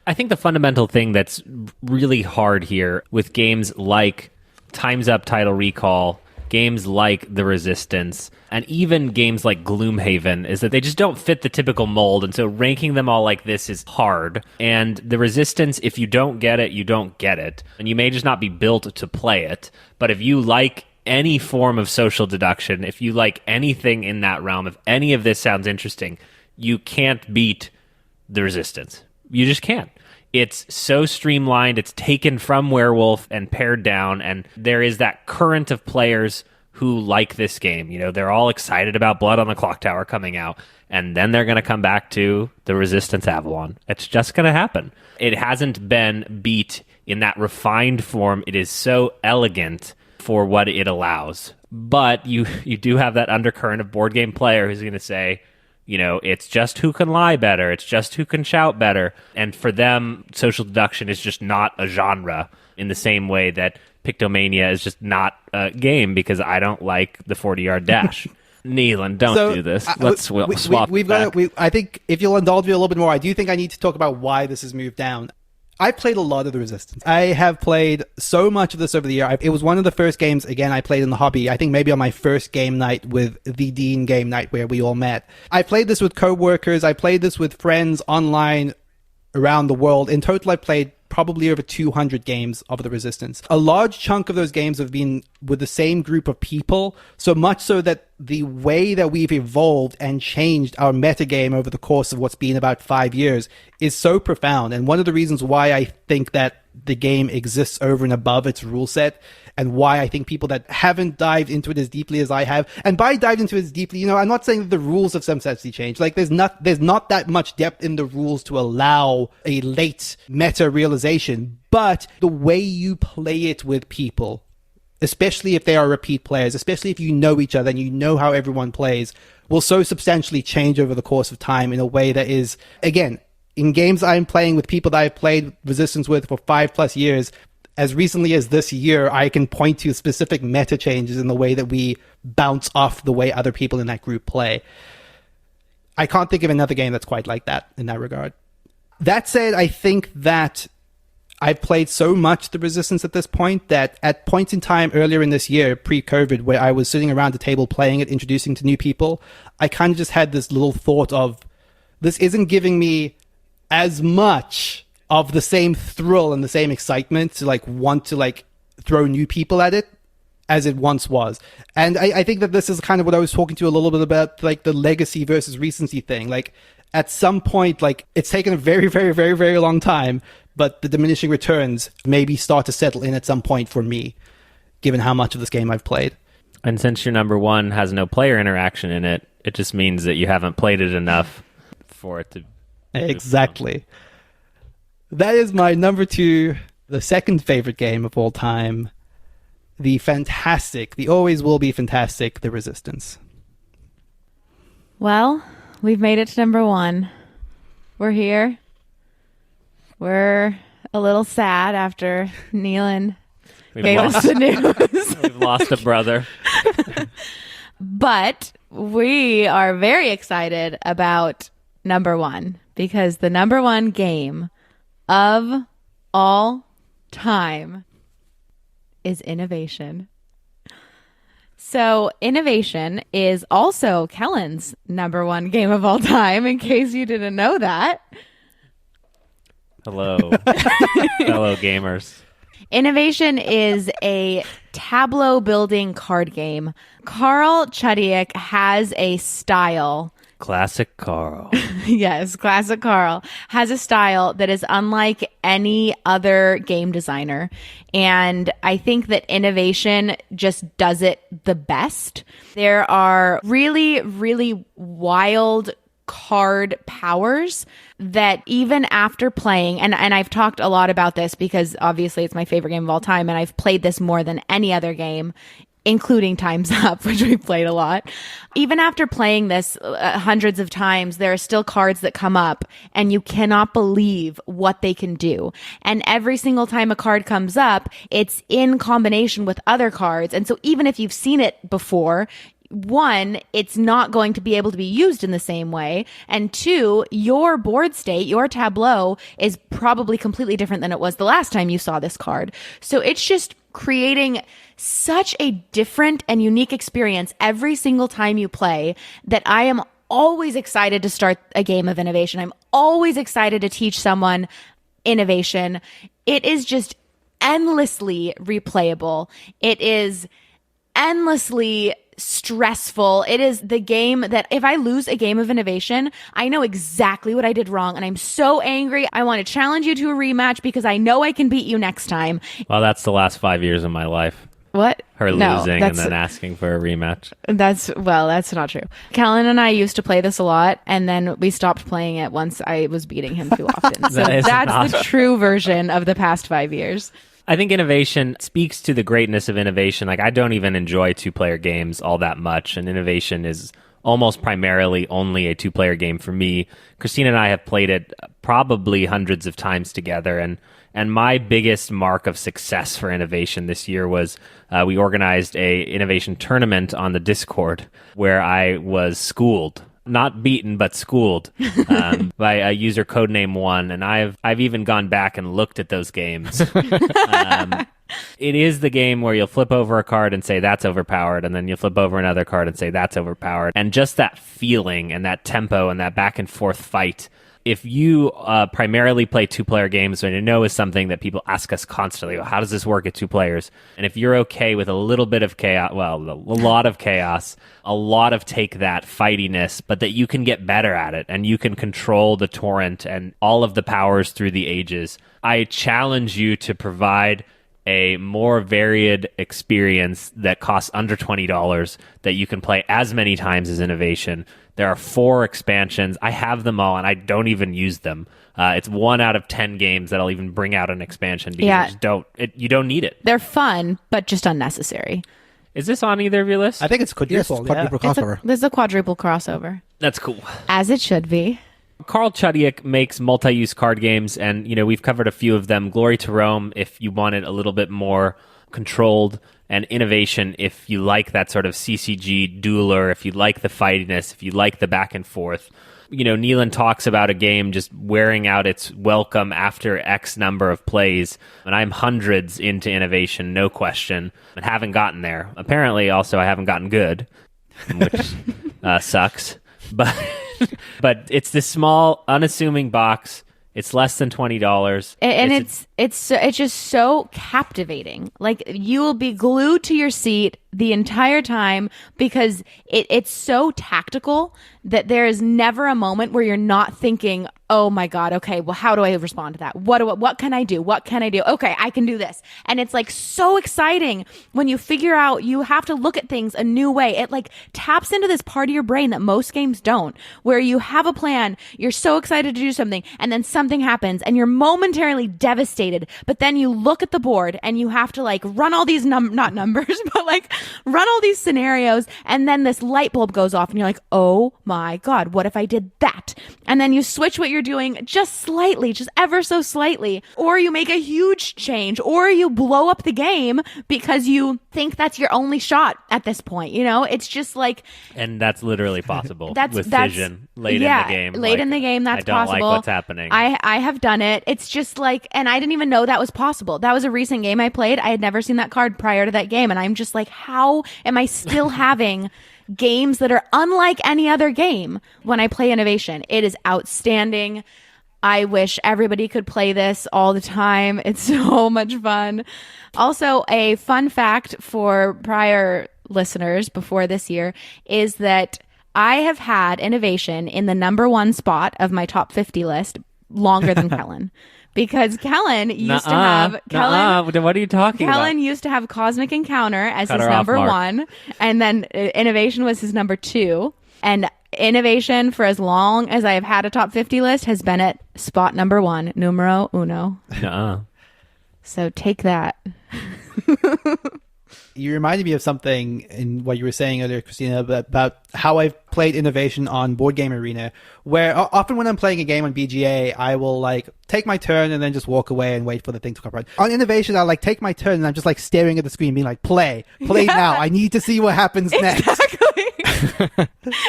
I think the fundamental thing that's really hard here with games like Time's Up, Title Recall, games like The Resistance, and even games like Gloomhaven is that they just don't fit the typical mold, and so ranking them all like this is hard. And The Resistance, if you don't get it, you don't get it. And you may just not be built to play it, but if you like any form of social deduction, if you like anything in that realm, if any of this sounds interesting, you can't beat The Resistance. You just can't. It's so streamlined, it's taken from Werewolf and pared down, and there is that current of players who like this game. They're all excited about Blood on the Clock Tower coming out, and then they're going to come back to the Resistance Avalon. It's just going to happen. It hasn't been beat in that refined form. It is so elegant for what it allows. But you do have that undercurrent of board game player who's going to say, it's just who can lie better. It's just who can shout better. And for them, social deduction is just not a genre in the same way that Pictomania is just not a game because I don't like the 40-yard dash. Neilan, don't do this. Let's swap I think if you'll indulge me a little bit more, I do think I need to talk about why this has moved down. I played a lot of the Resistance. I have played so much of this over the year. It was one of the first games, again, I played in the hobby. I think maybe on my first game night with the Dean game night where we all met. I played this with co-workers. I played this with friends online around the world. In total, I played probably over 200 games of the Resistance. A large chunk of those games have been with the same group of people, so much so that the way that we've evolved and changed our metagame over the course of what's been about 5 years is so profound. And one of the reasons why I think that the game exists over and above its rule set, and why I think people that haven't dived into it as deeply as I have, and by dived into it as deeply, I'm not saying that the rules have substantially changed. There's not that much depth in the rules to allow a late meta realization, but the way you play it with people, especially if they are repeat players, especially if you know each other and you know how everyone plays, will so substantially change over the course of time in a way that is, again, in games I'm playing with people that I've played Resistance with for 5+ years, as recently as this year, I can point to specific meta changes in the way that we bounce off the way other people in that group play. I can't think of another game that's quite like that in that regard. That said, I think that I've played so much The Resistance at this point that at points in time earlier in this year, pre-COVID, where I was sitting around the table playing it, introducing to new people, I kind of just had this little thought of, this isn't giving me as much of the same thrill and the same excitement to like want to like throw new people at it as it once was. And I think that this is kind of what I was talking to a little bit about, like the legacy versus recency thing. Like at some point, like it's taken a very, very, very, very long time, but the diminishing returns maybe start to settle in at some point for me, given how much of this game I've played. And since your number one has no player interaction in it, it just means that you haven't played it enough for it to... Exactly. That is my number two, the second favorite game of all time. The fantastic, the always will be fantastic, The Resistance. Well, we've made it to number one. We're here. We're a little sad after Neilan gave us the news. We've lost a brother. But we are very excited about number one, because the number one game of all time is Innovation. So Innovation is also Kellen's number one game of all time, in case you didn't know that. Hello, fellow gamers. Innovation is a tableau building card game. Carl Chudiak has a style. Classic Carl. Yes, classic Carl has a style that is unlike any other game designer. And I think that Innovation just does it the best. There are really, really wild card powers that even after playing, and I've talked a lot about this because obviously it's my favorite game of all time, and I've played this more than any other game, including Time's Up, which we've played a lot. Even after playing this hundreds of times, there are still cards that come up and you cannot believe what they can do. And every single time a card comes up, it's in combination with other cards. And so even if you've seen it before, one, it's not going to be able to be used in the same way. And two, your board state, your tableau is probably completely different than it was the last time you saw this card. So it's just creating such a different and unique experience every single time you play that I am always excited to start a game of Innovation. I'm always excited to teach someone Innovation. It is just endlessly replayable. It is endlessly stressful. It is the game that if I lose a game of Innovation, I know exactly what I did wrong, and I'm so angry. I want to challenge you to a rematch because I know I can beat you next time. Well, that's the last 5 years of my life. What? Her losing and then asking for a rematch. That's not true. Kellen and I used to play this a lot, and then we stopped playing it once I was beating him too often. So that's the true version of the past 5 years. I think Innovation speaks to the greatness of Innovation. Like, I don't even enjoy two-player games all that much, and Innovation is almost primarily only a two-player game for me. Christina and I have played it probably hundreds of times together, and my biggest mark of success for Innovation this year was we organized a Innovation tournament on the Discord where I was schooled. Not beaten, but schooled by a user Codename 1, and I've even gone back and looked at those games. It is the game where you'll flip over a card and say that's overpowered, and then you'll flip over another card and say that's overpowered. And just that feeling and that tempo and that back and forth fight. If you primarily play two-player games, and I know is something that people ask us constantly, well, how does this work at two players? And if you're okay with a little bit of chaos, well, a lot of chaos, a lot of take that fightiness, but that you can get better at it, and you can control the torrent and all of the powers through the ages, I challenge you to provide a more varied experience that costs under $20 that you can play as many times as Innovation. There are 4 expansions. I have them all, and I don't even use them. It's 1 out of 10 games that I'll even bring out an expansion because you don't need it. They're fun, but just unnecessary. Is this on either of your lists? I think it's quadruple. Yes, quadruple crossover. There's a quadruple crossover. That's cool. As it should be. Carl Chudiak makes multi-use card games, and we've covered a few of them. Glory to Rome, if you want it a little bit more controlled and innovation, if you like that sort of CCG dueler, if you like the fightiness, if you like the back and forth. Neilan talks about a game just wearing out its welcome after X number of plays, and I'm hundreds into innovation, no question, and haven't gotten there. Apparently, also, I haven't gotten good, which sucks. But it's this small, unassuming box. It's less than $20, and it's just so captivating. Like, you will be glued to your seat the entire time because it's so tactical that there is never a moment where you're not thinking, oh my God, okay, well, how do I respond to that? What can I do? What can I do? Okay, I can do this. And it's like so exciting when you figure out you have to look at things a new way. It like taps into this part of your brain that most games don't, where you have a plan, you're so excited to do something, and then something happens and you're momentarily devastated. But then you look at the board and you have to like run all these not numbers, but like run all these scenarios, and then this light bulb goes off and you're like, oh my God, what if I did that? And then you switch what you're doing just slightly, just ever so slightly, or you make a huge change, or you blow up the game because you think that's your only shot at this point. It's just like, and that's literally possible with vision late in the game. Late in the game, that's possible. I don't like what's happening. I have done it. It's just like, and I didn't even know that was possible. That was a recent game I played. I had never seen that card prior to that game, and I'm just like, how am I still having games that are unlike any other game when I play innovation? It is outstanding. I wish everybody could play this all the time. It's so much fun. Also, a fun fact for prior listeners before this year is that I have had innovation in the number 1 spot of my top 50 list longer than Kellen. Because Kellen used to have... What are you talking about? Kellen used to have Cosmic Encounter as his number 1, and then Innovation was his number 2. And Innovation, for as long as I have had a top 50 list, has been at spot number 1, numero uno. So take that. You reminded me of something in what you were saying earlier, Christina, about how I've played innovation on Board Game Arena, where often when I'm playing a game on BGA, I will like take my turn and then just walk away and wait for the thing to come around. On innovation, I'll like take my turn and I'm just like staring at the screen being like, play now. I need to see what happens next.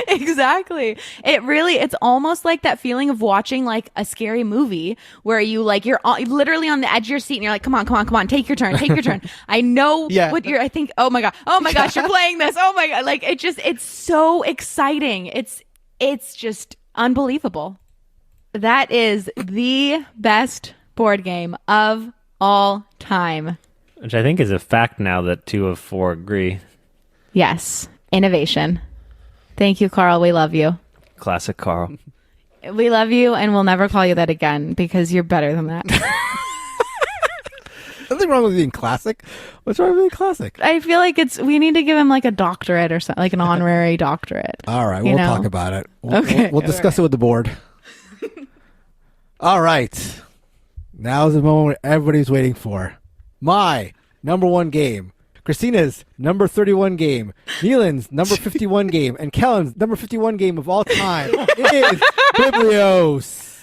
Exactly. It's almost like that feeling of watching like a scary movie where you're literally on the edge of your seat and you're like, come on, take your turn. I know what I think, oh my gosh, you're playing this. Oh my God. Like it's so exciting. It's just unbelievable. That is the best board game of all time. Which I think is a fact now that 2 of 4 agree. Yes. Innovation. Thank you, Carl. We love you. Classic Carl. We love you, and we'll never call you that again because you're better than that. Nothing wrong with being classic. What's wrong with being classic? I feel like we need to give him like a doctorate or something, like an honorary doctorate. All right, we'll talk about it. Okay. We'll discuss it with the board. All right. Now's the moment everybody's waiting for. My number 1 game. Christina's number 31 game, Neilan's number 51 game, and Kellen's number 51 game of all time is Biblios.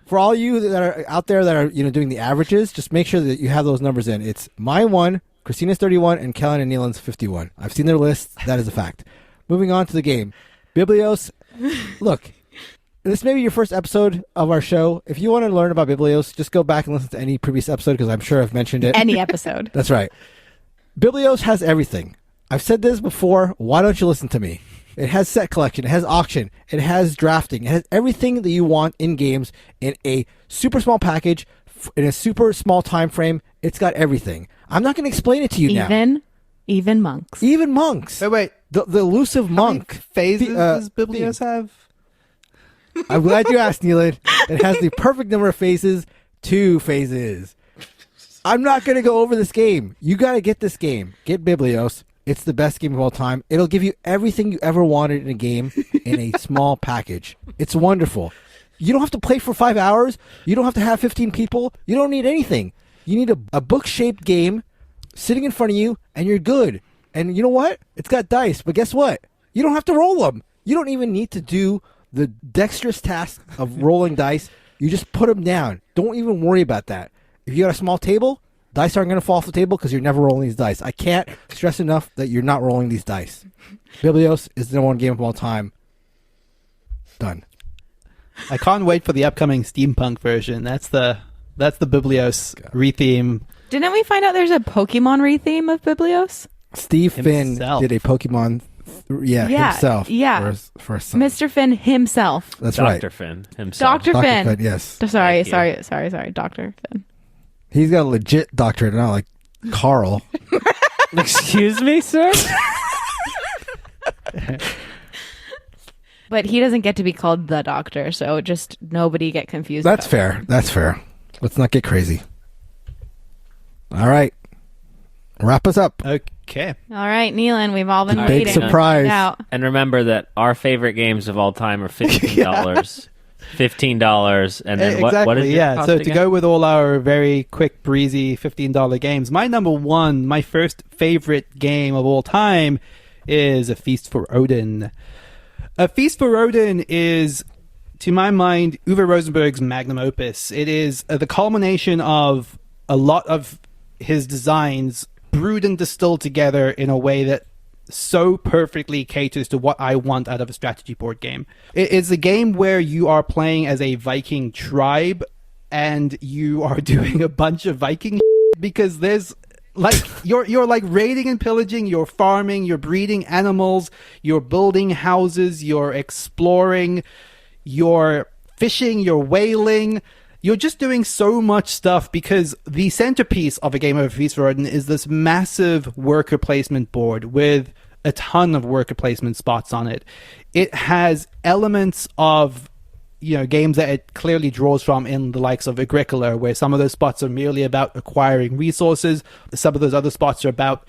For all you that are out there that are doing the averages, just make sure that you have those numbers in. It's my 1, Christina's 31, and Kellen and Neilan's 51. I've seen their lists. That is a fact. Moving on to the game. Biblios. Look, this may be your first episode of our show. If you want to learn about Biblios, just go back and listen to any previous episode because I'm sure I've mentioned it. Any episode. That's right. Biblios has everything. I've said this before. Why don't you listen to me? It has set collection. It has auction. It has drafting. It has everything that you want in games in a super small package, in a super small time frame. It's got everything. I'm not going to explain it to you now. Even monks. Even monks. Wait. The elusive monk. Phases does Biblios have? I'm glad you asked, Neilan. It has the perfect number of phases. 2 phases. I'm not going to go over this game. You got to get this game. Get Biblios. It's the best game of all time. It'll give you everything you ever wanted in a game in a small package. It's wonderful. You don't have to play for 5 hours. You don't have to have 15 people. You don't need anything. You need a book-shaped game sitting in front of you, and you're good. And you know what? It's got dice, but guess what? You don't have to roll them. You don't even need to do the dexterous task of rolling dice. You just put them down. Don't even worry about that. If you got a small table, dice aren't going to fall off the table because you're never rolling these dice. I can't stress enough that you're not rolling these dice. Biblios is the number one game of all time. Done. I can't wait for the upcoming steampunk version. That's the Biblios retheme. Didn't we find out there's a Pokemon retheme of Biblios? Steve Finn Himself. did a Pokemon, himself. Yeah. For his son. Mr. Finn himself. That's Dr. right. Finn himself. Dr. Finn. Finn, yes. Sorry, Thank you. Dr. Finn. He's got a legit doctorate, not like Carl. Excuse me, sir? But he doesn't get to be called the Doctor, so just nobody get confused. That's about fair. That's fair. Let's not get crazy. All right. Wrap us up. Okay. it. All right, Neilan, we've all been The waiting. big surprise. Out. And remember that our favorite games of all time are $15. $15. And then Exactly, what is your yeah. cost So to again? go with all our very quick, breezy $15 games, my number one, my first favorite game of all time is A Feast for Odin. A Feast for Odin is, to my mind, Uwe Rosenberg's magnum opus. It is the culmination of a lot of his designs brewed and distilled together in a way that so perfectly caters to what I want out of a strategy board game. It is a game where you are playing as a Viking tribe and you are doing a bunch of Viking because there's like you're like raiding and pillaging, you're farming, you're breeding animals, you're building houses, you're exploring, you're fishing, you're whaling. You're just doing so much stuff because the centerpiece of a game of A Feast for Odin is this massive worker placement board with a ton of worker placement spots on it. It has elements of, games that it clearly draws from in the likes of Agricola, where some of those spots are merely about acquiring resources. Some of those other spots are about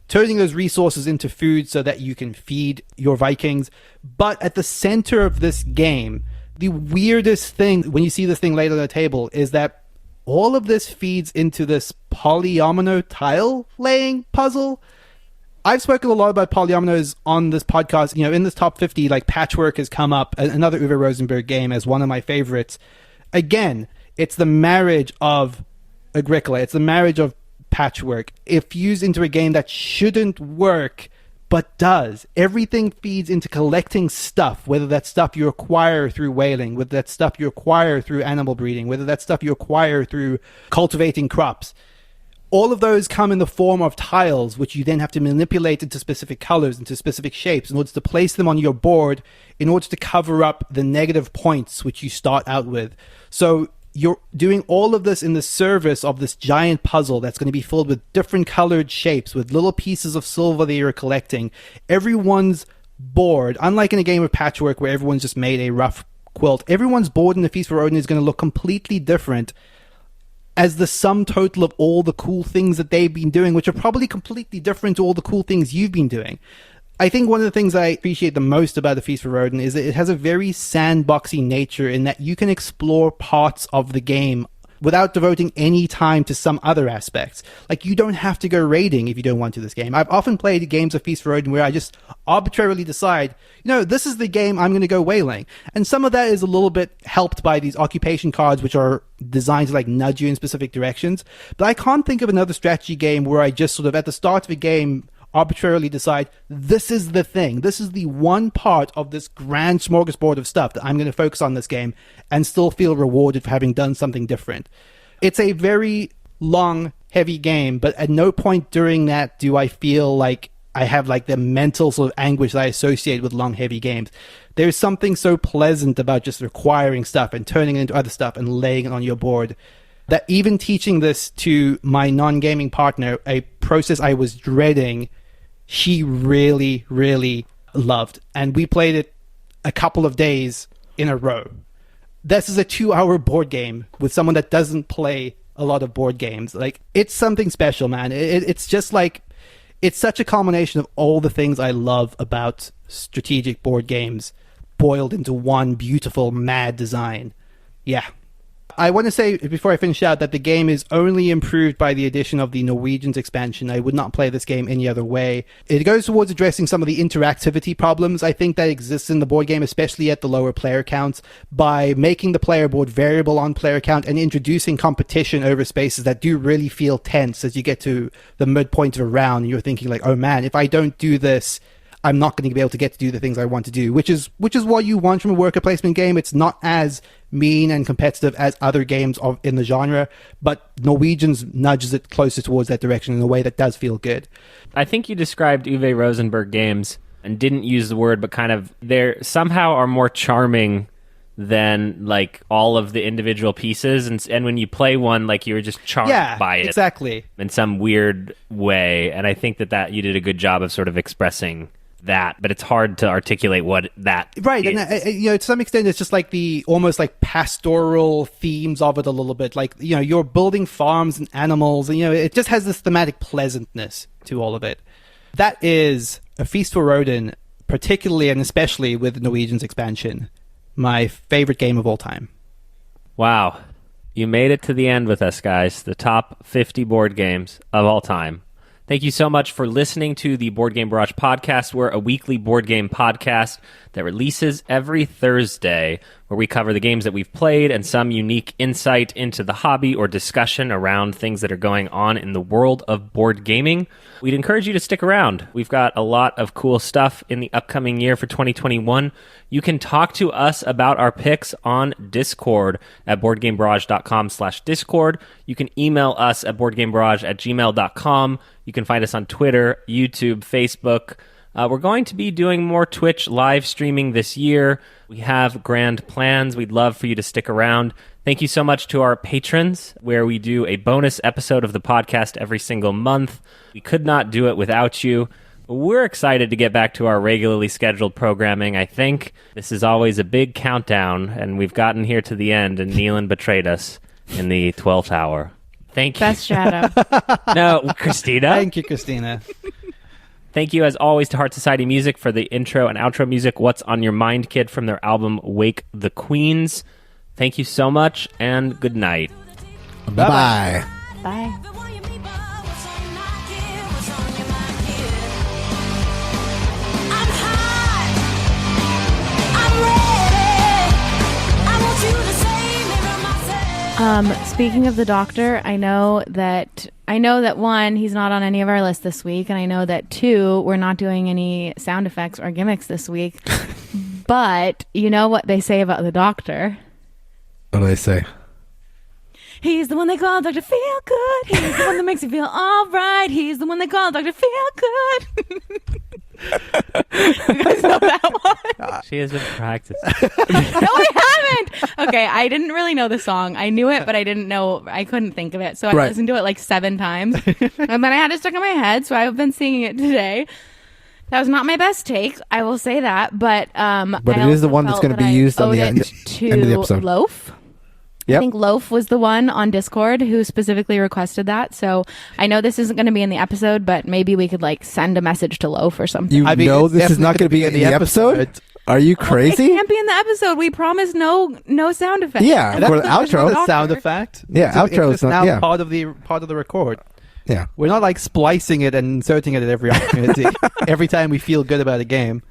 turning those resources into food so that you can feed your Vikings. But at the center of this game, the weirdest thing when you see this thing laid on the table is that all of this feeds into this polyomino tile laying puzzle. I've spoken a lot about polyominoes on this podcast. In this top 50, like Patchwork has come up, another Uwe Rosenberg game, as one of my favorites. Again, it's the marriage of Agricola. It's the marriage of Patchwork. It fused into a game that shouldn't work, but does. Everything feeds into collecting stuff, whether that's stuff you acquire through whaling, whether that's stuff you acquire through animal breeding, whether that's stuff you acquire through cultivating crops. All of those come in the form of tiles, which you then have to manipulate into specific colors, into specific shapes, in order to place them on your board, in order to cover up the negative points which you start out with. So you're doing all of this in the service of this giant puzzle that's going to be filled with different colored shapes, with little pieces of silver that you're collecting. Everyone's board, unlike in a game of Patchwork where everyone's just made a rough quilt, everyone's board in the Feast for Odin is going to look completely different as the sum total of all the cool things that they've been doing, which are probably completely different to all the cool things you've been doing. I think one of the things I appreciate the most about The Feast for Odin is that it has a very sandboxy nature in that you can explore parts of the game without devoting any time to some other aspects. Like, you don't have to go raiding if you don't want to this game. I've often played games of Feast for Odin where I just arbitrarily decide, this is the game I'm going to go whaling. And some of that is a little bit helped by these occupation cards, which are designed to like nudge you in specific directions. But I can't think of another strategy game where I just sort of at the start of a game arbitrarily decide, this is the thing. This is the one part of this grand smorgasbord of stuff that I'm going to focus on this game and still feel rewarded for having done something different. It's a very long, heavy game, but at no point during that do I feel like I have like the mental sort of anguish that I associate with long, heavy games. There's something so pleasant about just acquiring stuff and turning it into other stuff and laying it on your board that even teaching this to my non-gaming partner, a process I was dreading, she really, really loved. And we played it a couple of days in a row. This is a 2-hour board game with someone that doesn't play a lot of board games. Like, it's something special, man. It's just like, it's such a culmination of all the things I love about strategic board games boiled into one beautiful, mad design. Yeah. I want to say, before I finish out, that the game is only improved by the addition of the Norwegians expansion. I would not play this game any other way. It goes towards addressing some of the interactivity problems, I think, that exists in the board game, especially at the lower player counts, by making the player board variable on player count and introducing competition over spaces that do really feel tense as you get to the midpoint of a round. And you're thinking like, oh man, if I don't do this, I'm not going to be able to get to do the things I want to do, which is what you want from a worker placement game. It's not as mean and competitive as other games in the genre, but Norwegians nudges it closer towards that direction in a way that does feel good. I think you described Uwe Rosenberg games and didn't use the word, but kind of they somehow are more charming than like all of the individual pieces, and when you play one, like you were just charmed by it, exactly, in some weird way. And I think that you did a good job of sort of expressing that, but it's hard to articulate what that right is. And to some extent it's just like the almost like pastoral themes of it a little bit, like you're building farms and animals, and it just has this thematic pleasantness to all of it. That is A Feast for Odin, particularly and especially with the Norwegians expansion, my favorite game of all time. Wow, you made it to the end with us, guys. The top 50 board games of all time. Thank you so much for listening to the Board Game Barrage podcast. We're a weekly board game podcast that releases every Thursday, where we cover the games that we've played and some unique insight into the hobby or discussion around things that are going on in the world of board gaming. We'd encourage you to stick around. We've got a lot of cool stuff in the upcoming year for 2021. You can talk to us about our picks on Discord at boardgamebarrage.com/Discord. You can email us at boardgamebarrage@gmail.com. You can find us on Twitter, YouTube, Facebook. We're going to be doing more Twitch live streaming this year. We have grand plans. We'd love for you to stick around. Thank you so much to our patrons, where we do a bonus episode of the podcast every single month. We could not do it without you. We're excited to get back to our regularly scheduled programming, I think. This is always a big countdown, and we've gotten here to the end, and Neilan betrayed us in the 12th hour. Thank you. Best shadow. No, Christina. Thank you, Christina. Thank you, as always, to Heart Society Music for the intro and outro music, What's on Your Mind, Kid, from their album Wake the Queens. Thank you so much, and good night. Bye-bye. Bye. Speaking of the Doctor, I know that one, he's not on any of our lists this week, and I know that two, we're not doing any sound effects or gimmicks this week. But you know what they say about the Doctor? What do they say? He's the one they call Dr. Feel Good. He's the one that makes you feel all right. He's the one they call Dr. Feel Good. You guys know that one? She has been practicing. No, I haven't. Okay, I didn't really know the song. I knew it, but I didn't know. I couldn't think of it. So I listened to it like 7 times. And then I had it stuck in my head, so I've been singing it today. That was not my best take, I will say that. But it is the one that's going to be used on the end of the episode. Loaf. Yep. I think Loaf was the one on Discord who specifically requested that. So I know this isn't going to be in the episode, but maybe we could like send a message to Loaf or something. This is not going to be in the episode? Are you crazy? It can't be in the episode. We promise no sound effects. Yeah, for the outro. The sound effect. Yeah, outro is now not, part of the record. Yeah, we're not like splicing it and inserting it at every opportunity. Every time we feel good about a game.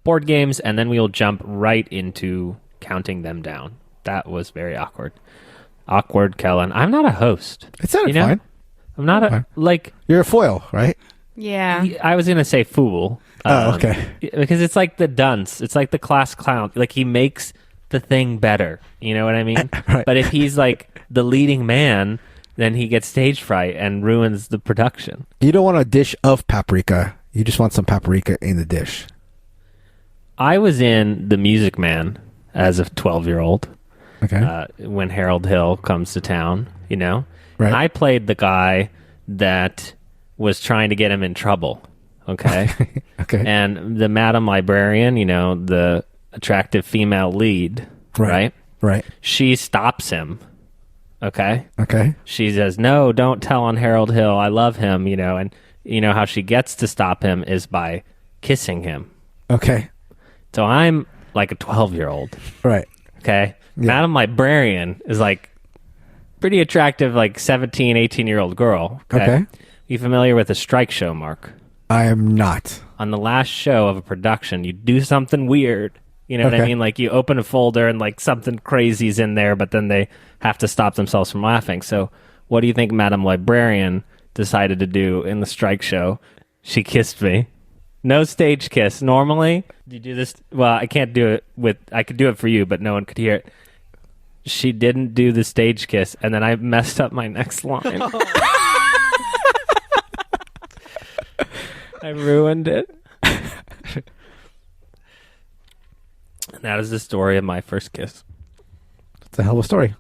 Board games, and then we'll jump right into counting them down. That was very awkward. Awkward, Kellen. I'm not a host. It sounded fine. I'm not You're a foil, right? Yeah. I was going to say fool. Okay. Because it's like the dunce. It's like the class clown. Like, he makes the thing better. You know what I mean? Right. But if he's like the leading man, then he gets stage fright and ruins the production. You don't want a dish of paprika. You just want some paprika in the dish. I was in The Music Man as a 12-year-old. Okay. When Harold Hill comes to town, you know? Right. And I played the guy that was trying to get him in trouble, okay? Okay. And the Madam Librarian, you know, the attractive female lead, right? Right. She stops him, okay? Okay. She says, no, don't tell on Harold Hill. I love him, you know? And you know how she gets to stop him is by kissing him. Okay. So I'm like a 12-year-old. Right. Okay. Yeah. Madam Librarian is like pretty attractive, like 17, 18-year-old girl. Okay. You familiar with a strike show, Mark? I am not. On the last show of a production, you do something weird. You know what I Okay. mean? Like you open a folder and like something crazy's in there, but then they have to stop themselves from laughing. So what do you think Madam Librarian decided to do in the strike show? She kissed me. No stage kiss. Normally, you do this. Well, I can't do it I could do it for you, but no one could hear it. She didn't do the stage kiss, and then I messed up my next line. I ruined it. And that is the story of my first kiss. It's a hell of a story.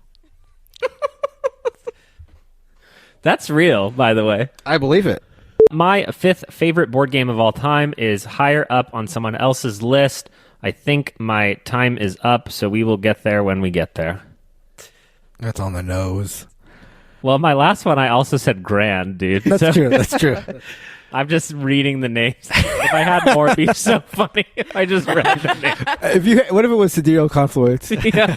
That's real, by the way. I believe it. My fifth favorite board game of all time is higher up on someone else's list. I think my time is up, so we will get there when we get there. That's on the nose. Well, my last one, I also said Grande, dude. That's true. That's true. I'm just reading the names. If I had more, it'd be so funny if I just read the names. What if it was Sidereal Confluence? Yeah.